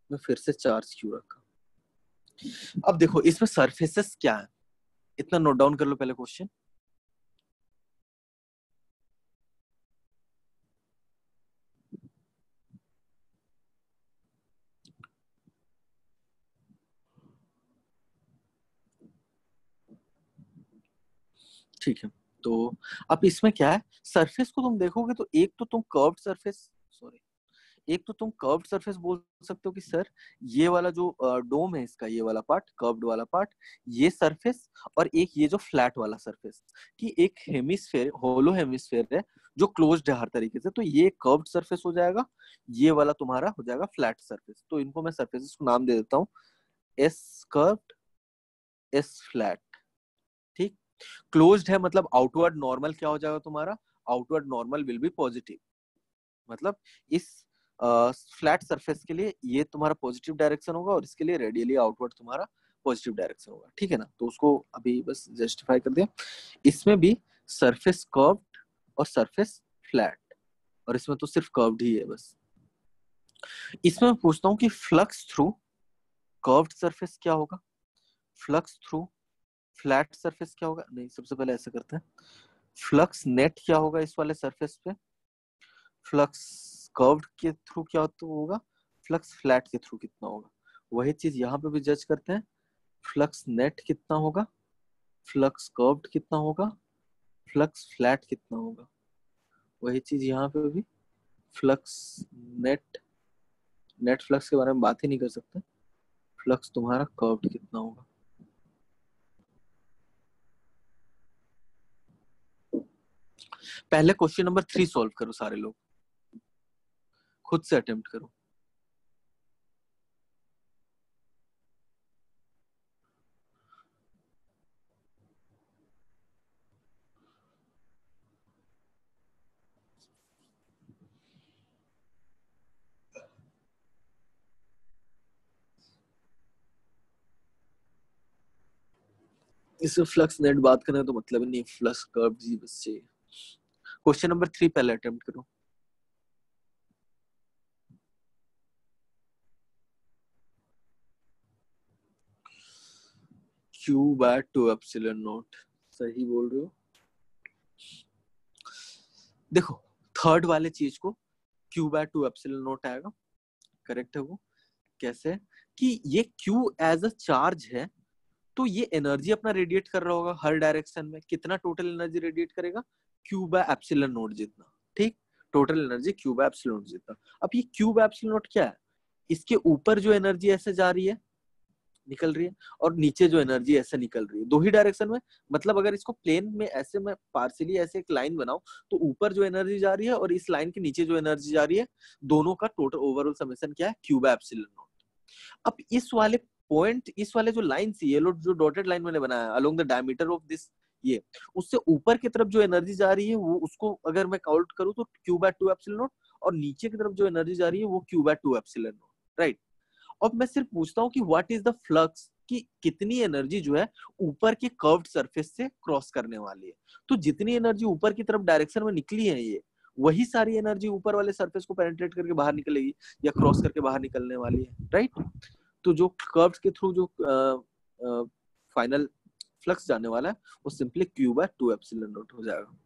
मैं फिर से चार्ज क्यू रखा। अब देखो इसमें सरफेसेस क्या है, इतना नोट डाउन कर लो पहले क्वेश्चन। ठीक है, तो अब इसमें क्या है, सरफेस को तुम देखोगे तो एक तो तुम कर्व्ड सरफेस, सॉरी, एक तो तुम कर्व्ड सरफेस बोल सकते हो कि सर ये वाला जो डोम है इसका, ये वाला पार्ट कर्व्ड वाला पार्ट, ये सरफेस, और एक ये जो फ्लैट वाला सरफेस, कि एक हेमिस्फेयर, होलो हेमिस्फेयर है जो क्लोज्ड है हर तरीके से, तो ये कर्व्ड सरफेस हो जाएगा, ये वाला तुम्हारा हो जाएगा फ्लैट सरफेस। तो इनको मैं सरफेसेस को नाम दे देता हूँ, एस कर्व्ड, एस फ्लैट, ठीक। क्लोज्ड है मतलब आउटवर्ड नॉर्मल क्या हो जाएगा तुम्हारा, outward normal will be positive, मतलब इस फ्लैट सरफेस के लिए ये तुम्हारा पॉजिटिव डायरेक्शन होगा और इसके लिए रेडियली आउटवर्ड तुम्हारा पॉजिटिव डायरेक्शन होगा, ठीक है ना। तो उसको अभी बस जस्टिफाई कर दिया। इसमें भी सरफेस कर्व्ड और सरफेस फ्लैट, और इसमें तो सिर्फ कर्व्ड ही है बस। इसमें मैं पूछता हूँ कि फ्लक्स थ्रू कर्व्ड सरफेस क्या होगा, फ्लक्स थ्रू फ्लैट सरफेस क्या होगा। नहीं, सबसे पहले ऐसे करते हैं, फ्लक्स नेट क्या होगा इस वाले सरफेस पे, फ्लक्स कर्व्ड के थ्रू क्या होगा, फ्लक्स फ्लैट के थ्रू कितना होगा। वही चीज यहाँ पे भी जज करते हैं, फ्लक्स नेट कितना होगा, फ्लक्स कर्व्ड कितना होगा, फ्लक्स फ्लैट कितना होगा। वही चीज यहाँ पे भी, फ्लक्स नेट, नेट फ्लक्स के बारे में बात ही नहीं कर सकते, फ्लक्स तुम्हारा कर्व्ड कितना होगा। पहले क्वेश्चन नंबर 3 सॉल्व करो सारे लोग, खुद से अटेम्प्ट करो। इससे फ्लक्स नेट बात करने तो मतलब नहीं, फ्लक्स कर्व जी बस चाहिए। क्वेश्चन नंबर 3 पहले अटेम्प्ट करो। Q बाय 2 एप्सिलॉन नॉट, सही बोल रहे हो। देखो थर्ड वाले चीज को Q बाय 2 एप्सिलॉन नॉट आएगा, करेक्ट है वो। कैसे कि ये Q एज अ चार्ज है, तो ये एनर्जी अपना रेडिएट कर रहा होगा हर डायरेक्शन में। कितना टोटल एनर्जी रेडिएट करेगा, Q बाय एप्सिलॉन नॉट जितना, ठीक। Total energy Q bye epsilon not जितना। अब ये Q बाय एप्सिलॉन नॉट क्या है, इसके ऊपर जो एनर्जी ऐसे जा रही है निकल रही है और नीचे जो एनर्जी ऐसे निकल रही है, दो ही डायरेक्शन में। मतलब अगर इसको प्लेन में ऐसे मैं पार्शियली ऐसे एक लाइन बनाऊं तो ऊपर जो एनर्जी जा रही है और इस लाइन के नीचे जो एनर्जी जा रही है, दोनों का टोटल ओवरऑल समेशन क्या है, क्यू बाय एप्सिलॉन नॉट। अब इस वाले पॉइंट, इस वाले जो लाइन सी ये जो डॉटेड लाइन मैंने बनाया along the diameter of this, ये उससे ऊपर की तरफ जो एनर्जी जा रही है वो, उसको अगर मैं काउंट करूं तो क्यू बाय 2 एप्सिलॉन नॉट, और नीचे की तरफ जो एनर्जी जा रही है वो Q by 2 epsilon naught, right. अब मैं सिर्फ पूछता हूँ कि व्हाट इज द फ्लक्स, कि कितनी एनर्जी जो है ऊपर के कर्व्ड सरफेस से क्रॉस करने वाली है। तो जितनी एनर्जी ऊपर की तरफ डायरेक्शन में निकली है ये, वही सारी एनर्जी ऊपर वाले सरफेस को पेनिट्रेट करके बाहर निकलेगी या क्रॉस करके बाहर निकलने वाली है, राइट। तो जो कर्व्स के थ्रू जो फाइनल फ्लक्स जाने वाला है वो simply Q by 2 epsilon naught हो जाएगा।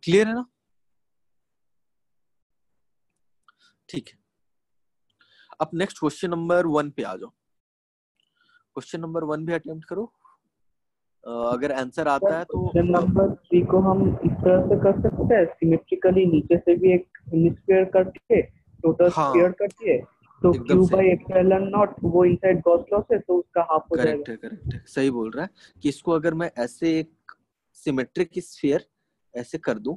क्लियर है ना? ठीक है, अब नेक्स्ट क्वेश्चन नंबर 1 पे आ जाओ। क्वेश्चन नंबर 1 भी अटेम्प्ट करो, अगर आंसर आता है तो। क्वेश्चन नंबर 3 को हम इस तरह से कर सकते हैं, सिमेट्रिकली नीचे से भी एक हेमिस्फीयर करके टोटल हाँ स्फीयर करके, तो एकदम क्यू सही, बाय एप्सिलॉन नॉट वो इनसाइड गॉस लॉ है तो उसका हाफ हो करेक्ट जाएगा। है, करेक्ट है, सही बोल रहा है कि इसको अगर मैं ऐसे एक सिमेट्रिक स्फीयर ऐसे कर दूं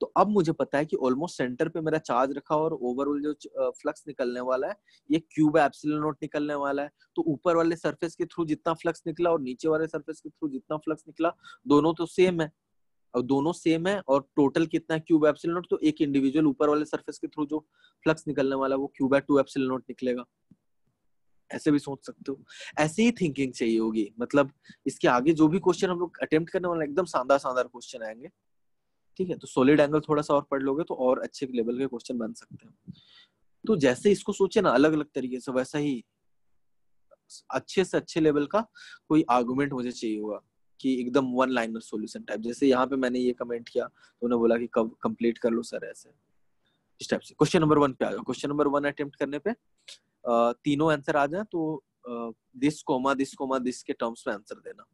तो अब मुझे पता है कि ऑलमोस्ट सेंटर पे मेरा चार्ज रखा और ओवरऑल जो फ्लक्स निकलने वाला है ये क्यू बाय एप्सिलॉन नॉट निकलने वाला है। तो ऊपर वाले सरफेस के थ्रू जितना फ्लक्स निकला और नीचे वाले सरफेस के थ्रू जितना फ्लक्स निकला, दोनों तो सेम है, और दोनों सेम है और टोटल कितना है, क्यू बाय एप्सिलॉन नॉट। तो एक इंडिविजुअल ऊपर वाले सरफेस के थ्रू जो फ्लक्स निकलने वाला है वो क्यू बाय 2 एप्सिलॉन नॉट निकलेगा। ऐसे भी सोच सकते हो, ऐसे ही थिंकिंग चाहिए होगी। मतलब इसके आगे जो भी क्वेश्चन हम लोग अटेम्प्ट करने वाले एकदम शानदार शानदार क्वेश्चन आएंगे, ठीक है। तो सॉलिड एंगल थोड़ा सा और पढ़ लोगे तो और अच्छे लेवल के क्वेश्चन बन सकते हैं। तो जैसे इसको सोचे ना अलग अलग तरीके से, वैसा ही अच्छे से अच्छे लेवल का कोई आर्गुमेंट मुझे चाहिए होगा कि एकदम वन लाइनर सॉल्यूशन टाइप। जैसे यहाँ पे मैंने ये कमेंट किया तो उन्होंने बोला कि कब कंप्लीट कर लो सर, ऐसे इस टाइप से। क्वेश्चन नंबर 1 पे आ जाओ। क्वेश्चन नंबर 1 अटेम्प्ट करने पे तीनों आंसर आ जाए तो दिस कोमा दिस के टर्म्स में आंसर देना।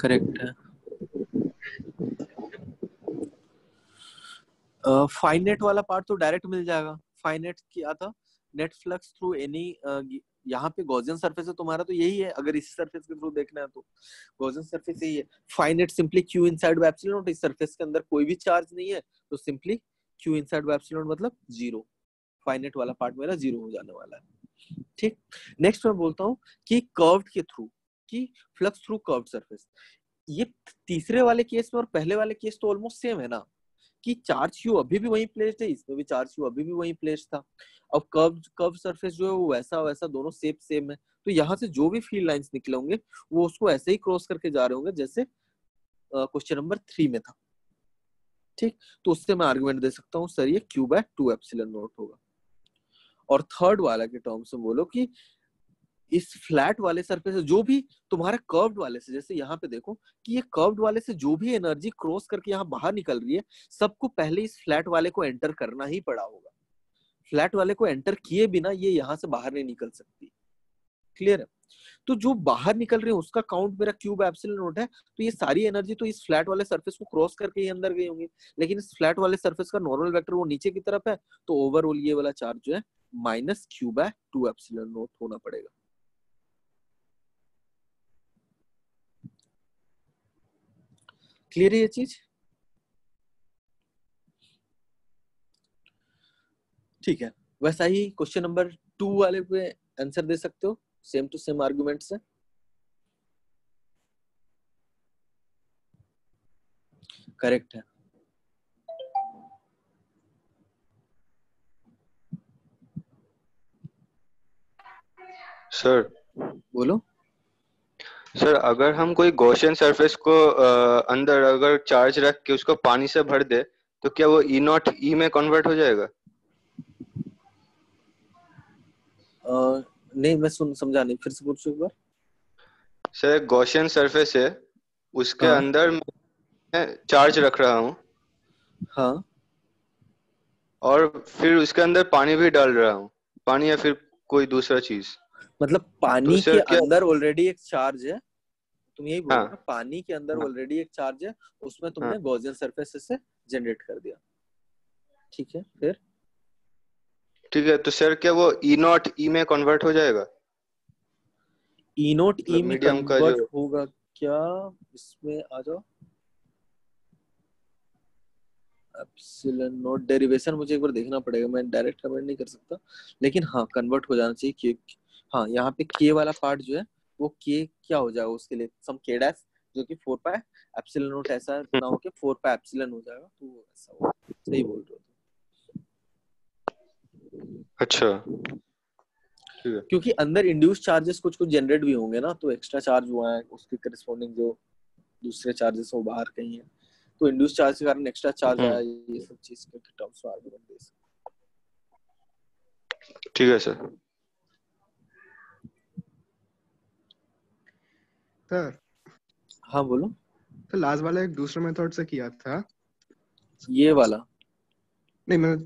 करेक्ट है। फाइनेट वाला पार्ट तो डायरेक्ट मिल जाएगा। फाइनेट क्या था, नेट फ्लक्स थ्रू एनी, यहाँ पे गॉसियन सरफेस है तुम्हारा तो यही है, अगर इस सरफेस के थ्रू देखना है तो गॉसियन सरफेस यही है। Phi net simply Q inside by epsilon naught, इस सरफेस के अंदर कोई भी चार्ज नहीं है तो simply Q inside by epsilon naught मतलब जीरो। फाइनेट वाला पार्ट मेरा जीरो हो जाने वाला है, ठीक। नेक्स्ट मैं बोलता हूँ कि कर्व्ड के थ्रू, कि फ्लक्स थ्रू कर्व्ड सरफेस। ये तीसरे वाले केस में और पहले वाले केस तो ऑलमोस्ट सेम है ना, कि चार्ज क्यू अभी भी वही प्लेस्ड है, इसमें भी चार्ज क्यू अभी भी वही प्लेस्ड था। अब कर्व सरफेस जो है वो वैसा वैसा दोनों शेप सेम है, तो यहाँ से जो भी फील्ड लाइंस निकले होंगे वो उसको ऐसे ही क्रॉस करके जा रहे होंगे जैसे क्वेश्चन नंबर 3 में था, ठीक। तो उससे मैं आर्गुमेंट दे सकता हूँ सर ये क्यू बाय 2 एप्सिलॉन नॉट होगा। और थर्ड वाला के टर्म्स में बोलो कि इस फ्लैट वाले सरफेस से जो भी तुम्हारे कर्व्ड वाले से, जैसे यहाँ पे देखो कि ये कर्व्ड वाले से जो भी एनर्जी क्रॉस करके यहाँ बाहर निकल रही है सबको पहले इस फ्लैट वाले को एंटर करना ही पड़ा होगा। फ्लैट वाले को एंटर किए बिना ये यहाँ से बाहर नहीं निकल सकती। क्लियर है? तो जो बाहर निकल रही है उसका काउंट मेरा क्यूब एप्सिलॉन नॉट है, तो ये सारी एनर्जी तो इस फ्लैट वाले सरफेस को क्रॉस करके ही अंदर गई होंगी। लेकिन इस फ्लैट वाले सरफेस का नॉर्मल वेक्टर वो नीचे की तरफ है, तो ओवरऑल ये वाला चार्ज जो है minus Q by 2 epsilon naught होना पड़ेगा। क्लियर है ये चीज? ठीक है, वैसा ही क्वेश्चन नंबर 2 वाले पे आंसर दे सकते हो सेम टू सेम आर्गुमेंट से। करेक्ट है। सर बोलो। सर अगर हम कोई गॉसियन सरफेस को अंदर अगर चार्ज रख के उसको पानी से भर दे तो क्या वो ई नॉट ई में कन्वर्ट हो जाएगा? नहीं, मैं समझा नहीं, फिर से पूछो एक बार। सर एक गॉसियन सरफेस है, उसके हाँ अंदर मैं चार्ज रख रहा हूँ हाँ, और फिर उसके अंदर पानी भी डाल रहा हूँ, पानी या फिर कोई दूसरा चीज, मतलब तो पानी के सर क्या? अंदर ऑलरेडी एक चार्ज है, तुम यही बोल रहे हो ना, हाँ पानी के अंदर हाँ ऑलरेडी एक चार्ज है, उसमें हाँ। तुमने गॉसियन सरफेस से जनरेट कर दिया। ठीक है, फिर ठीक है, तो सर क्या वो ई नॉट ई में कन्वर्ट हो जाएगा? ई नोट ई मतलब में मीडियम का कन्वर्ट जो। होगा क्या? इसमें आ जाओ। एप्सिलॉन नोट डेरिवेशन मुझे एक बार देखना पड़ेगा, मैं डायरेक्ट कमेंट नहीं कर सकता, लेकिन हाँ कन्वर्ट हो जाना चाहिए के। हाँ, यहाँ पे के वाला पार्ट जो है वो के क्या हो जाएगा उसके लिए, सम के डैश, जो कि 4 पाई एप्सिलॉन नोट ऐसा ना हो के 4 पाई एप्सिलॉन हो जाएगा, तो ऐसा होगा। सही बोल रहे हो तुम। अच्छा ठीक है। क्योंकि अंदर इंड्यूस चार्जेस कुछ कुछ जनरेट भी होंगे ना, तो एक्स्ट्रा चार्ज हुआ है, उसके करस्पॉन्डिंग जो दूसरे चार्जेस वो बाहर कहीं है, तो इंड्यूस चार्ज के कारण एक्स्ट्रा चार्ज आया, ये सब चीज के टर्म्स में आर्गुमेंट दे सकते। ठीक है सर। सर हाँ बोलो। तो लास्ट वाला एक दूसरे मेथड से किया था। ये वाला? नहीं मैं,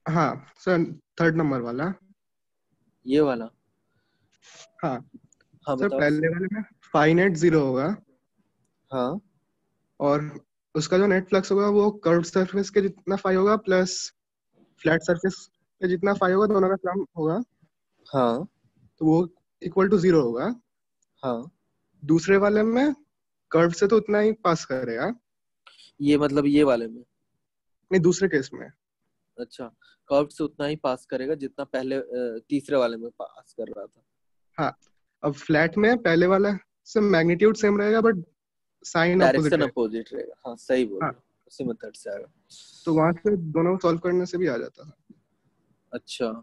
हाँ सर, थर्ड नंबर वाला। ये वाला? हाँ हाँ सर, बताओ। पहले वाले में फाई नेट 0 होगा हाँ और उसका जो नेट फ्लक्स होगा वो कर्व सरफेस के जितना फाई होगा प्लस फ्लैट सरफेस पे जितना फाई होगा, दोनों का सम होगा, हाँ तो वो इक्वल टू 0 होगा। हाँ, दूसरे वाले में कर्व से तो उतना ही पास करेगा। ये मतलब ये वाले में? नहीं, दूसरे केस में। अच्छा, कर्व से उतना ही पास करेगा जितना पहले तीसरे वाले में पास कर रहा था। हाँ, अब फ्लैट में पहले वाला से मैग्नीट्यूड सेम रहेगा बट साइन अपोजिट डायरेक्शन रहेगा। अपोजिट रहेगा, हाँ सही बोल हाँ, रहे हो, उसी मेथड से आएगा। तो वहां से दोनों सॉल्व करने से भी आ जाता था। अच्छा,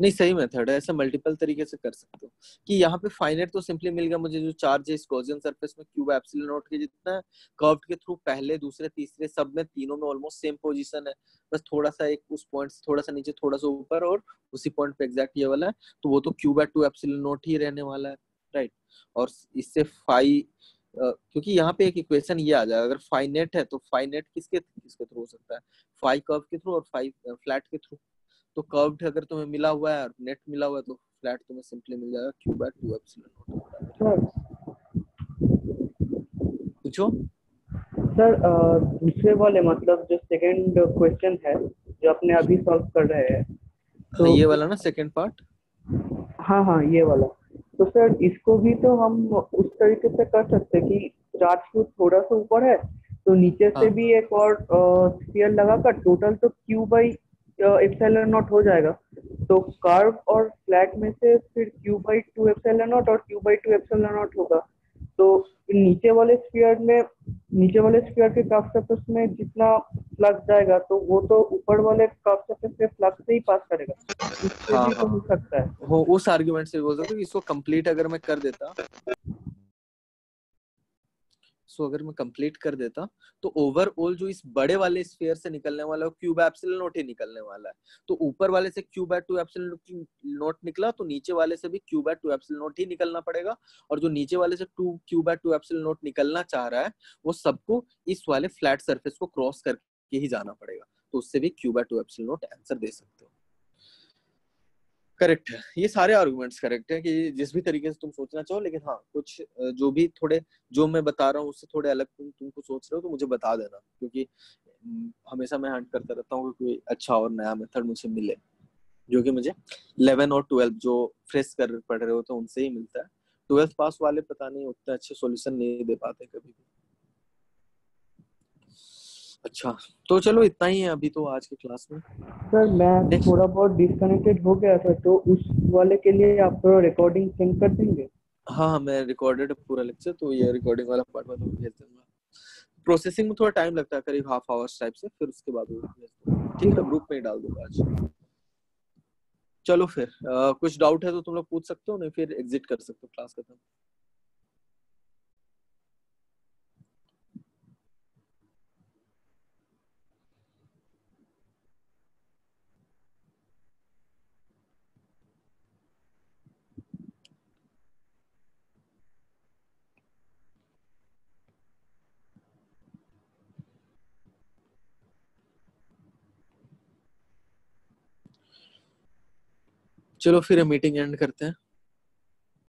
नहीं सही मेथड है, ऐसा मल्टीपल तरीके से कर सकते हो। कि यहाँ पे फाइनाइट तो सिंपली मिल गया मुझे, जो चार्ज है इस गॉसियन सरफेस में क्यूब एप्सिलॉन नॉट के जितना है, कर्व के थ्रू पहले दूसरे तीसरे सब में तीनों में ऑलमोस्ट सेम पोजीशन है, बस थोड़ा सा एक उस पॉइंट से थोड़ा सा नीचे थोड़ा सा ऊपर, और उसी पॉइंट पे एग्जैक्ट ये वाला है, तो वो तो क्यूब एट 2 एप्सिलॉन नॉट ही रहने वाला है, राइट। और इससे फाई क्योंकि यहाँ पे एक इक्वेशन ये आ जाएगा, अगर फाई नेट है तो फाई नेट किसके किसके थ्रू हो सकता है, फाई कर्व के थ्रू और फाई फ्लैट के थ्रू। तो कर्व्ड अगर तुम्हें मिला हुआ है और नेट मिला हुआ है तो फ्लैट तुम्हें सिंपली मिल जाएगा क्यूब बाय 2 एप्सिलॉन नॉट। पूछो। सर दूसरे वाले मतलब जो सेकंड क्वेश्चन है जो अपने अभी सॉल्व कर रहे हैं, हाँ, तो ये वाला ना सेकंड पार्ट। हाँ हाँ ये वाला, तो सर इसको भी तो हम उस तरीके से कर सकते हैं कि चार्ज फ्लो थोड़ा सा ऊपर है तो नीचे से हाँ भी एक और स्फीयर लगाकर टोटल तो क्यू बाई एप्सिलॉन नॉट हो जाएगा। तो कार्व और फ्लैट में से फिर क्यू बाई 2 एप्सिलॉन नॉट और क्यू बाई 2 एप्सिलॉन नॉट होगा। तो नीचे वाले स्फीयर में, नीचे वाले स्फीयर के कर्व सरफेस में जितना फ्लक्स जाएगा तो वो तो ऊपर वाले कर्व सरफेस के फ्लक्स से ही पास करेगा, उससे हाँ भी तो हो हाँ, सकता है। हो उस आर्गुमेंट से बोल सकते हो कि इसको कंप्लीट अगर मैं कर देता, सो अगर मैं कंप्लीट कर देता तो ओवरऑल जो इस बड़े वाले स्फीयर से निकलने वाला है क्यूब एप्सिलॉन नॉट ही निकलने वाला है। तो ऊपर वाले से क्यूब बाय 2 एप्सिलॉन नॉट निकला तो नीचे वाले से भी क्यूब बाय 2 एप्सिलॉन नॉट ही निकलना पड़ेगा, और जो नीचे वाले से 2 क्यूब बाय 2 एप्सिलॉन नॉट निकलना चाह रहा है वो सबको इस वाले फ्लैट सरफेस को क्रॉस करके ही जाना पड़ेगा, तो उससे भी cube by 2 epsilon naught answer दे सकते हो। करेक्ट है, ये सारे आर्गुमेंट्स करेक्ट है कि जिस भी तरीके से तुम सोचना चाहो, लेकिन हाँ कुछ जो भी थोड़े जो मैं बता रहा हूँ उससे थोड़े अलग तुमको सोच रहे हो तो मुझे बता देना, क्योंकि हमेशा मैं हंट करता रहता हूँ कि कोई अच्छा और नया मेथड मुझे मिले, जो कि मुझे 11 और 12 जो फ्रेश कर पढ़ रहे होते हैं उनसे ही मिलता है। 12th पास वाले पता नहीं उतने अच्छे सॉल्यूशन नहीं दे पाते कभी भी। अच्छा, तो चलो इतना ही है अभी तो आज की क्लास में। सर मैं Next. थोड़ा बहुत डिस्कनेक्टेड हो गया था, तो उस वाले के लिए आप थोड़ा रिकॉर्डिंग सेंड कर देंगे? हाँ मैं रिकॉर्डेड पूरा लेक्चर, तो ये रिकॉर्डिंग वाला पार्ट मैं तुम्हें भेज दूंगा। प्रोसेसिंग में थोड़ा टाइम लगता है, करीब हाफ आवर्स टाइप से, फिर उसके बाद वो भेज दूंगा। ठीक है, ग्रुप में ही डाल दूंगा आज। चलो फिर कुछ डाउट है तो तुम लोग पूछ सकते हो, नहीं फिर एग्जिट कर सकते हो, क्लास खत्म। चलो फिर मीटिंग एंड करते हैं।